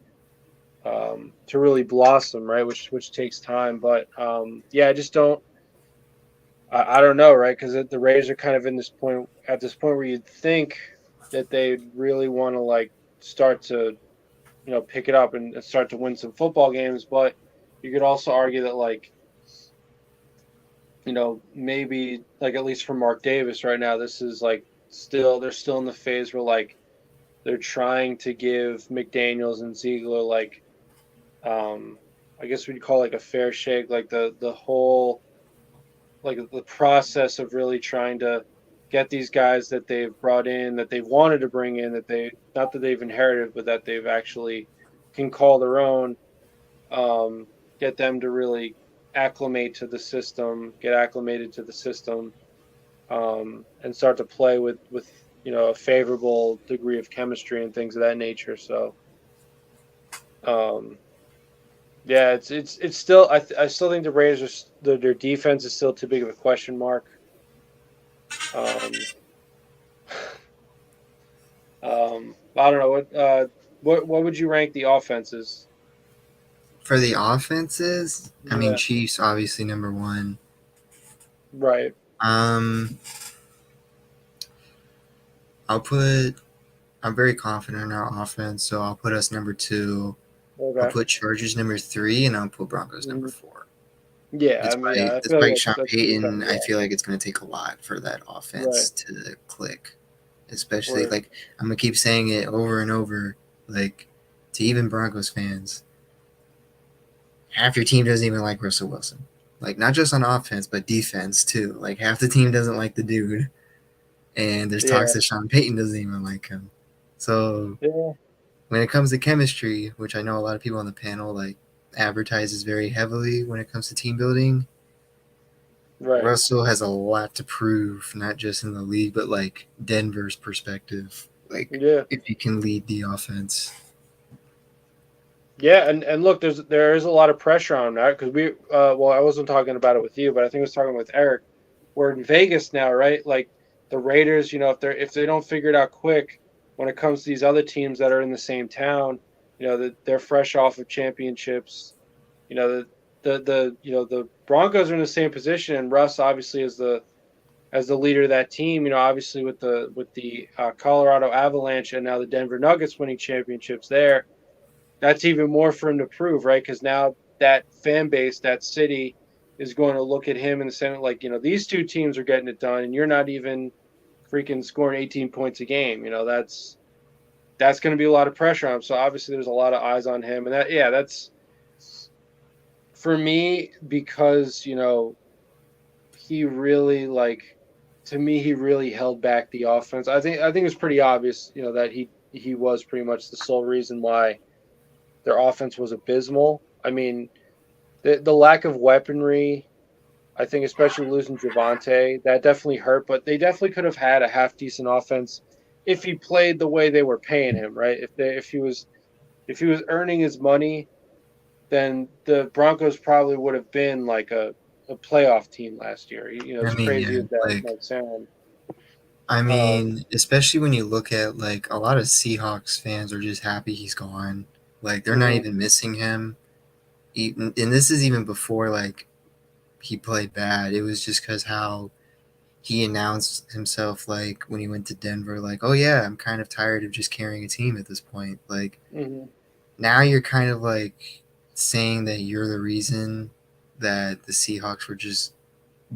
blossom, right? Which takes time, but yeah, I just don't. I don't know, right? Because the Rays are kind of at this point where you'd think that they really want to, like, start to pick it up and start to win some football games, but you could also argue that, like, maybe, like, at least for Mark Davis right now, this is like they're still in the phase where, like, they're trying to give McDaniels and Ziegler, like, I guess we'd call, like, a fair shake, like the whole, like, the process of really trying to get these guys that they've brought in, that they've wanted to bring in, that they not that they've inherited, but that they've actually can call their own, get them to really get acclimated to the system, and start to play with a favorable degree of chemistry and things of that nature. So, um, yeah, it's still I still think the Raiders their defense is still too big of a question mark. Um, I don't know what would you rank the offenses? For the offenses, I mean, Yeah, Chiefs obviously number one. right. Um, I'll put. I'm very confident in our offense, so I'll put us number two. I'll Okay. put Chargers number three, and I'll put Broncos number Mhm. four. Yeah, I mean, yeah, I feel like Despite Sean that's pretty Payton, covered. I Yeah, feel like it's going to take a lot for that right. offense to click. Especially, Word. like, I'm going to keep saying it over and over, like, to even Broncos fans, half your team doesn't even like Russell Wilson. Like, not just on offense, but defense, too. Like, half the team doesn't like the dude. And there's talks Yeah, that Sean Payton doesn't even like him. So, yeah, when it comes to chemistry, which I know a lot of people on the panel, like, advertises very heavily when it comes to team building, right. Russell has a lot to prove, not just in the league, but like Denver's perspective. Like Yeah. if he can lead the offense. Yeah, and look, there is a lot of pressure on that because well, I wasn't talking about it with you, but I think I was talking with Eric. We're in Vegas now, right? Like, the Raiders, if they don't figure it out quick when it comes to these other teams that are in the same town, that they're fresh off of championships. The Broncos are in the same position, and Russ obviously is as the leader of that team. Obviously with the Colorado Avalanche and now the Denver Nuggets winning championships there, that's even more for him to prove, right? Because now that fan base, that city, is going to look at him in the Senate like, these two teams are getting it done, and you're not even freaking scoring 18 points a game. That's going to be a lot of pressure on him. So obviously, there's a lot of eyes on him, and that's for me because he really, like, to me, he really held back the offense. I think it's pretty obvious, that he was pretty much the sole reason why their offense was abysmal. I mean, the lack of weaponry, I think, especially losing Javante, that definitely hurt. But they definitely could have had a half decent offense if he played the way they were paying him, right? If he was earning his money, then the Broncos probably would have been like a a playoff team last year. I As mean, crazy yeah, as that like might sound. I Um, mean, especially when you look at like a lot of Seahawks fans are just happy he's gone. Like they're not mhm, even missing him. Even, and this is even before like he played bad. It was just because how he announced himself like when he went to Denver, like, oh yeah, I'm kind of tired of just carrying a team at this point. Like mhm, now you're kind of like saying that you're the reason that the Seahawks were just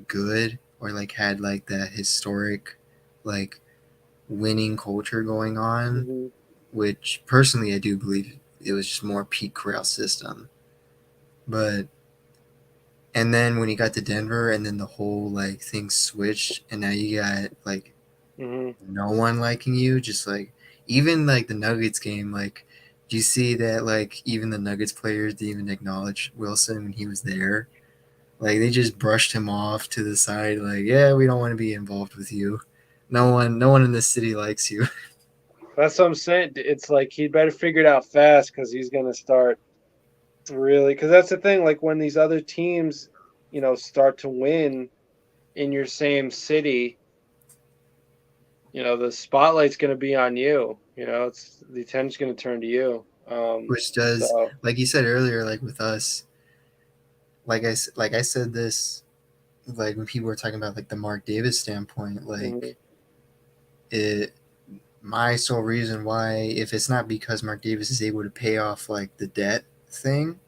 good or like had like that historic like winning culture going on, mhm. which personally I do believe it was just more Pete Carroll system. But and then when he got to Denver and then the whole like thing switched and now you got like Hmm. no one liking you, just like even like the Nuggets game, like do you see that like even the Nuggets players didn't even acknowledge Wilson when he was there? Like they just brushed him off to the side, like, yeah, we don't want to be involved with you. No one in this city likes you. That's what I'm saying. It's like he better figure it out fast because he's gonna start really. Because that's the thing. Like when these other teams, start to win in your same city, the spotlight's gonna be on you. It's the attention's gonna turn to you. Which does, So. like you said earlier, like with us, like I said this, like when people were talking about like the Mark Davis standpoint, Mhm. like it, my sole reason why, if it's not because Mark Davis is able to pay off like the debt thing,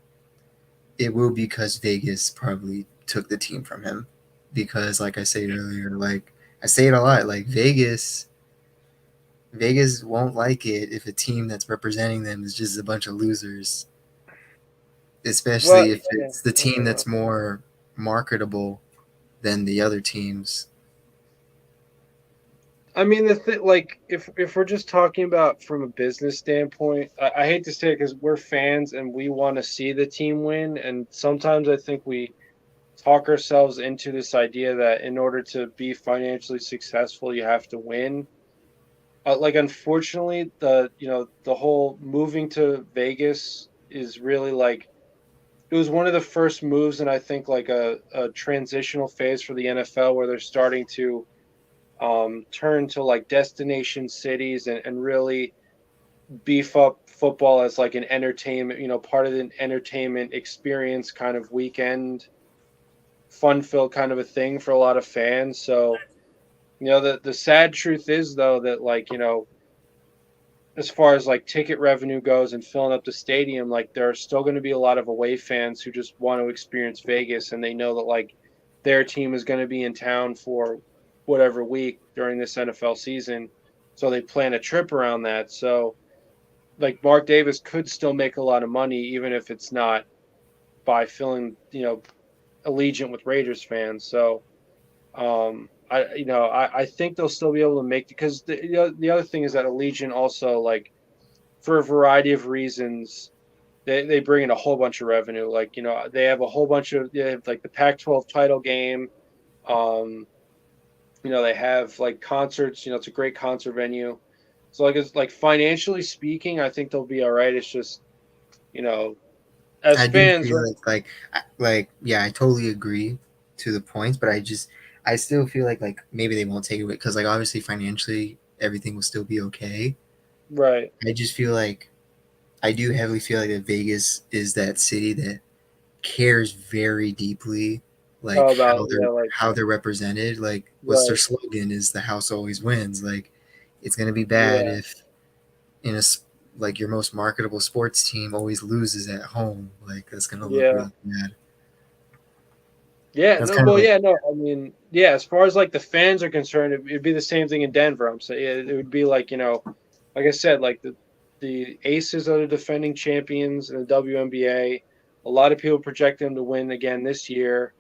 it will be because Vegas probably took the team from him. Because like I said earlier, like I say it a lot, like Vegas won't like it if a team that's representing them is just a bunch of losers, Well, especially if yeah, it's the I team don't know. that's more marketable than the other teams. I mean, like if we're just talking about from a business standpoint, I hate to say it because we're fans and we want to see the team win, and sometimes I think we talk ourselves into this idea that in order to be financially successful, you have to win. Like, unfortunately, the whole moving to Vegas is really like it was one of the first moves, and I think like a transitional phase for the NFL where they're starting to turn to like destination cities and really beef up football as like an entertainment, part of an entertainment experience kind of weekend, fun filled kind of a thing for a lot of fans. So, the sad truth is though that like, as far as like ticket revenue goes and filling up the stadium, like there are still going to be a lot of away fans who just want to experience Vegas and they know that like their team is going to be in town for whatever week during this NFL season. So they plan a trip around that. So like Mark Davis could still make a lot of money even if it's not by feeling, allegiant with Raiders fans. So I think they'll still be able to make because the other thing is that Allegiant also like for a variety of reasons, they bring in a whole bunch of revenue. Like, they have a whole bunch of they have like the Pac-12 title game. Um, they have like concerts. It's a great concert venue. So like it's like financially speaking, I think they'll be all right. It's just you know as I do fans, feel right? like yeah, I totally agree to the points, but I still feel like maybe they won't take it because like obviously financially everything will still be okay. Right. I just feel like I do heavily feel like that Vegas is that city that cares very deeply like How about yeah, like how they're represented. Like what's their right. slogan is the house always wins. Like it's gonna be bad Yeah. if in like your most marketable sports team always loses at home. Like that's gonna look Yeah. really bad. Yeah, That's no, kind of well, like yeah, no, I mean, yeah, as far as like the fans are concerned, it'd be the same thing in Denver. I'm saying it would be like, like I said, like the Aces are the defending champions in the WNBA. A lot of people project them to win again this year.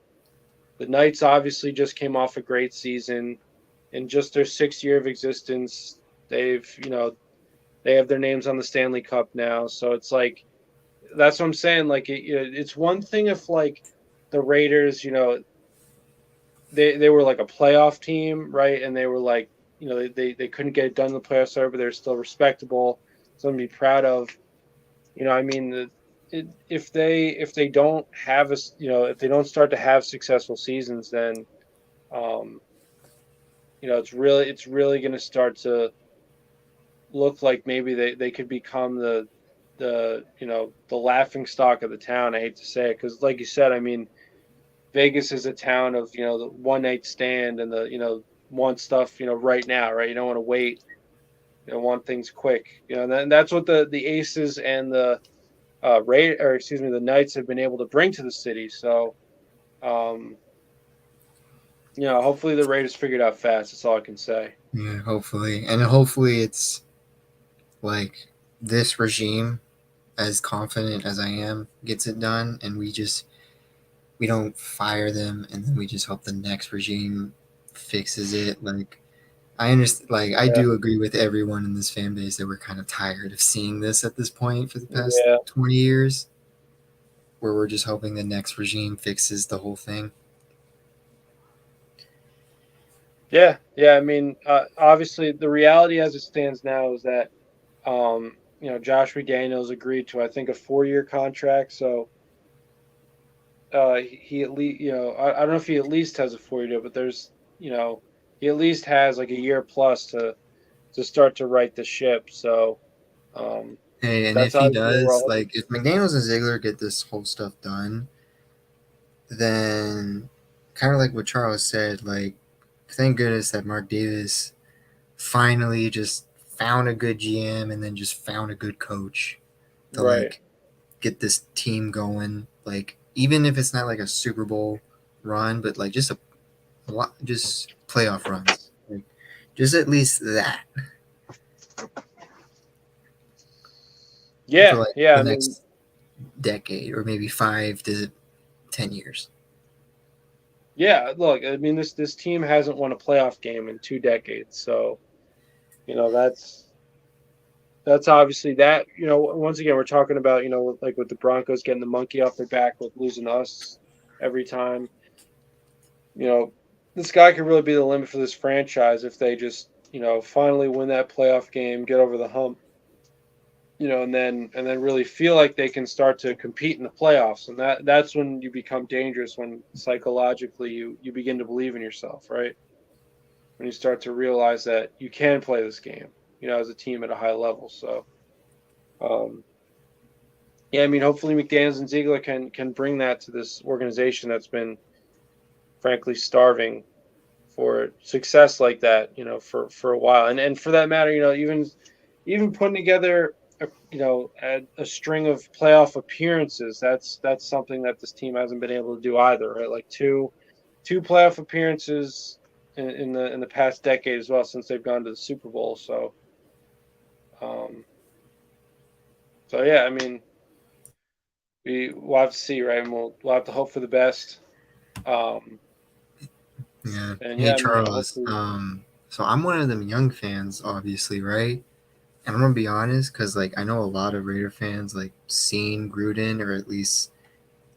The Knights obviously just came off a great season. In just their 6 year of existence, they've, they have their names on the Stanley Cup now. So it's like that's what I'm saying. Like it's one thing if like the Raiders, they were like a playoff team, right? And they were like, they couldn't get it done in the playoffs, but they're still respectable, something to be proud of. I mean, if they don't have if they don't start to have successful seasons, then it's really going to start to look like maybe they could become the laughing stock of the town. I hate to say it, because like you said, I mean, Vegas is a town of the one night stand and the want stuff right now, right? You don't want to wait. You don't want things quick. And then that's what the Aces and the the Knights have been able to bring to the city. So um, hopefully the Raiders figure it out fast. That's all I can say. Yeah, hopefully. And hopefully it's like this regime, as confident as I am, gets it done, and we don't fire them, and then we just hope the next regime fixes it. Like I understand, like I Yeah, do agree with everyone in this fan base that we're kind of tired of seeing this at this point for the past yeah, 20 years, where we're just hoping the next regime fixes the whole thing. yeah. I mean, obviously, the reality as it stands now is that Josh McDaniels agreed to, I think, a 4-year contract. So he at least, I don't know if he at least has a 4-year, but he at least has like a year plus to start to right the ship. So um, Hey, and that's if he obviously what we're all does, hoping. like if McDaniels and Ziegler get this whole stuff done, then kind of like what Charles said, like thank goodness that Mark Davis finally just found a good GM and then just found a good coach to Right. like get this team going. Like even if it's not like a Super Bowl run, but like just a lot, just playoff runs, like just at least that for Yeah, like yeah. the I mean, next decade or maybe 5 to 10 years. yeah. Look, I mean, this team hasn't won a playoff game in 2 decades, so that's obviously that. Once again, we're talking about like with the Broncos getting the monkey off their back with losing us every time. You know, this guy could really be the limit for this franchise if they just finally win that playoff game, get over the hump. And then really feel like they can start to compete in the playoffs, and that's when you become dangerous. When psychologically you begin to believe in yourself, right? When you start to realize that you can play this game, as a team at a high level. So, um, yeah, I mean, hopefully McDaniels and Ziegler can bring that to this organization that's been, frankly, starving for success like that, for a while, and for that matter, even putting together a string of playoff appearances. That's something that this team hasn't been able to do either, right? Like two playoff appearances in the past decade as well, since they've gone to the Super Bowl. Um, so yeah, I mean, we'll have to see, right? And we'll have to hope for the best. Um, Yeah. and Hey yeah, I mean, Charles, hopefully, so I'm one of them young fans, obviously, right? And I'm gonna be honest, because like I know a lot of Raider fans like seen Gruden or at least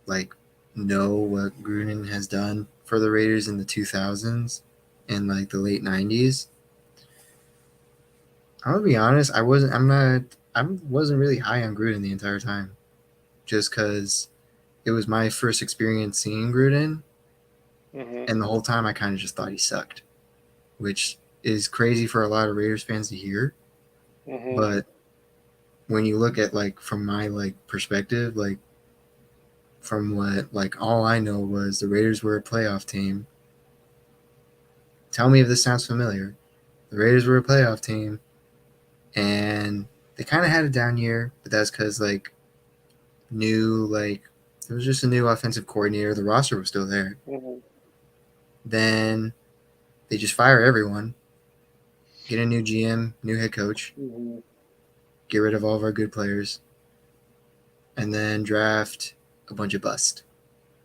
like know what Gruden has done for the Raiders in the 2000s and like the late 90s. I'm gonna be honest, I wasn't really high on Gruden the entire time, just because it was my first experience seeing Gruden, hmm and the whole time I kind of just thought he sucked, which is crazy for a lot of Raiders fans to hear. hmm But when you look at like from my like perspective, like from what like all I know was the Raiders were a playoff team. Tell me if this sounds familiar. The Raiders were a playoff team, and they kind of had a down year, but that's because like new like it was just a new offensive coordinator. The roster was still there. hmm Then they just fire everyone, get a new GM, new head coach, hmm get rid of all of our good players, and then draft a bunch of bust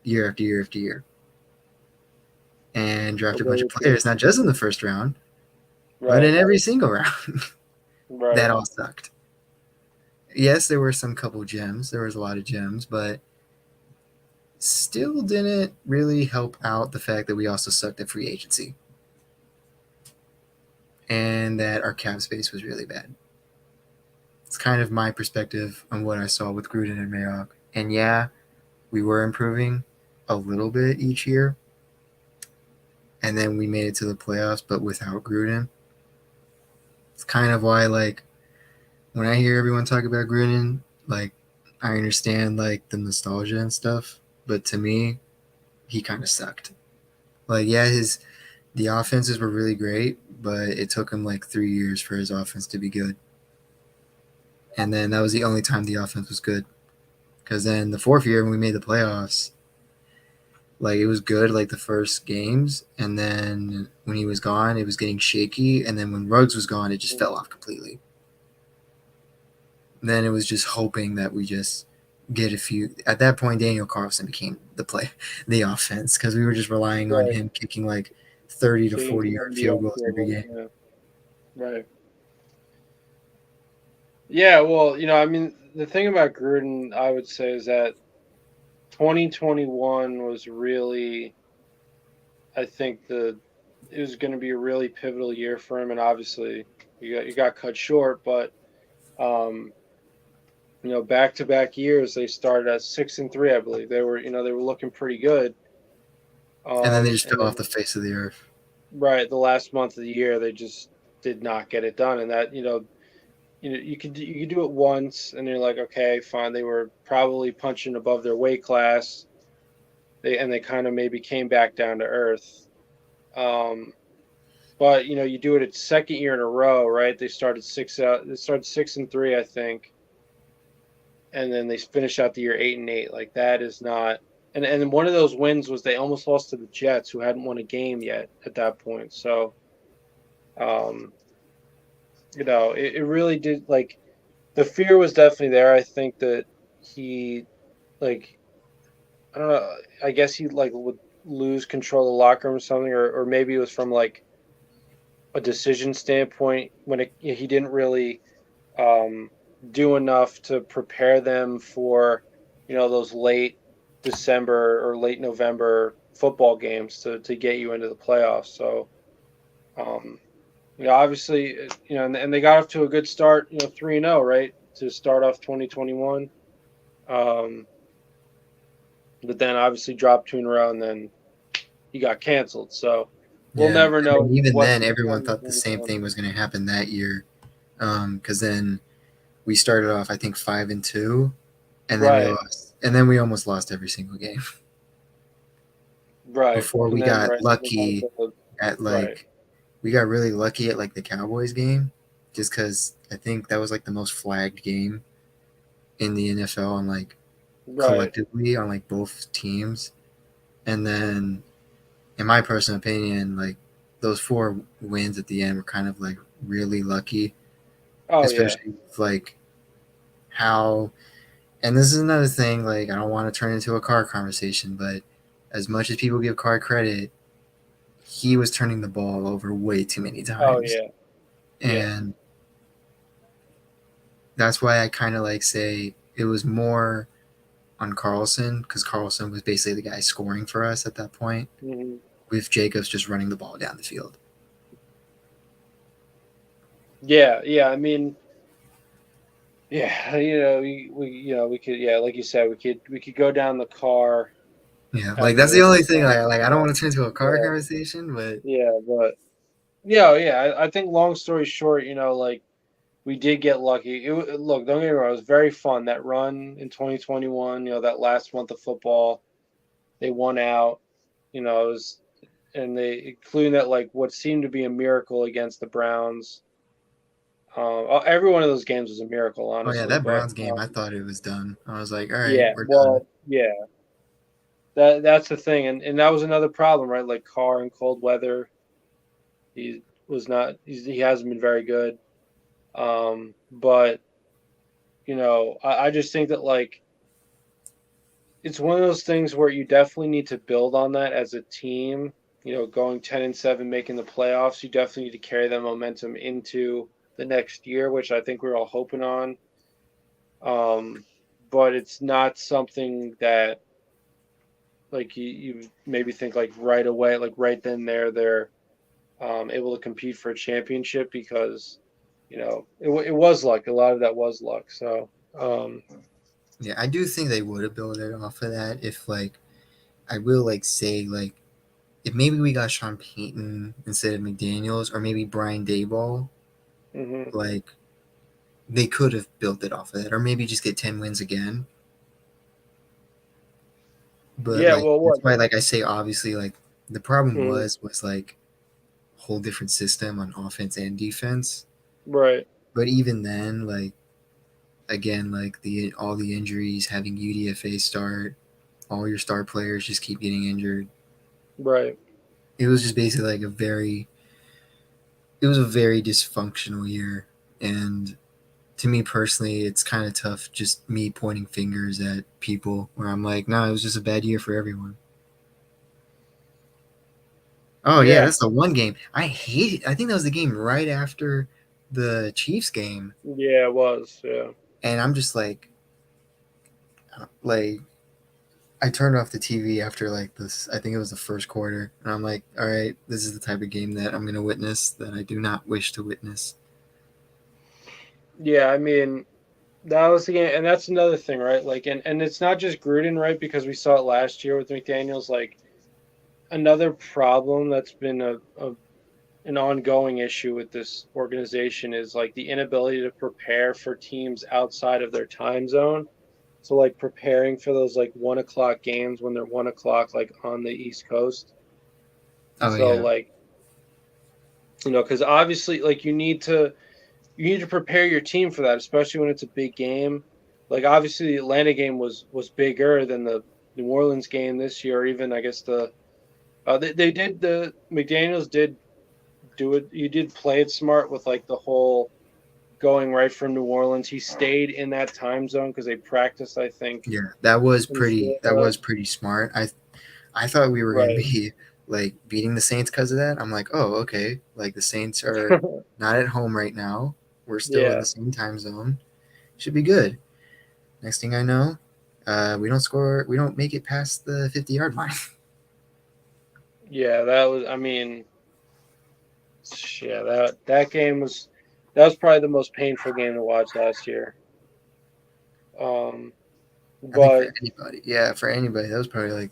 year after year after year, and draft a bunch of players not just in the first round, but Right, in every single round right. that all sucked. Yes, there were some couple gems. There was a lot of gems, but still didn't really help out the fact that we also sucked at free agency and that our cap space was really bad. It's kind of my perspective on what I saw with Gruden and Mayock. And yeah, we were improving a little bit each year. And then we made it to the playoffs, but without Gruden. It's kind of why, like, when I hear everyone talk about Gruden, like, I understand, like, the nostalgia and stuff. But to me, he kind of sucked. Like, yeah, the offenses were really great, but it took him like 3 years for his offense to be good. And then that was the only time the offense was good. Because then the fourth year when we made the playoffs, like it was good like the first games, and then when he was gone, it was getting shaky, and then when Ruggs was gone, it just fell off completely. Then it was just hoping that we just get a few. At that point, Daniel Carlson became the offense, because we were just relying on Right. him kicking like 30 to Kicking 40-yard 70 field yard goals field every goals, game. yeah. Right. Yeah, well, I mean, the thing about Gruden, I would say, is that 2021 was really, I think it was going to be a really pivotal year for him, and obviously you got cut short, but um, back to back years they started at 6-3, I believe. They were looking pretty good. And then they just And fell off then the face of the earth. right, the last month of the year they just did not get it done, and that you could do it once, and you're like, okay, fine. They were probably punching above their weight class. They kind of maybe came back down to earth. Um, but you do it its second year in a row, right? They started 6-3, I think, and then they finished out the year 8-8. Like that is not. And one of those wins was they almost lost to the Jets, who hadn't won a game yet at that point. So, um, it really did, like, the fear was definitely there. I think that he, like, I don't know, I guess he like would lose control of the locker room or something, or maybe it was from like a decision standpoint when he didn't really um, do enough to prepare them for those late December or late November football games to get you into the playoffs. So um, obviously, and they got off to a good start, 3-0, right, to start off 2021. Um, but then obviously dropped two in a row, and then he got canceled. So we'll Yeah, never know and even what then, everyone thought the same 2021. thing was going to happen that year, because then we started off, I think, 5-2, and then we Right, lost, and then we almost lost every single game right, before and we then got right, lucky at right, like we got really lucky at like the Cowboys game, just because I think that was like the most flagged game in the NFL on like right. collectively on like both teams, and then in my personal opinion, like those four wins at the end were kind of like really lucky, Oh yeah, especially with like how. And this is another thing. Like I don't want to turn into a car conversation, but as much as people give Carr credit, he was turning the ball over way too many oh times, yeah, yeah. and that's why I kind of like say it was more on Carlson, because Carlson was basically the guy scoring for us at that point, Hmm. with Jacobs just running the ball down the field. Yeah, yeah. I mean, yeah. We could, yeah, like you said, we could go down the car Yeah, like after that's the this. only thing. Like I don't want to turn into a car Yeah, conversation, but yeah, but yeah, yeah. I think long story short, like we did get lucky. Look, don't get me wrong, it was very fun that run in 2021. That last month of football, they won out. It was, and they including that like what seemed to be a miracle against the Browns. Every one of those games was a miracle, oh yeah, honestly. that But Browns game, I thought it was done. I was like, all right, yeah, we're done. well, yeah, that's the thing, and that was another problem, right? Like Carr in cold weather, he was not. He hasn't been very good. But I just think that like it's one of those things where you definitely need to build on that as a team. Going 10-7, making the playoffs, you definitely need to carry that momentum into the next year, which I think we're all hoping on. But it's not something that like you maybe think like right away, like right then there they're able to compete for a championship, because it was luck. A lot of that was luck. So Yeah, I do think they would have built it off of that if, like, I will, like, say, like, if maybe we got Sean Payton instead of McDaniels, or maybe Brian Daboll, Hmm. like, they could have built it off of that, or maybe just get 10 wins again. But, Yeah, like, well, that's what? why, like, I say, obviously, like, the problem Mhm. was, like, a whole different system on offense and defense. Right. But even then, like, again, like, all the injuries, having UDFA start, all your star players just keep getting injured. Right. It was just basically like it was a very dysfunctional year. And to me personally, it's kind of tough just me pointing fingers at people where I'm like, no, it was just a bad year for everyone. Oh yeah, Yeah. that's the one game I hate. I think that was the game right after the Chiefs game, Yeah, it was. Yeah. and I'm just like I turned off the TV after like this. I think it was the first quarter, and I'm like, all right, this is the type of game that I'm gonna witness that I do not wish to witness. Yeah, I mean, that was the game, and that's another thing, right? Like, and it's not just Gruden, right? Because we saw it last year with McDaniels. Like, another problem that's been an ongoing issue with this organization is like the inability to prepare for teams outside of their time zone. So, like, preparing for those like 1 o'clock games when they're 1 o'clock, like on the East Coast. Oh So, yeah, like, because obviously, like, you need to prepare your team for that, especially when it's a big game. Like, obviously, the Atlanta game was bigger than the New Orleans game this year, or even I guess they did the McDaniel's did do it. You did play it smart with like the whole going right from New Orleans. He stayed in that time zone because they practiced, I think, yeah. That was in pretty. That Florida. was pretty smart. I thought we were gonna Right. be like beating the Saints because of that. I'm like, oh okay. Like the Saints are not at home right now. We're still in Yeah. the same time zone. Should be good. Next thing I know, we don't score. We don't make it past the 50-yard line. Yeah. That was. I mean, yeah. That game was. That was probably the most painful game to watch last year. Um, I think for but anybody, yeah, for anybody, that was probably like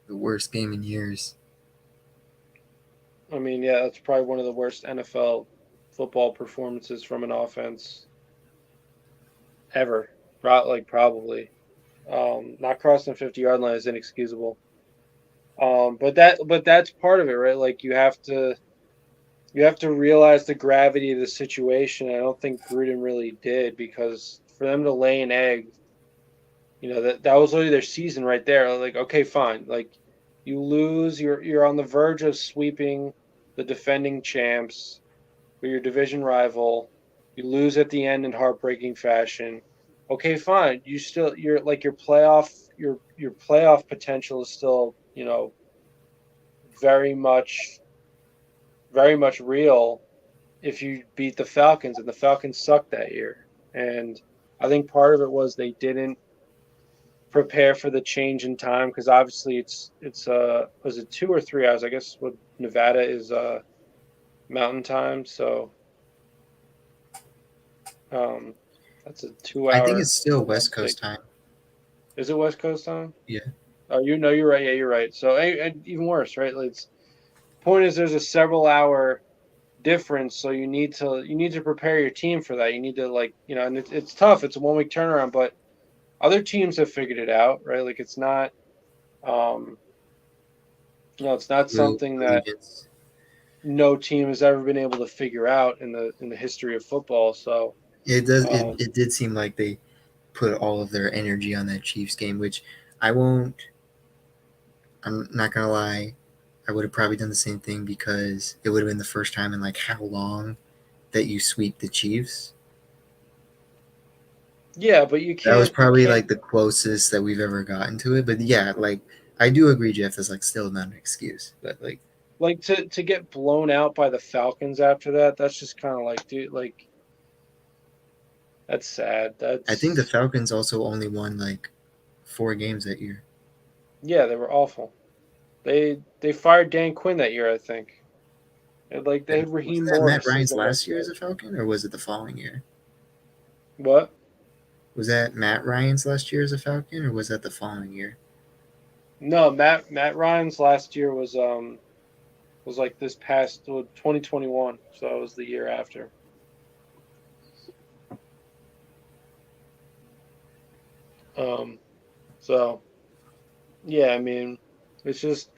the worst game in years. I mean, yeah, that's probably one of the worst NFL football performances from an offense ever. Probably. Not crossing the 50-yard line is inexcusable. But that's part of it, right? Like, you have to realize the gravity of the situation. I don't think Gruden really did, because for them to lay an egg, that was literally their season right there. Like, okay, fine. Like, you lose, you're on the verge of sweeping the defending champs or your division rival. You lose at the end in heartbreaking fashion. Okay, fine. You're like your playoff potential is still, very much very much real if you beat the Falcons, and the Falcons sucked that year. And I think part of it was they didn't prepare for the change in time, because obviously it's was it 2 or 3 hours? I guess what Nevada is mountain time, so um that's a two I think hour it's still West Atlantic. Coast time. Is it West Coast time? Yeah, Oh, you're right. Yeah, you're right. So and even worse, right? Like, point is, there's a several hour difference, so you need to prepare your team for that. You need to, like, and it's tough. It's a 1 week turnaround, but other teams have figured it out, right? Like, it's not um it's not something that allegiance. no team has ever been able to figure out in the history of football. So It does. um It did seem like they put all of their energy on that Chiefs game, which I won't. I'm not gonna lie. I would have probably done the same thing because it would have been the first time in like how long that you sweep the Chiefs. yeah, but you That was can't you probably can't like the closest that we've ever gotten to it. But yeah, like I do agree, Jeff. That's like still not an excuse. But like like to get blown out by the Falcons after that. That's just kind of like, dude, like, that's sad. I think the That's Falcons also only won like 4 games that year. Yeah, they were awful. They fired Dan Quinn that year, I think. And, like, they And had was Raheem that Matt Morris as Ryan's their head last year as a coach. Falcon, or was it the following year? What? Was that Matt Ryan's last year as a Falcon, or was that the following year? No, Matt Ryan's last year was like this past 2021, so it was the year after. So yeah, I mean, it's just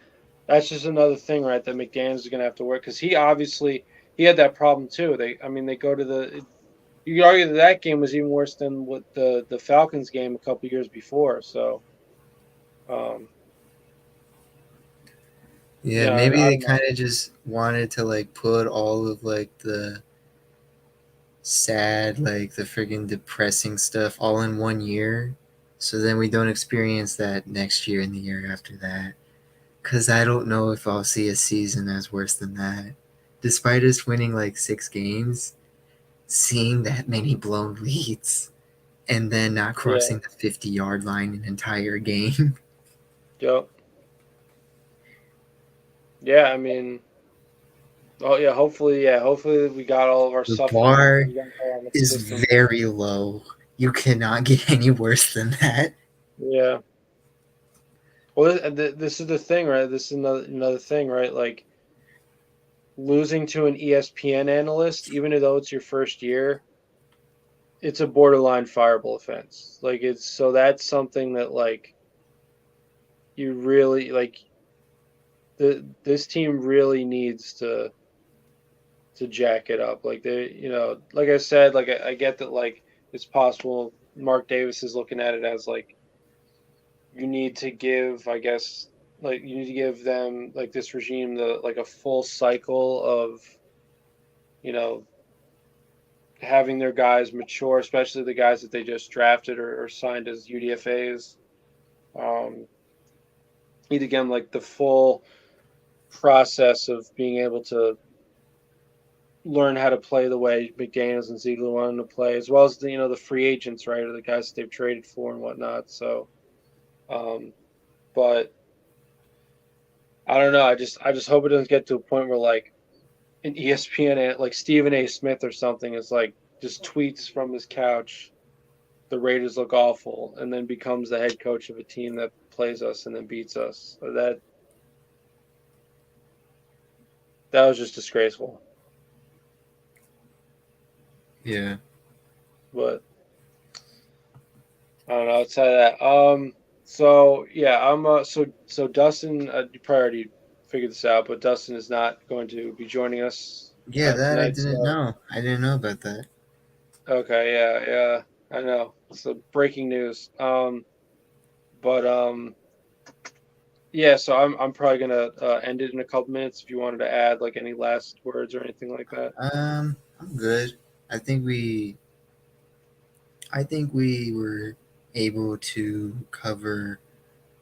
that's just another thing, right? That McDaniels is going to have to work because he obviously he had that problem too. They go to the. You could argue that that game was even worse than what the Falcons game a couple years before. So, um, Yeah, yeah, maybe I they don't know. kind of just wanted to like put all of like the sad, like the friggin' depressing stuff all in one year. So then we don't experience that next year and the year after that. Because I don't know if I'll see a season as worse than that. Despite us winning like 6 games, seeing that many blown leads and then not Yeah, crossing the 50-yard line an entire game. yep, yeah. I mean, oh yeah. Hopefully we got all of our The stuff. bar We got all of the is system. very low. You cannot get any worse than that. Yeah. Well, this is the thing, right? This is another thing, right? Like losing to an ESPN analyst, even though it's your first year, it's a borderline fireable offense. Like it's so that's something that like you really like this team really needs to jack it up. Like they, like I said, like I get that like it's possible Mark Davis is looking at it as like you need to give, I guess, like you need to give them like this regime the like a full cycle of you know having their guys mature, especially the guys that they just drafted or signed as UDFA's. Um, need to give them like the full process of being able to learn how to play the way McDaniels and Ziegler want them to play, as well as the free agents, right, or the guys that they've traded for and whatnot. So, um, but I don't know. I just hope it doesn't get to a point where like an ESPN like Stephen A. Smith or something is like just tweets from his couch. The Raiders look awful, and then becomes the head coach of a team that plays us and then beats us. That was just disgraceful. Yeah. But I don't know. Outside of that, so yeah, I'm so Dustin, you probably already figured this out, but Dustin is not going to be joining us Yeah, that I tonight. didn't So know. I didn't know about that. okay, yeah, I know. So breaking news. But yeah, so I'm probably gonna end it in a couple minutes. If you wanted to add like any last words or anything like that. I'm good. I think we I think we were able to cover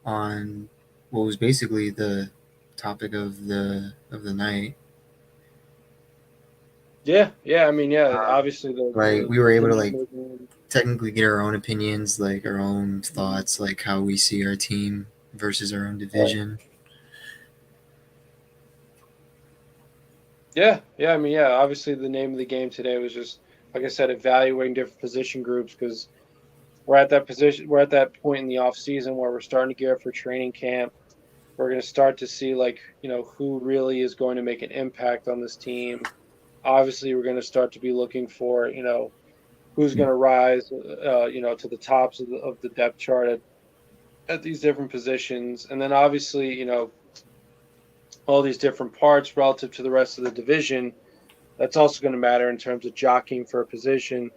on what was basically the topic of the night. Yeah. I mean, yeah. Obviously, Like the we were able to like divisional game. technically get our own opinions, like our own thoughts, like how we see our team versus our own Right. division. Yeah. I mean, yeah. Obviously, the name of the game today was just like I said, evaluating different position groups because we're at that position. We're at that point in the off season where we're starting to gear up for training camp. We're going to start to see like who really is going to make an impact on this team. Obviously, we're going to start to be looking for who's going to rise to the tops of the depth chart at these different positions, and then obviously all these different parts relative to the rest of the division. That's also going to matter in terms of jockeying for a position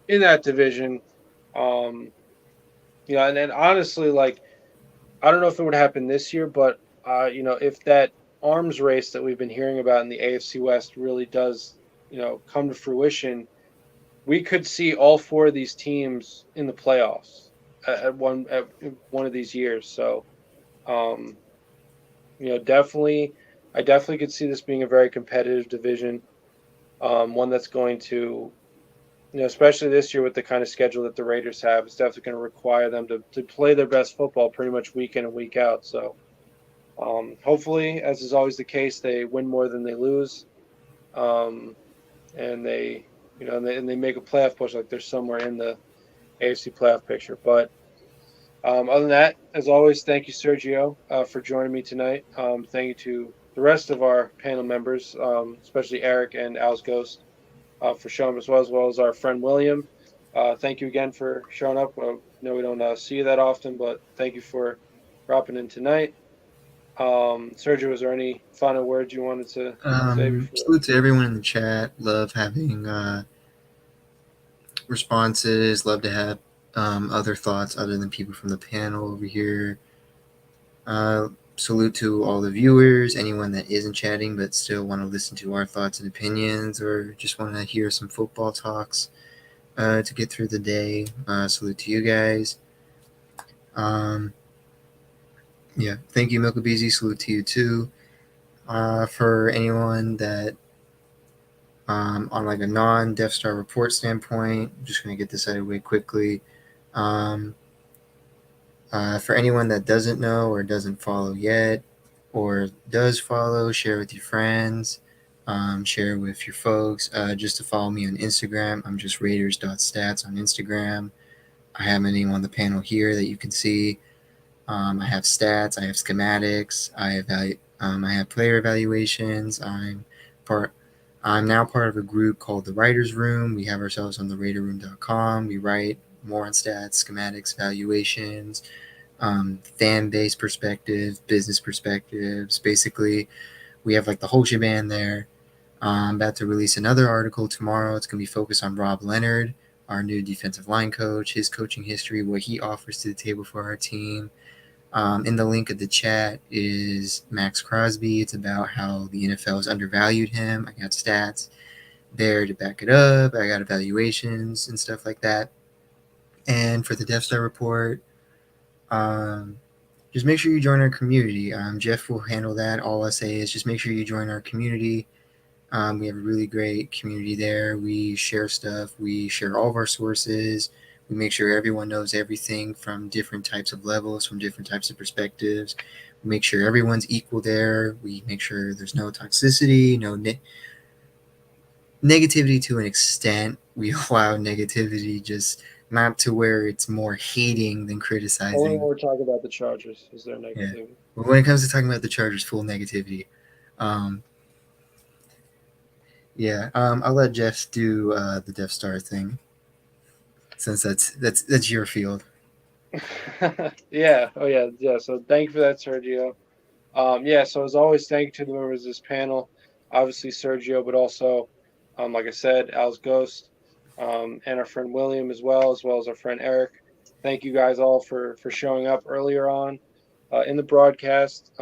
in that division. Um, and then honestly, like I don't know if it would happen this year, but if that arms race that we've been hearing about in the AFC West really does, come to fruition, we could see all four of these teams in the playoffs at one of these years. So, um, definitely, I definitely could see this being a very competitive division, one that's going to, especially this year with the kind of schedule that the Raiders have, it's definitely going to require them to play their best football pretty much week in and week out. So, hopefully, as is always the case, they win more than they lose, and they make a playoff push like they're somewhere AFC playoff picture. But other than that, as always, thank you, Sergio, for joining me tonight. Thank you to the rest of our panel members, especially Eric and Al's Ghost, for showing up as well as our friend William. Thank you again for showing up. I know we don't see you that often, but thank you for dropping in tonight. Sergio, was there any final words you wanted to say before? Salute to everyone in the chat. Love having responses. Love to have other thoughts other than people from the panel over here. Salute to all the viewers, anyone that isn't chatting but still want to listen to our thoughts and opinions, or just want to hear some football talks to get through the day. Salute to you guys. Yeah, thank you, Milkabeezy. Salute to you too. For anyone that on like a non-Death Star report standpoint, I'm just going to get this out of the way quickly. For anyone that doesn't know or doesn't follow yet, or does follow, share with your friends, share with your folks. Just to follow me on Instagram, I'm just Raiders.stats on Instagram. I have my name on the panel here that you can see. I have stats, I have schematics, I have player evaluations. I'm now part of a group called the Writers Room. We have ourselves on the RaiderRoom.com. We write more on stats, schematics, valuations, fan base perspectives, business perspectives. Basically, we have like the whole shebang there. I'm about to release another article tomorrow. It's going to be focused on Rob Leonard, our new defensive line coach, his coaching history, what he offers to the table for our team. In the link of the chat is Max Crosby. It's about how the NFL has undervalued him. I got stats there to back it up. I got evaluations and stuff like that. And for the Death Star report, just make sure you join our community. Jeff will handle that. All I say is just make sure you join our community. We have a really great community there. We share stuff. We share all of our sources. We make sure everyone knows everything from different types of levels, from different types of perspectives. We make sure everyone's equal there. We make sure there's no toxicity, no negativity to an extent. We allow negativity, just not to where it's more hating than criticizing. Only when we're talking about the Chargers is there negativity. Yeah. But when it comes to talking about the Chargers, full negativity. I'll let Jeff do the Death Star thing, since that's your field. Yeah. Oh, yeah. So thank you for that, Sergio. So as always, thank you to the members of this panel. Obviously, Sergio, but also, like I said, Al's Ghost, and our friend William as well as our friend Eric. Thank you guys all for showing up earlier on in the broadcast.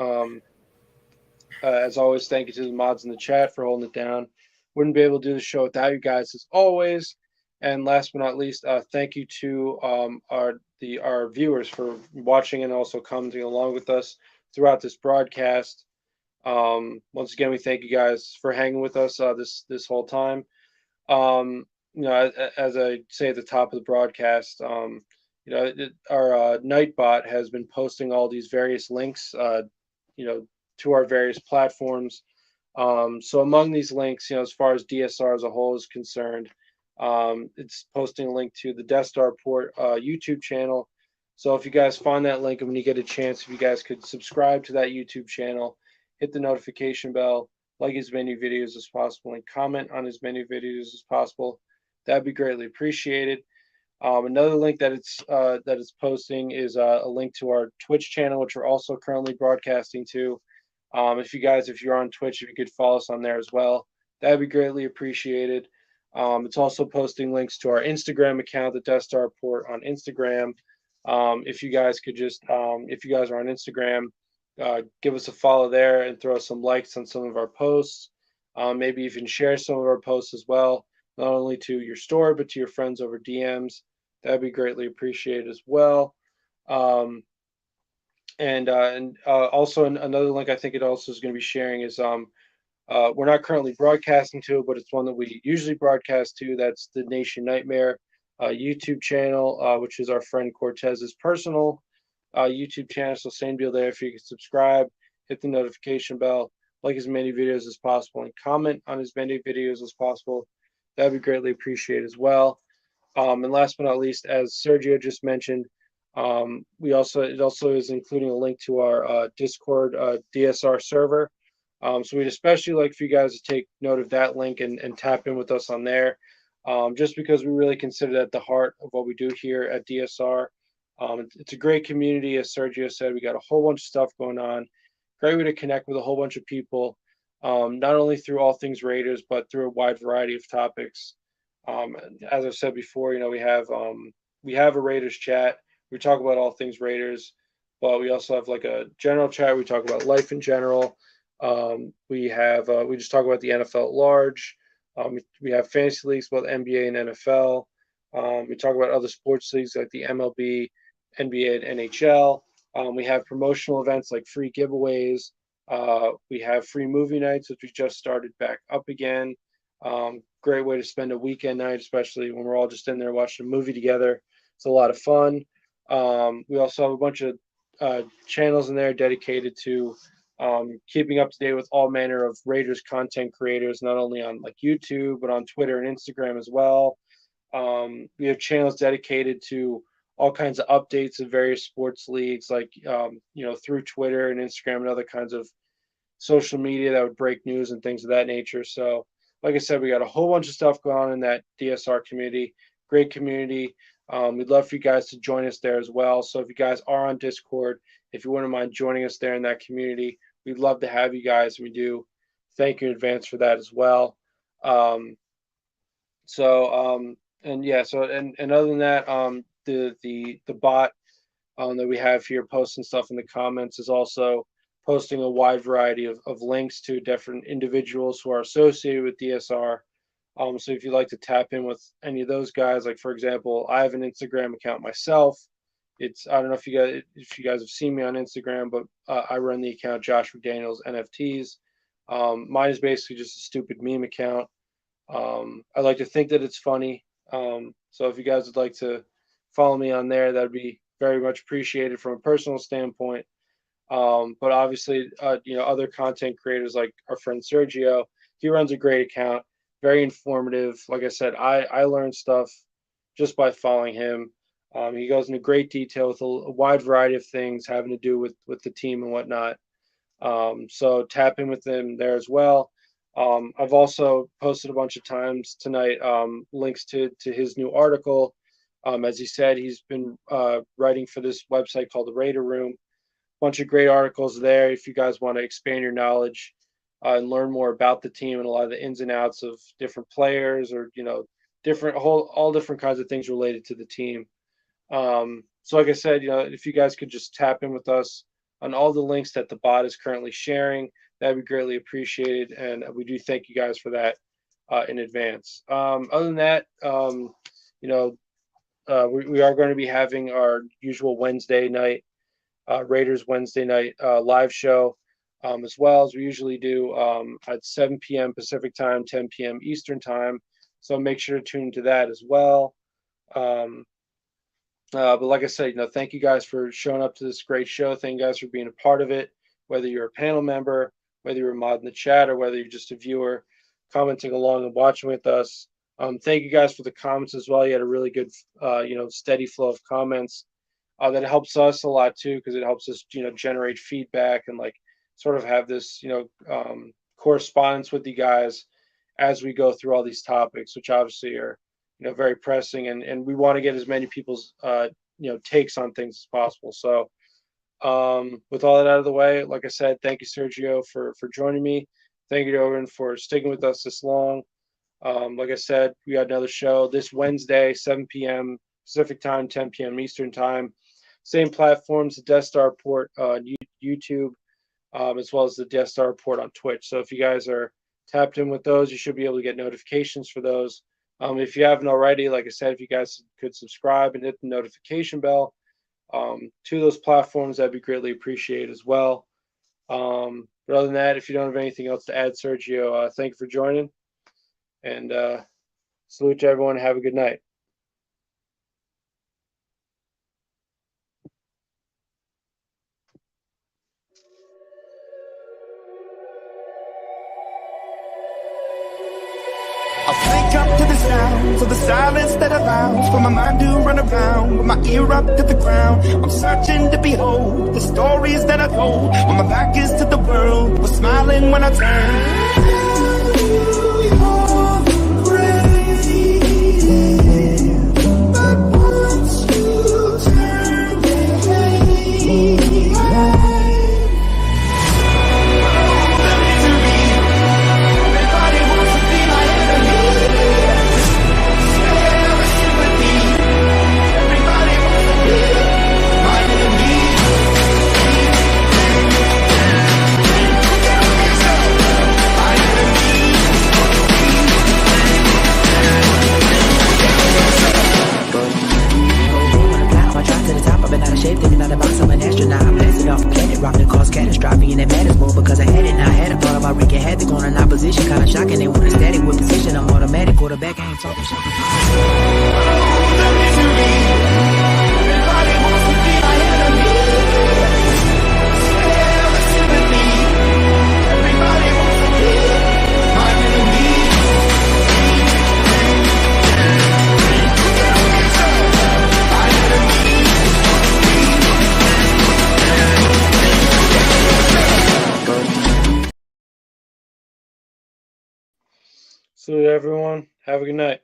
As always, thank you to the mods in the chat for holding it down. Wouldn't be able to do the show without you guys as always. And last but not least, thank you to our viewers for watching and also commenting along with us throughout this broadcast. Once again, we thank you guys for hanging with us this whole time. As I say at the top of the broadcast, our Nightbot has been posting all these various links, to our various platforms. So among these links, as far as DSR as a whole is concerned, it's posting a link to the Death Star Report YouTube channel. So if you guys find that link and when you get a chance, if you guys could subscribe to that YouTube channel, hit the notification bell, like as many videos as possible, and comment on as many videos as possible, that'd be greatly appreciated. Another link that it's posting is a link to our Twitch channel, which we're also currently broadcasting to. If you're on Twitch, if you could follow us on there as well, that'd be greatly appreciated. It's also posting links to our Instagram account, the Death Star Report on Instagram. If you guys could just, if you guys are on Instagram, give us a follow there and throw some likes on some of our posts. Maybe you can share some of our posts as well, not only to your story, but to your friends over DMs. That'd be greatly appreciated as well. Also another link I think it also is going to be sharing is we're not currently broadcasting to it, but it's one that we usually broadcast to. That's the Nation Nightmare YouTube channel, which is our friend Cortez's personal YouTube channel. So same deal there. If you can subscribe, hit the notification bell, like as many videos as possible, and comment on as many videos as possible. That'd be greatly appreciated as well. And last but not least, as Sergio just mentioned, it also is including a link to our Discord DSR server. So we'd especially like for you guys to take note of that link and tap in with us on there, just because we really consider that the heart of what we do here at DSR. It's a great community, as Sergio said. We got a whole bunch of stuff going on. Great way to connect with a whole bunch of people, not only through all things Raiders, but through a wide variety of topics. As I've said before, we have a Raiders chat. We talk about all things Raiders, but we also have like a general chat. We talk about life in general. We just talk about the NFL at large. We have fantasy leagues about NBA and NFL. We talk about other sports leagues like the MLB, NBA, and NHL. We have promotional events like free giveaways. We have free movie nights, which we just started back up again. Great way to spend a weekend night, especially when we're all just in there watching a movie together. It's a lot of fun. We also have a bunch of channels in there dedicated to keeping up to date with all manner of Raiders content creators, not only on like YouTube, but on Twitter and Instagram as well. We have channels dedicated to all kinds of updates of various sports leagues, like through Twitter and Instagram and other kinds of social media that would break news and things of that nature. So, like I said, we got a whole bunch of stuff going on in that DSR community. Great community. We'd love for you guys to join us there as well. So if you guys are on Discord, if you wouldn't mind joining us there in that community, we'd love to have you guys. We do thank you in advance for that as well. And other than that, the bot that we have here posting stuff in the comments is also posting a wide variety of links to different individuals who are associated with DSR. So if you'd like to tap in with any of those guys, like for example, I have an Instagram account myself. I don't know if you guys have seen me on Instagram, but I run the account Josh McDaniels NFTs. Mine is basically just a stupid meme account. I like to think that it's funny. So if you guys would like to follow me on there, that'd be very much appreciated from a personal standpoint. But obviously, other content creators like our friend Sergio, he runs a great account, very informative. Like I said, I learned stuff just by following him. He goes into great detail with a wide variety of things having to do with the team and whatnot. So tap in with him there as well. I've also posted a bunch of times tonight links to his new article. As he said, he's been writing for this website called the Raider Room. Bunch of great articles there if you guys want to expand your knowledge and learn more about the team and a lot of the ins and outs of different players or all different kinds of things related to the team. So like I said, if you guys could just tap in with us on all the links that the bot is currently sharing, that'd be greatly appreciated, and we do thank you guys for that in advance. Other than that, we are going to be having our usual Wednesday night Raiders Wednesday night live show, as well as we usually do at 7 p.m. Pacific time, 10 p.m. Eastern time. So make sure to tune into that as well. But like I said, thank you guys for showing up to this great show. Thank you guys for being a part of it, whether you're a panel member, whether you're a mod in the chat, or whether you're just a viewer commenting along and watching with us. Thank you guys for the comments as well. You had a really good, steady flow of comments. That helps us a lot too, because it helps us, generate feedback and like sort of have this, correspondence with you guys as we go through all these topics, which obviously are, very pressing, and we want to get as many people's, takes on things as possible. So, with all that out of the way, like I said, thank you, Sergio, for joining me. Thank you to everyone for sticking with us this long. Like I said, we got another show this Wednesday, 7 p.m. Pacific time, 10 p.m. Eastern time. Same platforms, the Death Star Report on YouTube, as well as the Death Star Report on Twitch. So if you guys are tapped in with those, you should be able to get notifications for those. If you haven't already, like I said, if you guys could subscribe and hit the notification bell to those platforms, that'd be greatly appreciated as well. But other than that, if you don't have anything else to add, Sergio, thank you for joining. And salute to everyone. Have a good night. I think I'm to the sounds of the silence that allows for my mind to run around with my ear up to the ground. I'm searching to behold the stories that I told when my back is to the world, was smiling when I turn. Catastrophe and it matters more because I had it now. I had a thought about wreaking havoc on an opposition. Kind of shocking, they want a static with position. I'm automatic, quarterback, I ain't talking shit. Everybody wants to be my enemy. Share the sympathy. Everybody wants to be my enemy. My enemy. Salute everyone. Have a good night.